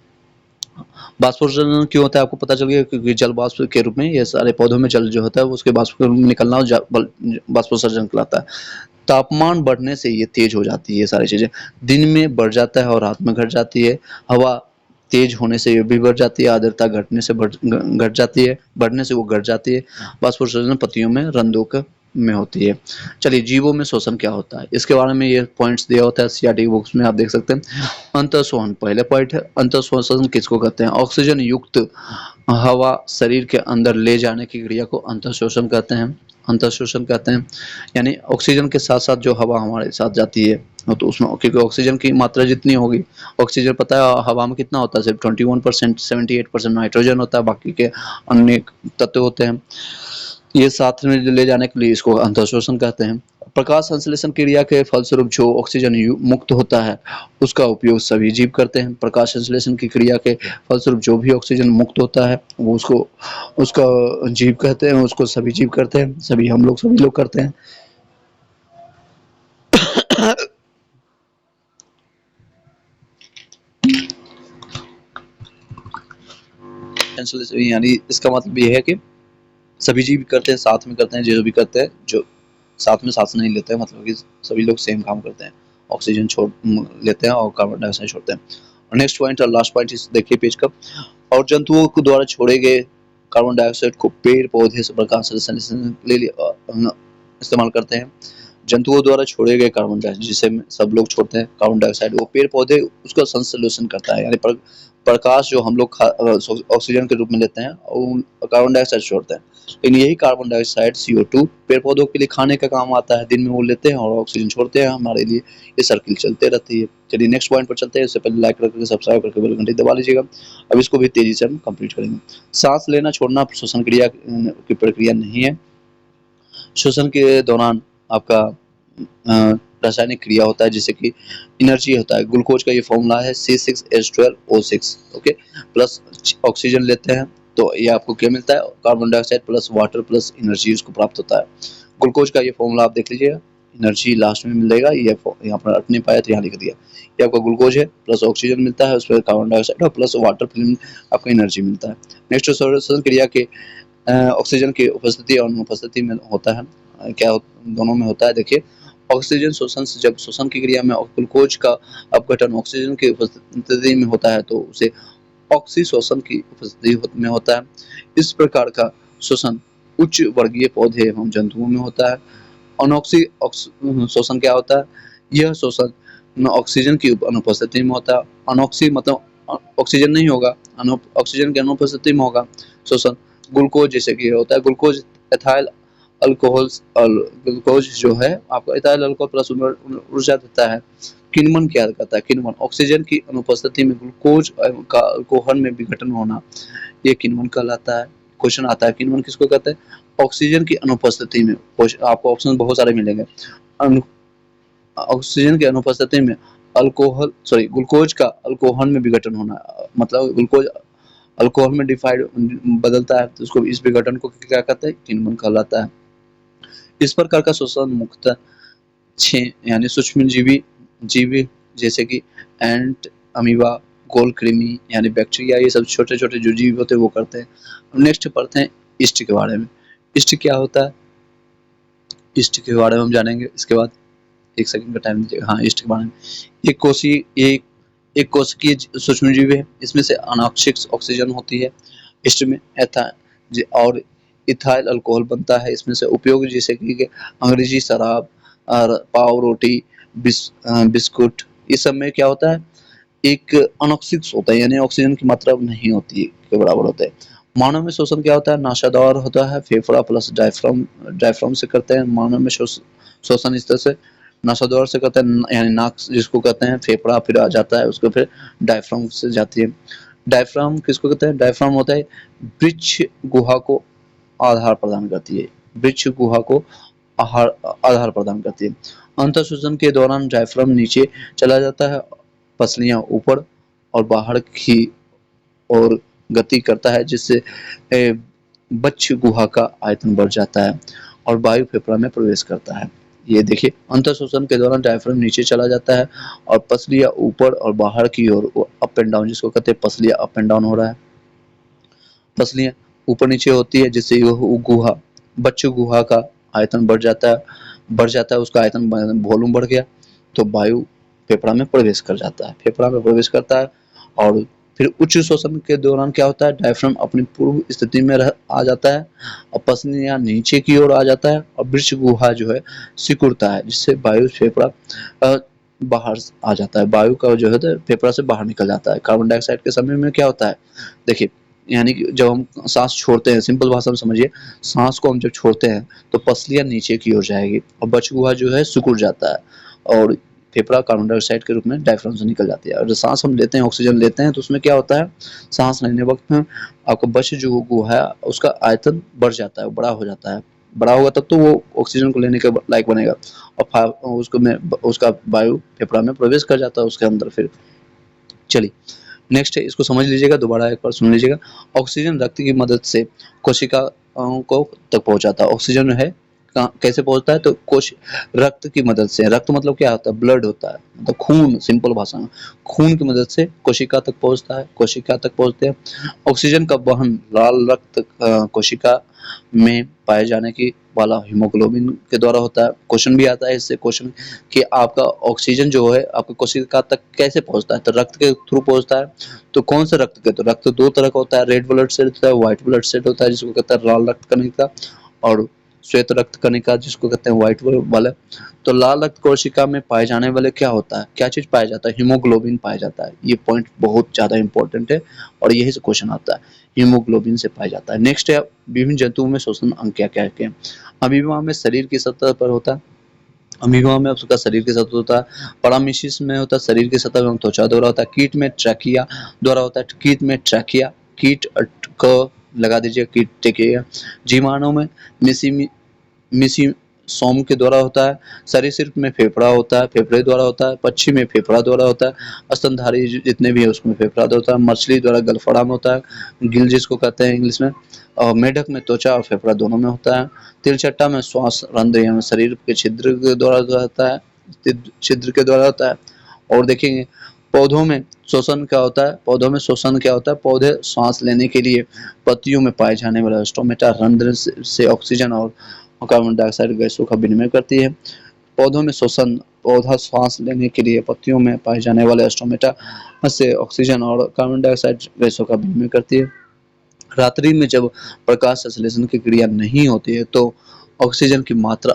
बाष्पोत्सर्जन क्यों होता है आपको पता चल गया, क्योंकि जल वाष्प के रूप में ये सारे पौधों में जल जो होता है वो उसके वाष्प के रूप में निकलना और बाष्पोत्सर्जन कहलाता है। तापमान बढ़ने से ये तेज हो जाती है ये सारी चीजें, दिन में बढ़ जाता है और रात में घट जाती है। हवा तेज होने से ये भी बढ़ जाती है, आर्द्रता घटने से घट जाती है, बढ़ने से वो घट जाती है। बाष्पोत्सर्जन पत्तियों में रंध्रों में होती है। चलिए जीवों में शोषण क्या होता है इसके बारे में ये पॉइंट्स दिया होता है सीआरटी बुक्स में, आप देख सकते हैं। अंतःश्वसन पहले पॉइंट है। अंतःश्वसन किसको कहते हैं? ऑक्सीजन युक्त हवा शरीर के अंदर ले जाने की क्रिया को अंतःश्वसन कहते हैं। अंतःश्वसन कहते हैं यानी ऑक्सीजन के साथ साथ जो हवा हमारे साथ जाती है, तो उसमें क्योंकि ऑक्सीजन की मात्रा जितनी होगी, ऑक्सीजन पता है हवा में कितना होता है, सिर्फ 21%, 78% नाइट्रोजन होता है, बाकी के अन्य तत्व होते हैं। ये साथ में ले जाने के लिए इसको अंतःश्वसन कहते हैं। प्रकाश संश्लेषण क्रिया के फलस्वरूप जो ऑक्सीजन मुक्त होता है उसका उपयोग सभी जीव करते हैं। प्रकाश संश्लेषण की क्रिया के फलस्वरूप जो भी ऑक्सीजन मुक्त होता है वो उसको उसका जीव कहते हैं, उसको सभी जीव करते हैं, सभी हम लोग सभी लोग करते हैं। यानी इसका मतलब ये है कि सभी जीव करते हैं, साथ में करते हैं, जो भी करते हैं, जो साथ में सांस नहीं लेते हैं, मतलब कि सभी लोग सेम काम करते हैं, ऑक्सीजन छोड़ लेते हैं और कार्बन डाइऑक्साइड छोड़ते हैं। और नेक्स्ट पॉइंट और लास्ट पॉइंट इस देखिए पेज का। और जंतुओं के द्वारा छोड़े गए कार्बन डाइऑक्साइड को पेड़ पौधे से प्रकाश संश्लेषण के लिए इस्तेमाल करते हैं। जंतुओं द्वारा छोड़े गए कार्बन डाइऑक्साइड, जिसे सब लोग छोड़ते हैं कार्बन डाइऑक्साइड, वो पेड़ पौधे उसका संश्लेषण करता है, यानी प्रकाश जो हम लोग ऑक्सीजन के रूप में लेते हैं और कार्बन डाइऑक्साइड छोड़ते हैं। लेकिन यही कार्बन डाइऑक्साइड CO2 पेड़ पौधों के लिए खाने का काम आता है, दिन में वो लेते हैं और ऑक्सीजन छोड़ते हैं हमारे लिए, ये सर्किल चलते रहती है। चलिए नेक्स्ट पॉइंट पर चलते हैं, इससे पहले लाइक करके सब्सक्राइब करके बेल घंटी दबा लीजिएगा। अब इसको भी तेजी से हम कंप्लीट करेंगे। सांस लेना छोड़ना श्वसन क्रिया की प्रक्रिया नहीं है। श्वसन के दौरान आपका रासायनिक क्रिया होता है, जैसे कि एनर्जी होता है। ग्लूकोज का ये फॉर्मूला है C6H12O6, ओके, प्लस ऑक्सीजन लेते हैं तो ये आपको क्या मिलता है, carbon dioxide plus water plus energy उसको प्राप्त होता है। ग्लूकोज का ये फॉर्मूला आप देख लीजिएगा, एनर्जी लास्ट में मिलेगा, ये यहाँ पर अट नहीं पाया तो यहाँ लिख दिया। ये आपका ग्लूकोज है, प्लस ऑक्सीजन मिलता है, उस पर कार्बन डाइऑक्साइड और प्लस वाटर फिल्म आपको एनर्जी मिलता है। नेक्स्ट श्वसन क्रिया के ऑक्सीजन की उपस्थिति और अनुपस्थिति में होता है, क्या दोनों में होता है। देखिए ऑक्सीजन शोषण से, जब शोषण की क्रिया में ग्लूकोज का अपघटन ऑक्सीजन की उपस्थिति में होता है तो उसे ऑक्सीशोषण की उपस्थिति में होता है। इस प्रकार का शोषण उच्च वर्गीय पौधे एवं जंतुओं में होता है। अनऑक्सी शोषण क्या होता है? यह शोषण ऑक्सीजन की अनुपस्थिति में होता है। अनऑक्सी मतलब ऑक्सीजन नहीं होगा, ऑक्सीजन की अनुपस्थिति में होगा शोषण। ग्लूकोज जैसे कि होता है, ग्लूकोज एथाइल अल्कोहल, ग्लूकोज जो है आपको एथाइल अल्कोहल प्लस ऊर्जा देता है। किण्वन क्या करता है? किण्वन ऑक्सीजन की अनुपस्थिति में ग्लूकोज का अल्कोहल में विघटन होना, ये किण्वन कहलाता है। क्वेश्चन आता है किण्वन किसको कहते हैं? ऑक्सीजन की अनुपस्थिति में। आपको ऑप्शन बहुत सारे मिलेंगे। ऑक्सीजन की अनुपस्थिति में ग्लूकोज का अल्कोहल में विघटन होना, मतलब ग्लूकोज अल्कोहल में डिफाइड बदलता है तो उसको, इस विघटन को क्या कहते हैं? किण्वन कहलाता है। इस प्रकार का शोषण मुख्यतः 6 यानी सूक्ष्म जीवी जैसे कि एंट, अमीबा, गोल कृमि यानी बैक्टीरिया, ये सब छोटे छोटे जो जीव होते हैं वो करते हैं। नेक्स्ट पढ़ते हैं ईस्ट के बारे में। ईस्ट क्या होता है, ईस्ट के बारे में हम जानेंगे इसके बाद। एक सेकंड का टाइम दीजिएगा। हाँ, ईस्ट के बारे में, एक कोशिकीय सूक्ष्म जीव है, इसमें से अनावश्यक ऑक्सीजन होती है। ईस्ट में और इथाइल अल्कोहल बनता है इसमें से। उपयोग जैसे कि अंग्रेजी शराब और पाव रोटी, बिस्कुट, इस सब में क्या होता है? एक अनऑक्सिक होता है, यानी ऑक्सीजन की मात्रा नहीं होती है के बराबर होता है। मानव में श्वसन क्या होता है? नासाद्वार होता है, फेफड़ा प्लस डायफ्राम से करते हैं। मानव में श्वसन इस तरह से नासाद्वार से करते हैं, यानी नाक जिसको कहते हैं, फेफड़ा फिर आ जाता है, उसको फिर डायफ्राम से जाती है। डायफ्राम किसको कहते हैं? डायफ्राम होता है वृक्ष गुहा को आधार प्रदान करती है, वृक्ष गुहा को आधार प्रदान करती है। अंतःश्वसन के दौरान डायफ्राम नीचे चला जाता है, पसलियां ऊपर और बाहर की ओर गति करता है, जिससे वृक्ष गुहा का आयतन बढ़ जाता है और वायु फेफड़ा में प्रवेश करता है। ये देखिए अंतःशोषण के दौरान डायफ्राम नीचे चला जाता है और पसलियाँ ऊपर और बाहर की ओर अप एंड डाउन, जिसको कहते हैं पसलियाँ अप एंड डाउन हो रहा है। पसलियाँ ऊपर नीचे होती है जिससे गुहा, बच्चे गुहा का आयतन बढ़ जाता है, उसका आयतन वॉल्यूम बढ़ गया तो वायु फेफड़ा में प्रवेश कर जाता है, फेफड़ा में प्रवेश करता है। और फिर उच्च श्वसन के दौरान क्या होता है, डायफ्राम अपनी पूर्व स्थिति में आ जाता है और पसलियाँ नीचे की ओर आ जाता है और वृक्ष गुहा जो है सिकुड़ता है, जिससे वायु फेफड़ा बाहर आ जाता है, वायु का जो है फेफड़ा से बाहर निकल जाता है। कार्बन डाइऑक्साइड के समय में क्या होता है, देखिए यानी कि जब हम सांस छोड़ते हैं, सिंपल भाषा में समझिए, सांस को हम जब छोड़ते हैं तो पसलियाँ नीचे की ओर जाएगी और बच गुहा जो है सिकुड़ जाता है और फेफड़ा कार्बन डाइऑक्साइड के रूप में डायफ्राम से निकल जाती है। और जब सांस हम लेते हैं, ऑक्सीजन लेते हैं, तो उसमें क्या होता है, सांस लेने वक्त में आपका बच जो गुहा है उसका आयतन बढ़ जाता है, बड़ा हो जाता है, बड़ा होगा तब तो वो ऑक्सीजन को लेने के लायक बनेगा और उसका वायु फेफड़ा में प्रवेश कर जाता है उसके अंदर। फिर चलिए नेक्स्ट है, इसको समझ लीजिएगा, दोबारा एक बार सुन लीजिएगा। ऑक्सीजन रक्त की मदद से कोशिका को तक पहुंचाता है। ऑक्सीजन है कैसे पहुंचता है, तो कोश रक्त की मदद से, रक्त मतलब क्या होता है, ब्लड होता है, मतलब खून, सिंपल भाषा में खून की मदद से कोशिका तक पहुंचता है, कोशिका तक पहुंचते हैं। ऑक्सीजन का वहन लाल रक्त कोशिका में पाए जाने की वाला हीमोग्लोबिन के द्वारा होता है। क्वेश्चन भी आता है इससे, क्वेश्चन कि आपका ऑक्सीजन जो है आपकी कोशिका तक कैसे पहुंचता है, तो रक्त के थ्रू पहुंचता है। तो कौन से रक्त के, तो रक्त दो तरह का होता है, रेड ब्लड सेल होता है, व्हाइट ब्लड सेल होता है जिसको कहते हैं लाल रक्त कणिका, और श्वेत रक्त कणिका जिसको कहते हैं व्हाइट वाले। तो लाल रक्त कोशिका में पाए जाने वाले क्या होता है, क्या चीज पाया जाता है, हीमोग्लोबिन पाया जाता है। ये पॉइंट बहुत ज्यादा इंपॉर्टेंट है और यही से क्वेश्चन आता है, हीमोग्लोबिन से पाया जाता है। नेक्स्ट है, विभिन्न जंतुओं में श्वसन अंग क्या क्या है। अमीबा में शरीर की सतह पर होता है, अमीबा में उसका शरीर के साथ होता है। परामीशिस में होता है शरीर की सतह एवं त्वचा द्वारा होता है। कीट में ट्रैकिया द्वारा होता है, कीट में ट्रैकिया, कीट क लगा दीजिए, कीट ट्रैकिया। जीवाणु में मिसी सोम के द्वारा होता है। सरीसृप में फेफड़ा होता है, फेफड़े द्वारा होता है। पक्षी में फेफड़ा द्वारा होता है। स्तनधारी जितने भी है उसमें फेफड़ा द्वारा होता है। मछली द्वारा गलफड़ा में होता है, गिल जिसको कहते हैं इंग्लिश में। और मेढक में त्वचा और फेफड़ा दोनों में होता है। तिलचट्टा में श्वास रंध्र यानी शरीर के छिद्र के द्वारा होता है, छिद्र के द्वारा होता है। और देखेंगे पौधों में श्वसन क्या होता है, पौधों में श्वसन क्या होता है, पौधे सांस लेने के लिए पत्तियों में पाए जाने वाला स्टोमेटा रंध्र से ऑक्सीजन और कार्बन डाइऑक्साइड गैसों का विनिमय करती है। पौधों में श्वसन, पौधा श्वास लेने के लिए पत्तियों में पाए जाने वाले स्टोमेटा से ऑक्सीजन और कार्बन डाइऑक्साइड गैसों का विनिमय करती है। रात्रि में जब प्रकाश संश्लेषण की क्रिया नहीं होती है तो ऑक्सीजन की मात्रा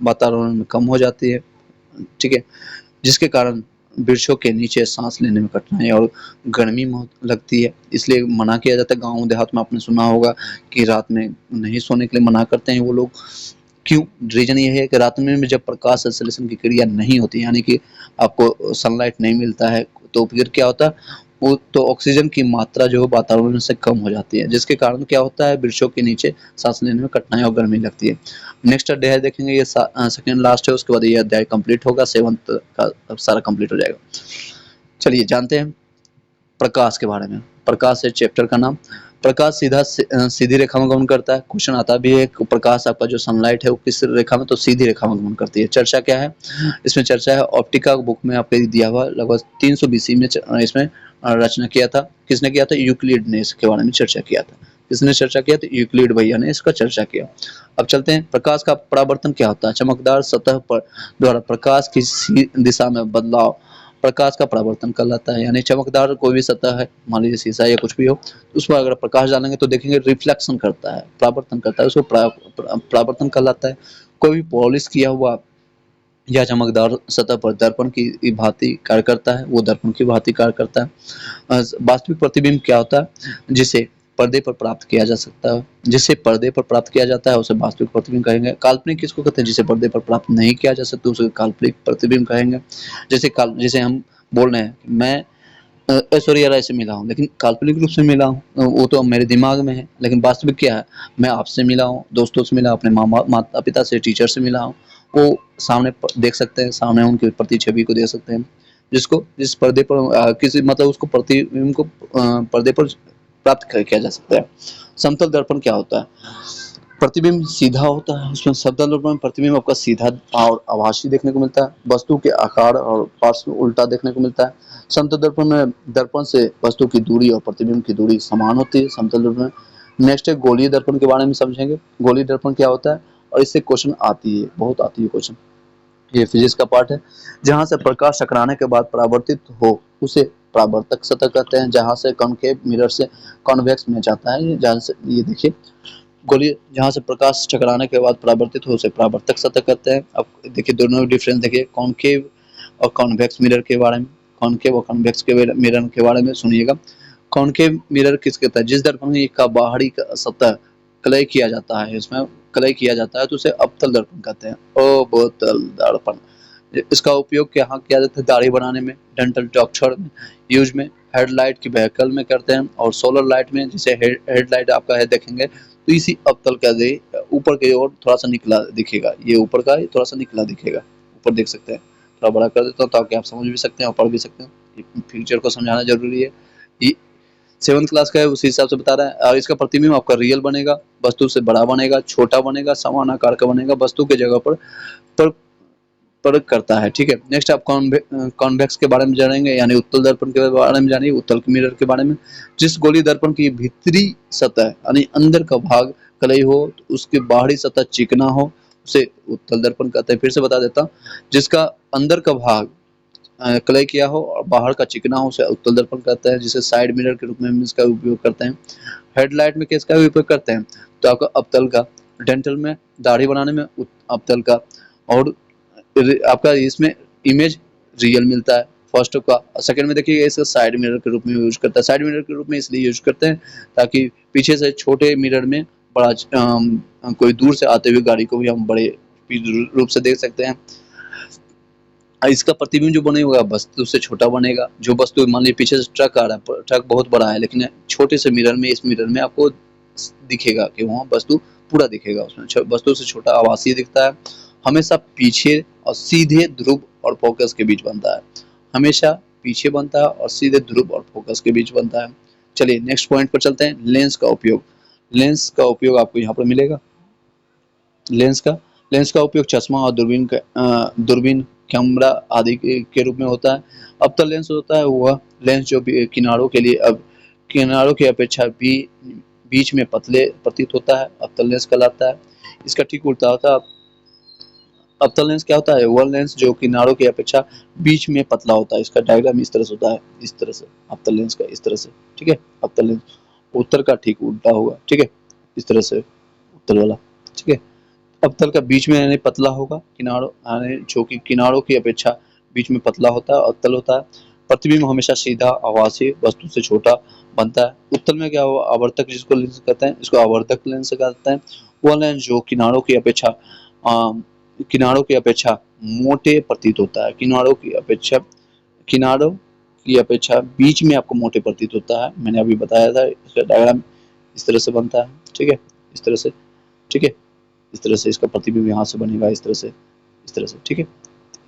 वातावरण में कम हो जाती है, ठीक है, जिसके कारण वृक्षों के नीचे सांस लेने में कठिनाई और गर्मी लगती है। इसलिए मना किया जाता है, गांव देहात में आपने सुना होगा कि रात में नहीं सोने के लिए मना करते हैं वो लोग। क्यों, रीजन ये है कि रात में जब प्रकाश संश्लेषण की क्रिया नहीं होती, यानी कि आपको सनलाइट नहीं मिलता है, तो फिर क्या होता है, वो तो ऑक्सीजन की मात्रा जो है वातावरण से कम हो जाती है, जिसके कारण क्या होता है, वृक्षों के नीचे सांस लेने में कठिनाई और गर्मी लगती है। नेक्स्ट अध्याय देखेंगे, ये सेकंड लास्ट है, उसके बाद ये अध्याय कंप्लीट होगा, 7th का सारा कंप्लीट हो जाएगा। चलिए जानते हैं प्रकाश के बारे में। प्रकाश है चैप्टर का नाम। प्रकाश सीधी रेखा में गमन करता है। क्वेश्चन आता भी है कि प्रकाश आपका जो सनलाइट है वो किस रेखा में, तो सीधी रेखा में गमन करती है। चर्चा क्या है, इसमें चर्चा है ऑप्टिका बुक में आपके दिया हुआ, लगभग 300 BC में इसमें रचना किया था। किसने किया था, यूक्लिड ने इसके बारे में चर्चा किया था। किसने चर्चा किया, तो यूक्लिड भैया ने इसका चर्चा किया। अब चलते हैं, प्रकाश का परावर्तन क्या होता है। चमकदार सतह पर द्वारा प्रकाश की दिशा में बदलाव प्रकाश का परावर्तन कहलाता है। यानी चमकदार कोई भी सतह है, मान लीजिए शीशा या कुछ भी हो, उस पर अगर प्रकाश डालेंगे तो देखेंगे रिफ्लेक्शन करता है, परावर्तन करता है, उसको परावर्तन कहलाता है। कोई भी पॉलिश किया हुआ या चमकदार सतह पर दर्पण की भांति कार्य करता है, वो दर्पण की भांति कार्य करता है। वास्तविक प्रतिबिंब क्या होता है, जिसे पर्दे पर प्राप्त किया जा सकता है, जिसे पर्दे पर प्राप्त किया जाता है उसे वास्तविक प्रतिबिंब कहेंगे। काल्पनिक किसको कहते हैं, जिसे पर्दे पर प्राप्त नहीं किया जा सकता उसे काल्पनिक प्रतिबिंब कहेंगे। जैसे हम बोल रहे हैं मैं ऐश्वर्या राय से मिला हूँ, लेकिन काल्पनिक रूप से मिला हूँ, वो तो मेरे दिमाग में है, लेकिन वास्तविक क्या है, मैं आपसे मिला हूँ, दोस्तों से मिला, अपने माता पिता से, टीचर से मिला हूँ। वो सामने देख सकते हैं, सामने उनकी प्रति छवि को देख सकते हैं, जिस पर्दे पर किसी मतलब उसको प्रतिबिंब को पर्दे पर प्राप्त किया जा सकता है। समतल दर्पण क्या होता है, प्रतिबिंब सीधा होता है, उसमें शब्दांश दर्पण में प्रतिबिंब आपका सीधा और आभासी देखने को मिलता है, वस्तु के आकार और पार्श्व उल्टा देखने को मिलता है। समतल दर्पण में दर्पण से वस्तु की दूरी और प्रतिबिंब की दूरी समान होती है समतल दर्पण में। नेक्स्ट है गोलीय दर्पण के बारे में समझेंगे। गोलीय दर्पण क्या होता है और इससे क्वेश्चन आती है, बहुत आती है क्वेश्चन। ये फिजिक्स का पार्ट है। जहां से प्रकाश टकराने के बाद परावर्तित हो उसे परावर्तक सतह कहते हैं। जहां से कॉनकेव मिरर से कॉन्वेक्स में जाता है, जहां से ये देखिए गोलीय, जहां से प्रकाश टकराने के बाद परावर्तित हो उसे परावर्तक सतह कहते हैं। अब देखिए दोनों डिफरेंस देखिए कॉनकेव और कॉन्वेक्स मिरर के बारे में। कॉनकेव और कॉन्वेक्स के मिरर के बारे में सुनिएगा। कॉनकेव मिरर किस कहता है, जिस दर्पण का बाहरी सतह क्लय किया जाता है, इसमें क्लय किया जाता है तो उसे अवतल दर्पण कहते हैं। अवतल दर्पण, इसका उपयोग यहाँ किया जाता है दाढ़ी बनाने में, डेंटल डॉक्टर में यूज में, हेडलाइट की व्हीकल में करते हैं और सोलर लाइट में। जैसे हेडलाइट आपका है देखेंगे तो इसी अवतल का दे ऊपर की ओर थोड़ा सा निकला दिखेगा, ये ऊपर का थोड़ा सा निकला दिखेगा, ऊपर देख सकते हैं। थोड़ा बड़ा कर देता हूँ ताकि आप समझ भी सकते हैं और पढ़ भी सकते हैं। फ्यूचर को समझाना जरूरी है। ये 7th क्लास का है, उसी हिसाब से बता रहा है। और इसका प्रतिबिंब आपका रियल बनेगा, वस्तु से बड़ा बनेगा, छोटा बनेगा, समान आकार का बनेगा, वस्तु के जगह पर पर करता है। ठीक है, नेक्स्ट आप कॉन्वेक्स के बारे में जानेंगे, यानी उत्तल दर्पण के बारे में जानिए, उत्तल मिरर के बारे में। जिस गोलीय दर्पण की भीतरी सतह यानी अंदर का भाग क्लई हो तो उसकी बाहरी सतह चिकना हो उसे उत्तल दर्पण कहते हैं। फिर से बता देता हूँ, जिसका अंदर का भाग क्लई किया हो और बाहर का चिकना हो उसे उत्तल दर्पण कहते हैं, जिसे साइड मिरर के रूप में इसका उपयोग करते हैं। हेडलाइट में किसका उपयोग करते हैं तो आपका अवतल का, डेंटल में दाढ़ी बनाने में अवतल का, और आपका इसमें इमेज रियल मिलता है फर्स्ट का। सेकंड में देखिए इसका साइड मिरर के रूप में यूज करता है। साइड मिरर के रूप में इसलिए यूज करते हैं ताकि पीछे से छोटे मिरर में बड़ा कोई दूर से आते हुए गाड़ी को भी हम बड़े रूप से देख सकते हैं। इसका प्रतिबिंब जो बनेगा वस्तु से छोटा बनेगा। जो वस्तु मान लीजिए पीछे से ट्रक आ रहा है, ट्रक बहुत बड़ा है लेकिन छोटे से मिरर में, इस मिरर में आपको दिखेगा कि वहाँ वस्तु पूरा दिखेगा, उसमें वस्तु से छोटा आभासी दिखता है। हमेशा पीछे और सीधे ध्रुव और फोकस के बीच बनता है, हमेशा पीछे बनता है और सीधे ध्रुव और फोकस के बीच बनता है। चलिए नेक्स्ट पॉइंट पर चलते हैं, लेंस का उपयोग। लेंस का उपयोग आपको यहाँ पर मिलेगा। लेंस का उपयोग चश्मा और दूरबीन, कैमरा आदि के रूप में होता है। अवतल लेंस होता है वह लेंस जो किनारों के लिए अब किनारों की अपेक्षा भी बीच में पतले प्रतीत होता है, अवतल लेंस कहलाता है। इसका ठीक उल्टा होता है। अवतल लेंस क्या होता है, वह लेंस जो किनारों की अपेक्षा बीच में पतला होता है। इसका डायग्राम इस तरह से होता है, इस तरह से अवतल लेंस का, इस तरह से। ठीक है, अवतल लेंस उत्तर का ठीक उल्टा होगा। ठीक है, इस तरह से उत्तल वाला। ठीक है, अवतल का बीच में यानी पतला होगा, किनारों यानी जो कि किनारों की अपेक्षा बीच में पतला होता है, अवतल होता है। प्रतिबिंब हमेशा सीधा आभासी वस्तु से छोटा बनता है। उत्तल में क्या हुआ, आवर्तक जिसको लेंस कहते हैं, इसको आवर्धक लेंस कहते हैं। वह लेंस जो किनारों की अपेक्षा मोटे प्रतीत होता है, किनारों की अपेक्षा बीच में आपको मोटे प्रतीत होता है। मैंने अभी बताया था, इसका डायग्राम इस तरह से बनता है। ठीक है, इस तरह से। ठीक है, इस तरह से इसका प्रतिबिंब यहाँ से बनेगा, इस तरह से, इस तरह से। ठीक है,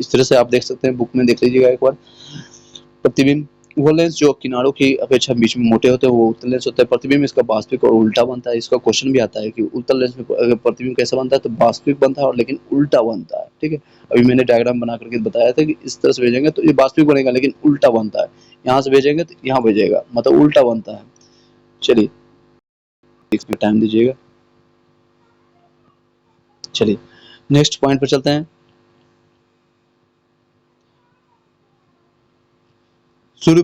इस तरह से आप देख सकते हैं, बुक में देख लीजिएगा एक बार। प्रतिबिंब वो लेंस जो किनारों की अपेक्षा बीच में मोटे होते हैं वो उत्तल लेंस होता है। प्रतिबिंब इसका वास्तविक और उल्टा बनता है। इसका क्वेश्चन भी आता है कि उत्तल लेंस में अगर प्रतिबिंब कैसा बनता है तो वास्तविक बनता है और लेकिन उल्टा बनता है। ठीक है, अभी मैंने डायग्राम बना करके बताया था कि इस तरह से भेजेंगे तो ये वास्तविक बनेगा लेकिन उल्टा बनता है, यहाँ से भेजेंगे तो यहाँ भेजेगा, मतलब उल्टा बनता है। चलिए इसमें टाइम दीजिएगा। चलिए नेक्स्ट पॉइंट पर चलते हैं। सूर्य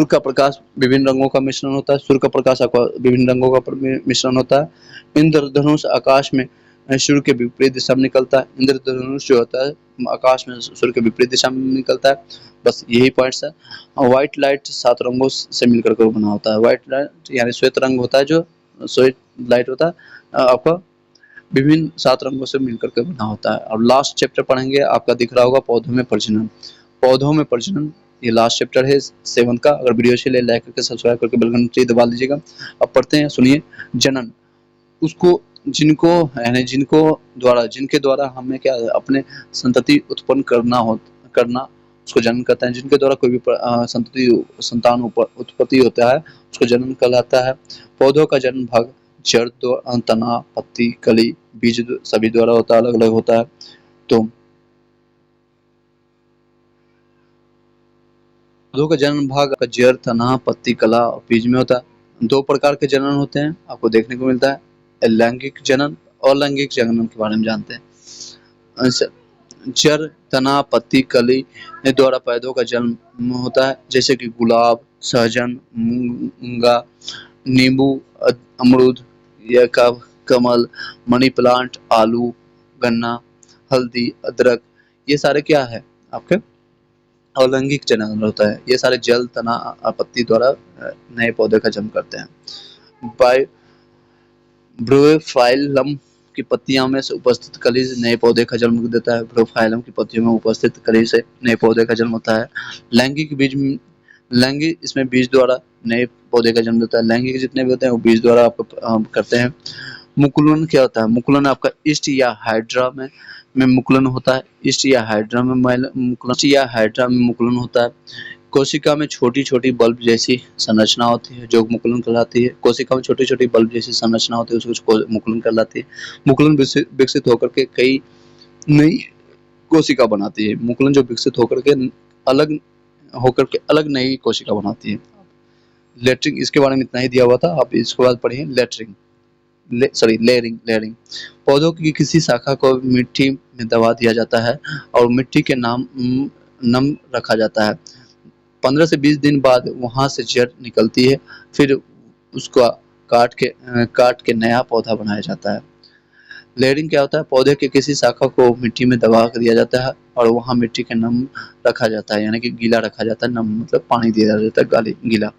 का प्रकाश विभिन्न रंगों का मिश्रण होता है। सूर्य का प्रकाश विभिन्न रंगों का मिश्रण होता है। इंद्रधनुष आकाश में सूर्य के विपरीत दिशा में निकलता है। इंद्रधनुष जो होता है आकाश में सूर्य के विपरीत दिशा में निकलता है। बस यही पॉइंट्स है। व्हाइट लाइट 7 रंगों से मिलकर के बना होता है। व्हाइट लाइट यानी श्वेत रंग होता है, जो श्वेत लाइट होता है आपका विभिन्न 7 रंगों से मिलकर के बना होता है। और लास्ट चैप्टर पढ़ेंगे, आपका दिख रहा होगा पौधों में प्रजनन। पौधों में प्रजनन ये लास्ट चैप्टर है 7 का। अगर वीडियो अच्छी लगे लाइक करके सब्सक्राइब करके बेल घंटी दबा लीजिएगा। अब पढ़ते हैं, सुनिए। जनन उसको जिनके द्वारा हमें क्या अपने संतति उत्पन्न करना उसको जन्म कहते हैं। जिनके द्वारा कोई भी संतान उत्पत्ति होता है उसको जन्म कहलाता है। पौधों का जन्म भाग जड़ तना, पत्ती, कली, बीज सभी द्वारा होता है, अलग अलग होता है। तो पौधों का जन्म भाग आपका जड़, तना, पत्ती, कला और बीज में होता है। 2 प्रकार के जनन होते हैं, आपको देखने को मिलता है। लैंगिक जनन और लैंगिक जनन के बारे में जानते हैं। अच्छा, जड़, तना, पत्ती, कली द्वारा पौधों का जन्म होता है, जैसे कि गुलाब, सहजन, मूंगा, नींबू, अमरूद या कमल, मनी प्लांट, आलू, गन्ना, हल्दी, अदरक, ये सारे क्या है आपके अलैंगिक जनन होता है। ये सारे जल, तना, पत्ती द्वारा नए पौधे का जन्म करते हैं। बाय ब्रोफाइलम की पत्तियों में से उपस्थित कली नए पौधे का जन्म देता है। ब्रोफाइलम की पत्तियों में उपस्थित कली से नए पौधे का जन्म होता है। लैंगिक बीज, लैंगिक इसमें बीज द्वारा नए पौधे का जन्म देता है। लैंगिक जितने भी होते हैं वो बीज द्वारा आपको करते हैं। मुकुलन क्या होता है? मुकुलन आपका ईस्ट या हाइड्रा में मुकुलन होता है। ईस्ट या हाइड्रा में मुकुलन होता है। कोशिका में छोटी-छोटी बल्ब जैसी संरचना होती है जो मुकुलन कहलाती है। कोशिका में छोटी-छोटी बल्ब जैसी संरचना होती है उसको मुकुलन कहलाती है। मुकुलन विकसित होकर के कई नई कोशिका बनाती है। मुकुलन जो विकसित अलग होकर के अलग नई कोशिका बनाती है। लेटरिंग, इसके बारे में इतना ही दिया हुआ था, आप इसके बाद पढ़िए लेटरिंग, लेयरिंग। लेयरिंग पौधों की किसी शाखा को मिट्टी में दबा दिया जाता है और मिट्टी के नम रखा जाता है। 15 से 20 दिन बाद वहां से जड़ निकलती है, फिर उसका काट के नया पौधा बनाया जाता है। लेयरिंग क्या होता है? पौधे के किसी शाखा को मिट्टी में दबा कर दिया जाता है और वहां मिट्टी के नम रखा जाता है, यानी कि गीला रखा जाता है। नम मतलब पानी दिया जाता है, गीला।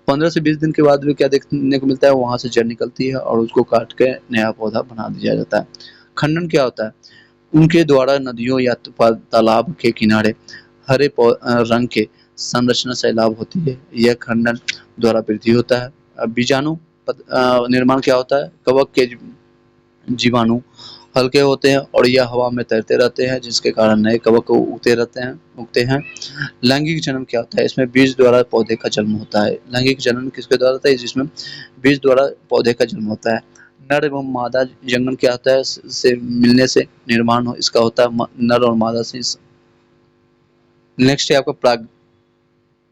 15 से 20 दिन के बाद भी क्या देखने को मिलता है? वहां से जड़ निकलती है और उसको काट के नया पौधा बना दिया जाता है। खंडन क्या होता है? उनके द्वारा नदियों या तालाब के किनारे हरे रंग के संरचना सैलाब होती है। यह खंडन द्वारा वृद्धि होता है। बीजाणु निर्माण क्या होता है? कवक के जीवाणु हल्के होते हैं और यह हवा में तैरते रहते हैं, जिसके कारण नए कवक उगते हैं। लैंगिक जन्म क्या होता है? इसमें बीज द्वारा पौधे का जन्म होता है। लैंगिक जन्म किसके द्वारा होता है? जिसमें बीज द्वारा पौधे का जन्म होता है। नर एवं मादा जंगम क्या होता है? से मिलने से निर्माण इसका होता है, नर और मादा से। नेक्स्ट है आपका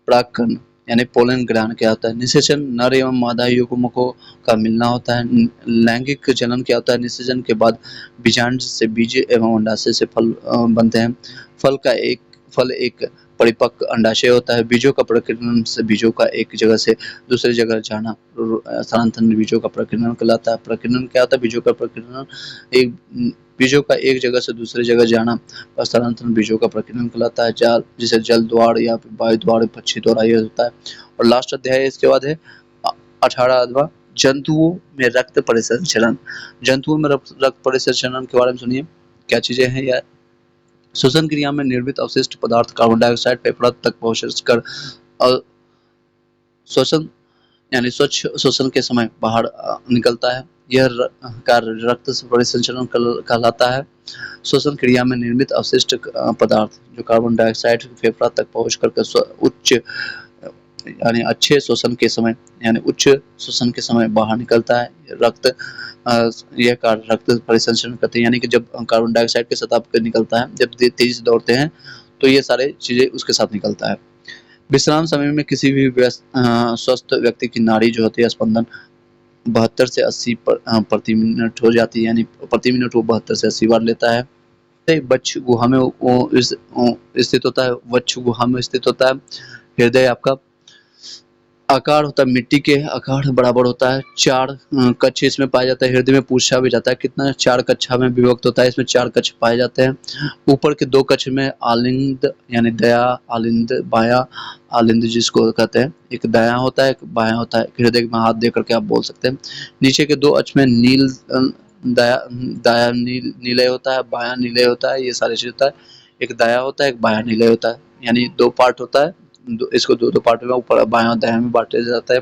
परागकण यानी पोलन ग्रहण क्या होता है? निषेचन नर एवं मादा युग्मकों का मिलना होता है। लैंगिक जनन क्या होता है? निषेचन के बाद बीजांड से बीज एवं अंडाशय से फल बनते हैं। फल एक परिपक्व अंडाशय होता है। बीजों का प्रकीर्णन से बीजों का एक जगह से दूसरी जगह जाना स्थानांतरण बीजों का प्रकीर्णन कहलाता है। प्रकीर्णन क्या होता है? बीजों का एक जगह से दूसरी जगह जाना और स्थानांतरण बीजों का प्रकीर्णन कहलाता है। जिसे जल द्वार या वायु द्वार, पक्षी द्वारा ये होता है। और लास्ट अध्याय इसके बाद है 18वां, जंतुओं में रक्त परिसंचरण। जंतुओं में रक्त परिसंचरण के बारे में सुनिए, क्या चीजें हैं यार? श्वसन क्रिया में निर्मित अवशिष्ट पदार्थ कार्बन डाइऑक्साइड फेफड़ा तक पहुंच कर श्वसन यानी स्वच्छ श्वसन के समय बाहर निकलता है। यह कार्य रक्त परिसंचरण कहलाता है। श्वसन क्रिया में निर्मित अवशिष्ट पदार्थ जो कार्बन डाइऑक्साइड फेफड़ा तक पहुंच करके उच्च यानी अच्छे श्वसन के समय यानी उच्च श्वसन के समय बाहर निकलता है। यह कार्य रक्त परिसंचरण करते हैं, यानी कि जब कार्बन डाइऑक्साइड के साथ आपके निकलता है, जब तेजी से दौड़ते हैं तो ये सारे चीजें उसके साथ निकलता है। विश्राम समय में किसी भी स्वस्थ व्यक्ति की नाड़ी जो होती है स्पंदन 72 से 80 प्रति मिनट हो जाती है, यानी प्रति मिनट वो 72 से 80 बार लेता है। वक्ष गुहा में स्थित होता है। वक्ष गुहा में स्थित होता है। हृदय आपका आकार होता है मिट्टी के आकार बराबर होता है। 4 कक्ष इसमें पाया जाता है। हृदय में पूछा भी जाता है कितना 4 कक्षा में विभक्त होता है। इसमें 4 कक्ष पाए जाते हैं। ऊपर के 2 कक्ष में आलिंद यानी दया, आलिंद बाया, आलिंद जिसको कहते हैं, एक दाया होता है, एक बाया होता है। हृदय में हाथ दे करके आप बोल सकते हैं। नीचे के 2 कक्ष में दाया नीलय होता है, बाया नीलय होता है, ये सारी चीज होता है। एक दाया होता है, एक बाया नीलय होता है, यानी 2 पार्ट होता है। इसको 2 पार्ट में ऊपर बाया दाया में बांटा जाता है।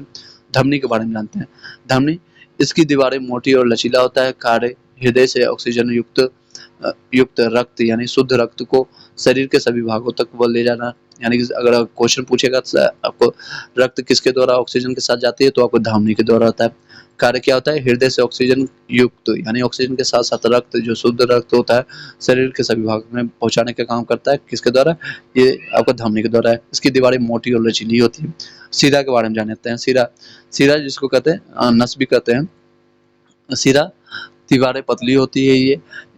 धमनी के बारे में जानते हैं। धमनी इसकी दीवारें मोटी और लचीला होता है। कार्य हृदय से ऑक्सीजन युक्त रक्त यानी शुद्ध रक्त को शरीर के सभी भागों तक वो ले जाना, यानी कि अगर क्वेश्चन पूछेगा तो आपको रक्त किसके द्वारा ऑक्सीजन के साथ जाती है तो आपको धमनी के द्वारा होता है। कार्य क्या होता है, हृदय से ऑक्सीजन युक्त यानी ऑक्सीजन के साथ साथ रक्त, जो शुद्ध रक्त होता है, शरीर के सभी भागों में पहुंचाने का काम करता है। किसके द्वारा? ये आपका धमनी के द्वारा है। इसकी दीवारें मोटी और लचीली होती है। शिरा के बारे में जान लेते हैं। शिरा, शिरा जिसको कहते हैं नस भी कहते हैं। शिरा दीवारें पतली होती है।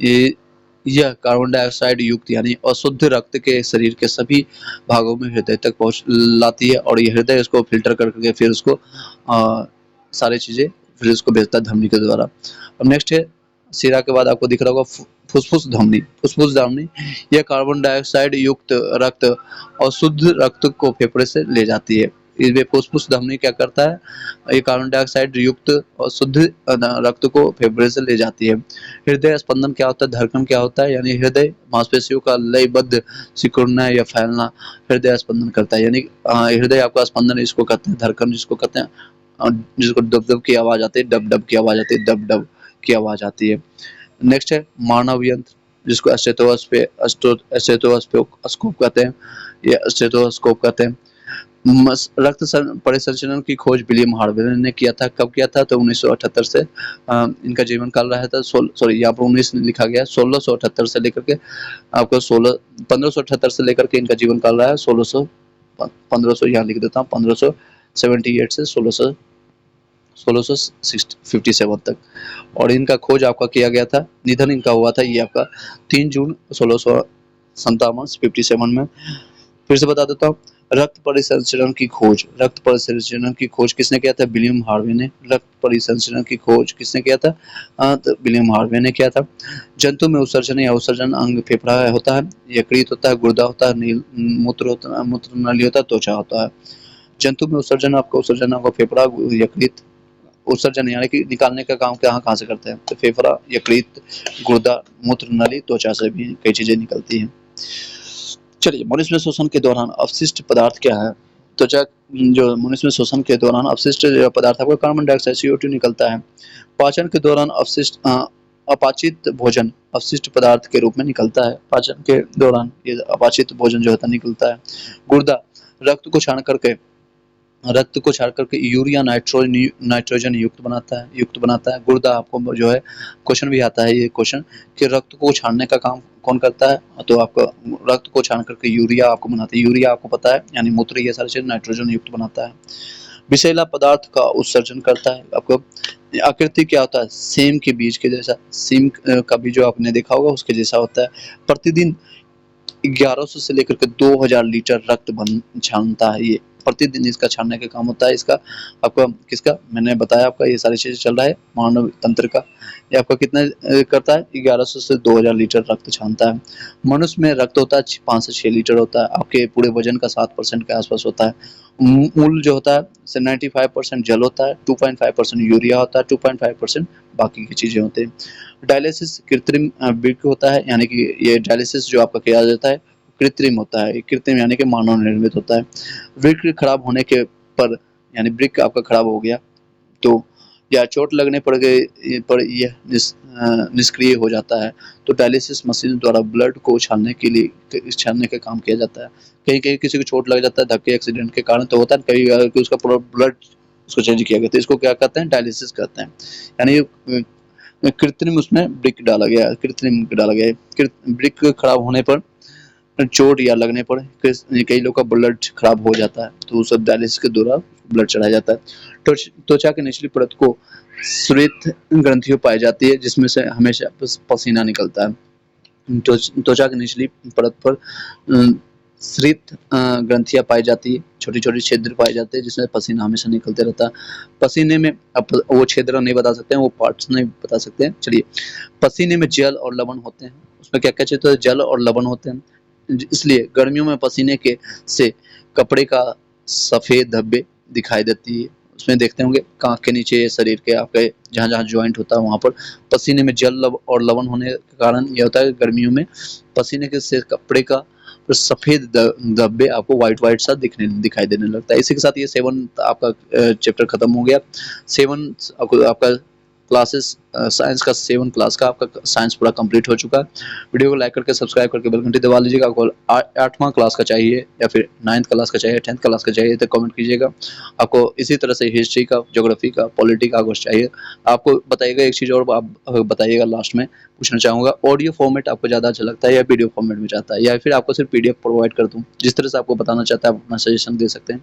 ये यह कार्बन डाइऑक्साइड युक्त यानी अशुद्ध रक्त के शरीर के सभी भागों में हृदय तक पहुंच लाती है, और ये हृदय उसको फिल्टर करके फिर उसको सारी चीजें फिर उसको भेजता है धमनी के द्वारा। अब नेक्स्ट है, शिरा के बाद आपको दिख रहा होगा फुसफुस धमनी। फुसफुस धमनी यह कार्बन डाइऑक्साइड युक्त रक्त और शुद्ध रक्त को फेफड़े से ले जाती है। इसमें फुसफुस धमनी क्या करता है, ये कार्बन डाइऑक्साइड युक्त और शुद्ध रक्त को फेफड़े से ले जाती है। हृदय स्पंदन क्या होता है, धड़कन क्या होता है, यानी हृदय मांसपेशियों का लयबद्ध सिकुड़ना या फैलना हृदय स्पंदन करता है। यानी हृदय आपका स्पंदन इसको कहते हैं, धड़कन जिसको कहते हैं, जिसको डब डब की आवाज आती है, डब डब की आवाज आती है, डब डब की आवाज आती है। नेक्स्ट है मानव यंत्र, जिसको स्टेथोस्कोप कहते हैं, या स्टेथोस्कोप कहते हैं। रक्त परिसंचरण की खोज विलियम हार्वे ने किया था। कब किया था? तो 1978 से इनका जीवन काल रहा था। सॉरी, यहाँ पर 19 लिखा गया, 1678 से लेकर के आपको 1578 से लेकर के इनका जीवन काल रहा है 1500 यहाँ लिख देता हूँ, 1578 से 1657 तक। और इनका खोज आपका किया गया था, निधन इनका हुआ था ये आपका 3 जून 1657 में। फिर से बता देता हूँ, रक्त परिसंचरण की खोज, रक्त परिसंचरण की खोज किसने किया था? विलियम हार्वे ने। रक्त परिसंचरण की खोज किसने किया था? तो विलियम हार्वे ने किया था। जंतु में उत्सर्जन या उत्सर्जन अंग फेफड़ा होता है, यकृत होता है, गुर्दा होता है, मूत्र होता है, मूत्र नली होता है, त्वचा होता है। जंतु में उत्सर्जन आपका उत्सर्जन आपका फेफड़ा, यकृत, उत्सर्जन यानी कि निकालने का काम कहाँ से करते हैं? तो फेफड़ा, यकृत, गुर्दा, मूत्र नली, त्वचा से भी कई चीजें निकलती हैं। चलिए, मनुष्य में शोषण के दौरान अपशिष्ट पदार्थ क्या है? त्वचा, जो मनुष्य में शोषण के दौरान अपशिष्ट पदार्थ आपका कार्बन डाइऑक्साइड CO2 निकलता है। पाचन के दौरान अपाचित भोजन अपशिष्ट पदार्थ के रूप में निकलता है। पाचन के दौरान ये अपाचित भोजन जो होता है निकलता है। गुर्दा रक्त को छाड़ करके यूरिया नाइट्रोजन युक्त बनाता है। गुर्दा आपको जो है क्वेश्चन भी आता है, ये क्वेश्चन कि रक्त को छाड़ने का काम कौन करता है? तो आपका रक्त को छाड़ करके यूरिया आपको बनाता है। यूरिया आपको पता है, यानी मूत्र, ये सारी चीज नाइट्रोजन युक्त बनाता है। विषैला पदार्थ का उत्सर्जन करता है। आपको आकृति क्या होता है? सेम के बीज के जैसा, सेम का बीज जो आपने देखा होगा उसके जैसा होता है। प्रतिदिन 1100 से लेकर के 2000 लीटर रक्त छानता है। ये प्रतिदिन इसका छानने का काम होता है। इसका आपका किसका, मैंने बताया आपका ये सारी चीजें चल रहा है मानव तंत्र का। ये आपका कितना करता है? 1100 से 2000 लीटर रक्त छानता है। मनुष्य में रक्त होता है 5 से 6 लीटर होता है। आपके पूरे वजन का 7% के आसपास होता है। मूल जो होता है 95% जल होता है, 2.5% यूरिया होता है, 2.5% बाकी की चीजें होते हैं। डायलिसिस कृत्रिम वृक्क होता है, यानी कि ये डायलिसिस जो आपका किया जाता है कृत्रिम होता है। कृत्रिम यानी कि मानव निर्मित होता है। वृक्क खराब होने के पर, यानी वृक्क आपका खराब हो गया तो, या चोट लगने पर यह निष्क्रिय हो जाता है, तो डायलिसिस मशीन द्वारा ब्लड को छानने का काम किया जाता है। कहीं कहीं किसी को चोट लग जाता है धक्के एक्सीडेंट के कारण, तो होता है कभी कि उसका पूरा ब्लड उसको चेंज किया गया, तो इसको क्या कहते हैं? डायलिसिस कहते हैं। यानी कृत्रिम उसमें ब्रिक डाला गया, ब्रिक खराब होने पर, चोट या लगने पर कई लोग का ब्लड खराब हो जाता है, तो उस डायलिसिस के दौरान ब्लड चढ़ाया जाता है। त्वचा की निचली परत को श्वेत ग्रंथियां पाई जाती है, जिसमें से हमेशा पसीना निकलता है। त्वचा की निचली परत पर श्वेत ग्रंथियां पाई जाती है, छोटी छोटी छिद्र पाए जाते हैं, जिसमें पसीना हमेशा निकलते रहता है। पसीने में अब वो छिद्र नहीं बता सकते हैं, वो पार्ट्स नहीं बता सकते हैं। चलिए, पसीने में जल और लवण होते हैं। उसमें क्या क्या चीज होता है? जल और लवण होते हैं। इसलिए गर्मियों में पसीने के से कपड़े का सफेद धब्बे दिखाई देती है। उसमें देखते होंगे कांख के नीचे शरीर के आपके जहाँ जहाँ ज्वाइंट होता है वहाँ पर पसीने में जल और लवण होने के कारण यह होता है गर्मियों में पसीने के से कपड़े का तो सफेद धब्बे आपको व्हाइट सा दिखाई देने लगता है। इसी के साथ ये 7 आपका चैप्टर खत्म हो गया। 7 आपका क्लासेस साइंस का 7 क्लास का आपका साइंस पूरा कंप्लीट हो चुका है। वीडियो को लाइक करके सब्सक्राइब करके बेल घंटी दबा लीजिएगा। आपको 8वां क्लास का चाहिए या फिर 9th क्लास का चाहिए, 10th क्लास का चाहिए तो कमेंट कीजिएगा। आपको इसी तरह से हिस्ट्री का, ज्योग्राफी का, पॉलिटी का कुछ चाहिए, आपको बताइएगा। एक चीज़ और आप बताइएगा लास्ट में पूछना चाहूँगा, ऑडियो फॉर्मेट आपको ज़्यादा अच्छा लगता है या वीडियो फॉर्मेट में चाहता है, या फिर आपको सिर्फ पीडीएफ प्रोवाइड कर दूँ? जिस तरह से आपको बताना चाहता है आप अपना सजेशन दे सकते हैं।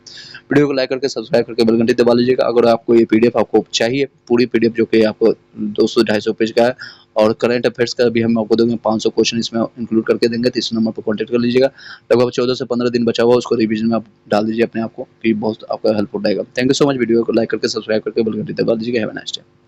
वीडियो को लाइक करके सब्सक्राइब करके बेल घंटी दबा लीजिएगा। अगर आपको ये पीडीएफ आपको चाहिए, पूरी पीडीएफ जो कि आपको 200-250 पेज का है, और करंट अफेयर्स का भी हम आपको देंगे, 500 क्वेश्चन इसमें इंक्लूड करके देंगे, तो इस नंबर पर कॉन्टैक्ट कर लीजिएगा। लगभग 14 से 15 दिन बचा हुआ है, उसको रिवीजन में आप डाल दीजिए अपने आप को, कि बहुत आपका हेल्प हो जाएगा। Thank you so much. Video को लाइक करके सब्सक्राइब करके बेल घंटी दबा दीजिएगा। Have a nice day.